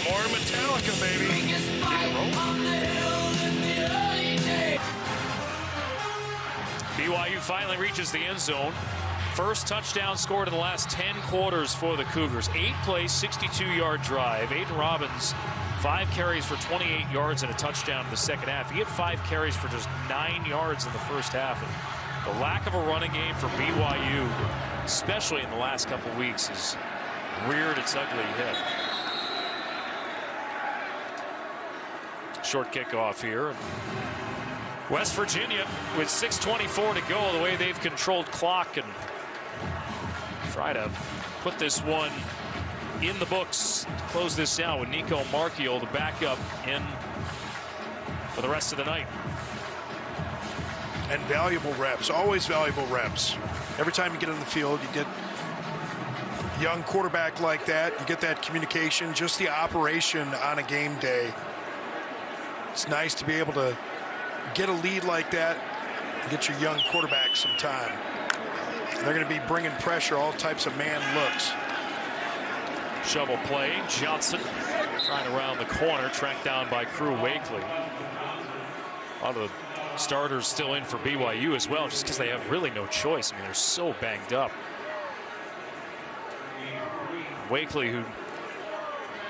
More Metallica, baby. BYU finally reaches the end zone. First touchdown scored in the last 10 quarters for the Cougars. 8-play, 62-yard drive. Aiden Robbins 5 carries for 28 yards and a touchdown in the second half. He had 5 carries for just 9 yards in the first half. And the lack of a running game for BYU, especially in the last couple weeks, has reared its ugly head. Short kickoff here. West Virginia with 6:24 to go, the way they've controlled clock and try to put this one in the books to close this out with Nico Marchiol, the backup, in for the rest of the night. And valuable reps, always valuable reps. Every time you get on the field, you get a young quarterback like that, you get that communication, just the operation on a game day. It's nice to be able to get a lead like that and get your young quarterback some time. They're going to be bringing pressure, all types of man looks. Shovel play. Johnson trying to round the corner, tracked down by Crew Wakely. A lot of the starters still in for BYU as well, just because they have really no choice. I mean, they're so banged up. Wakely, who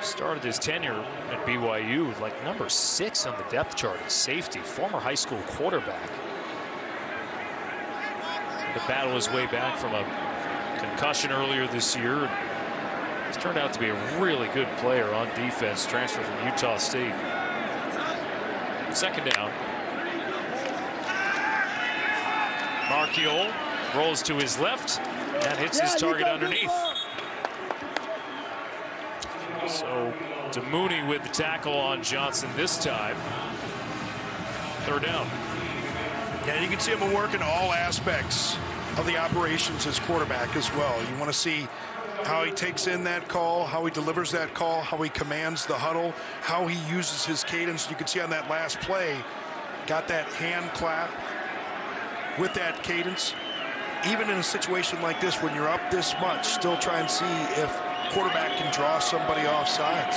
started his tenure at BYU with like number 6 on the depth chart at safety, former high school quarterback. To battle his way back from a concussion earlier this year. He's turned out to be a really good player on defense, transferred from Utah State. Second down. Marchiol rolls to his left and hits his target underneath. So DeMooney with the tackle on Johnson this time. Third down. Yeah, you can see him working all aspects of the operations as quarterback as well. You want to see how he takes in that call, how he delivers that call, how he commands the huddle, how he uses his cadence. You can see on that last play, got that hand clap with that cadence. Even in a situation like this, when you're up this much, still try and see if quarterback can draw somebody off sides.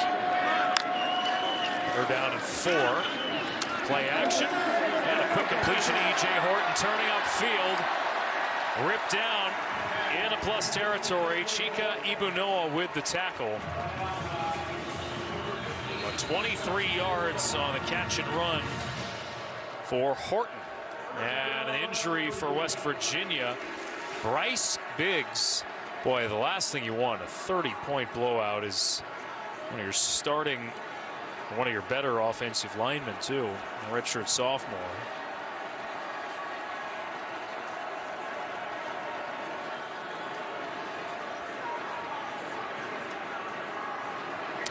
They're down at 4. Play action. And a quick completion to E.J. Horton turning upfield. Ripped down in a plus territory. Chika Ibunoa with the tackle. 23 yards on the catch and run for Horton. And an injury for West Virginia. Bryce Biggs. Boy, the last thing you want, a 30-point blowout, is when you're starting one of your better offensive linemen, too, a redshirt sophomore.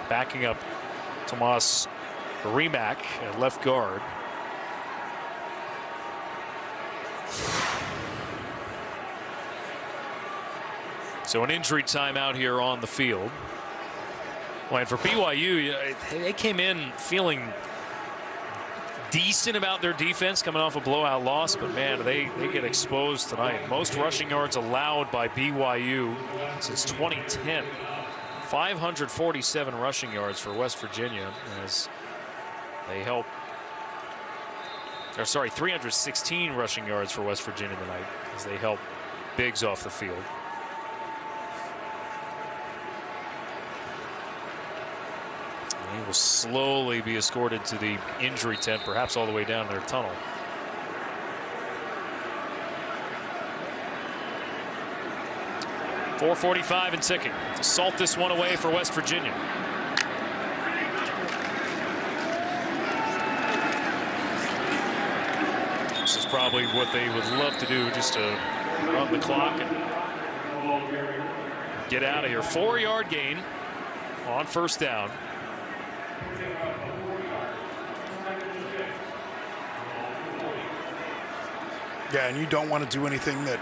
Backing up Tomas Rimac at left guard. So an injury timeout here on the field. Well, and for BYU, they came in feeling decent about their defense coming off a blowout loss, but man, they get exposed tonight. Most rushing yards allowed by BYU since 2010. 547 rushing yards for West Virginia as they help. Or sorry, 316 rushing yards for West Virginia tonight as they help Biggs off the field. He will slowly be escorted to the injury tent, perhaps all the way down their tunnel. .445 and ticking. Salt this one away for West Virginia. This is probably what they would love to do, just to run the clock and get out of here. 4-yard gain on first down. Yeah, and you don't want to do anything that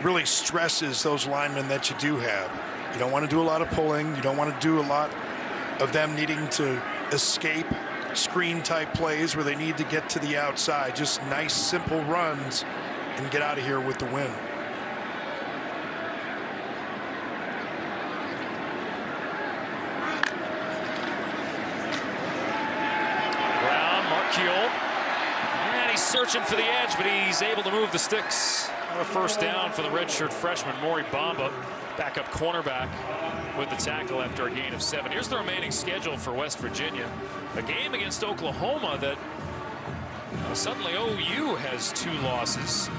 really stresses those linemen that you do have. You don't want to do a lot of pulling. You don't want to do a lot of them needing to escape screen type plays where they need to get to the outside. Just nice, simple runs and get out of here with the win. And he's searching for the edge, but he's able to move the sticks. A first down for the redshirt freshman, Maury Bamba, backup cornerback. with the tackle after a gain of 7. Here's the remaining schedule for West Virginia. A game against Oklahoma that suddenly OU has 2 losses.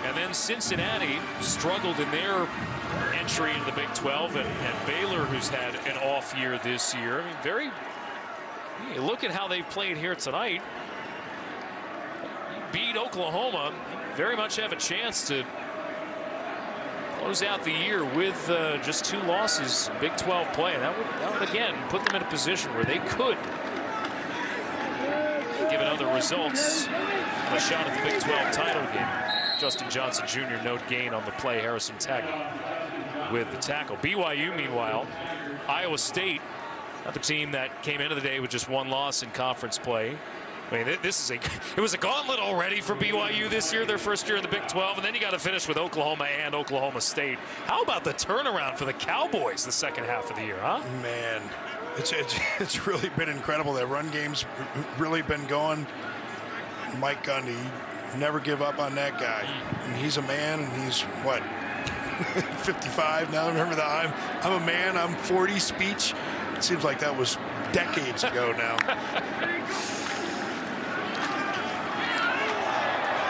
And then Cincinnati struggled in their entry into the Big 12, and Baylor, who's had an off year this year. I mean, you look at how they've played here tonight. Beat Oklahoma, very much have a chance to close out the year with just 2 losses in Big 12 play. And that would again put them in a position where they could, given other results, a shot at the Big 12 title game. Justin Johnson Jr. no gain on the play. Harrison Taggart with the tackle. BYU, meanwhile, Iowa State, another team that came into the day with just 1 loss in conference play. I mean, it was a gauntlet already for BYU this year, their first year in the Big 12, and then you got to finish with Oklahoma and Oklahoma State. How about the turnaround for the Cowboys the second half of the year, huh? Man, it's really been incredible. That run game's really been going. Mike Gundy, never give up on that guy. And he's a man, and he's what, 55 now? Remember that I'm a man, I'm 40 speech. It seems like that was decades ago now.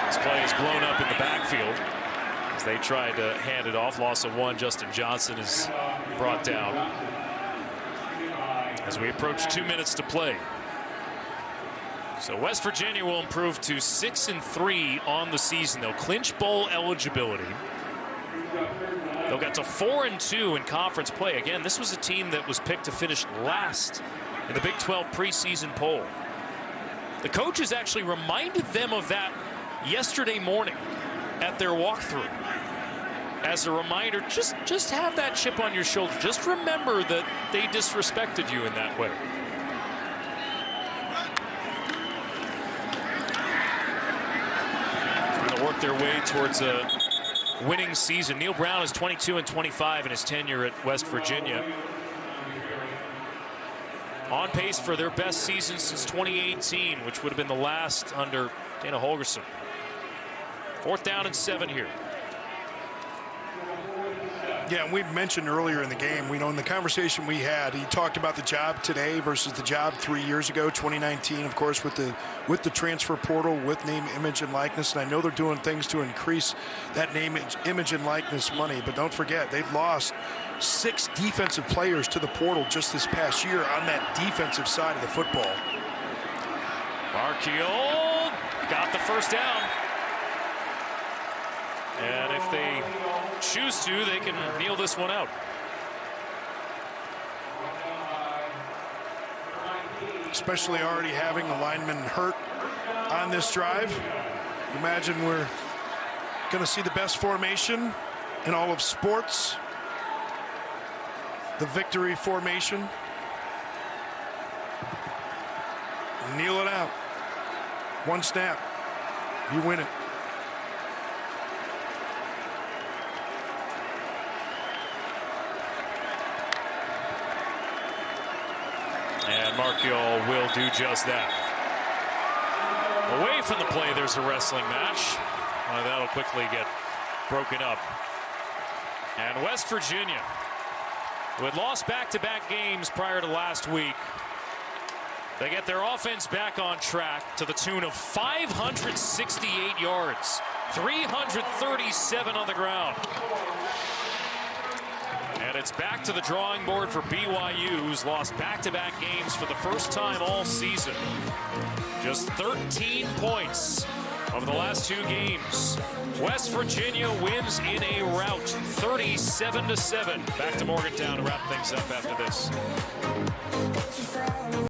This play is blown up in the backfield as they tried to hand it off. Loss of 1. Justin Johnson is brought down as we approach 2 minutes to play. So West Virginia will improve to 6-3 on the season. They'll clinch bowl eligibility. They'll get to 4-2 in conference play. Again, this was a team that was picked to finish last in the Big 12 preseason poll. The coaches actually reminded them of that yesterday morning at their walkthrough. As a reminder, just have that chip on your shoulder. Just remember that they disrespected you in that way. Going to work their way towards a winning season. Neil Brown is 22-25 in his tenure at West Virginia. On pace for their best season since 2018, which would have been the last under Dana Holgorsen. 4th down and 7 here. Yeah, and we mentioned earlier in the game, we know in the conversation we had, he talked about the job today versus the job 3 years ago, 2019, of course, with the transfer portal, with name, image, and likeness. And I know they're doing things to increase that name, image, and likeness money. But don't forget, they've lost 6 defensive players to the portal just this past year on that defensive side of the football. Marchiol got the first down. And if they choose to, they can kneel this one out. Especially already having a lineman hurt on this drive. Imagine we're going to see the best formation in all of sports. The victory formation. Kneel it out. 1 snap. You win it. And Marchiol will do just that. Away from the play, there's a wrestling match. That'll quickly get broken up. And West Virginia, who had lost back-to-back games prior to last week, they get their offense back on track to the tune of 568 yards, 337 on the ground. And it's back to the drawing board for BYU, who's lost back-to-back games for the first time all season. Just 13 points over the last 2 games. West Virginia wins in a rout, 37-7. Back to Morgantown to wrap things up after this.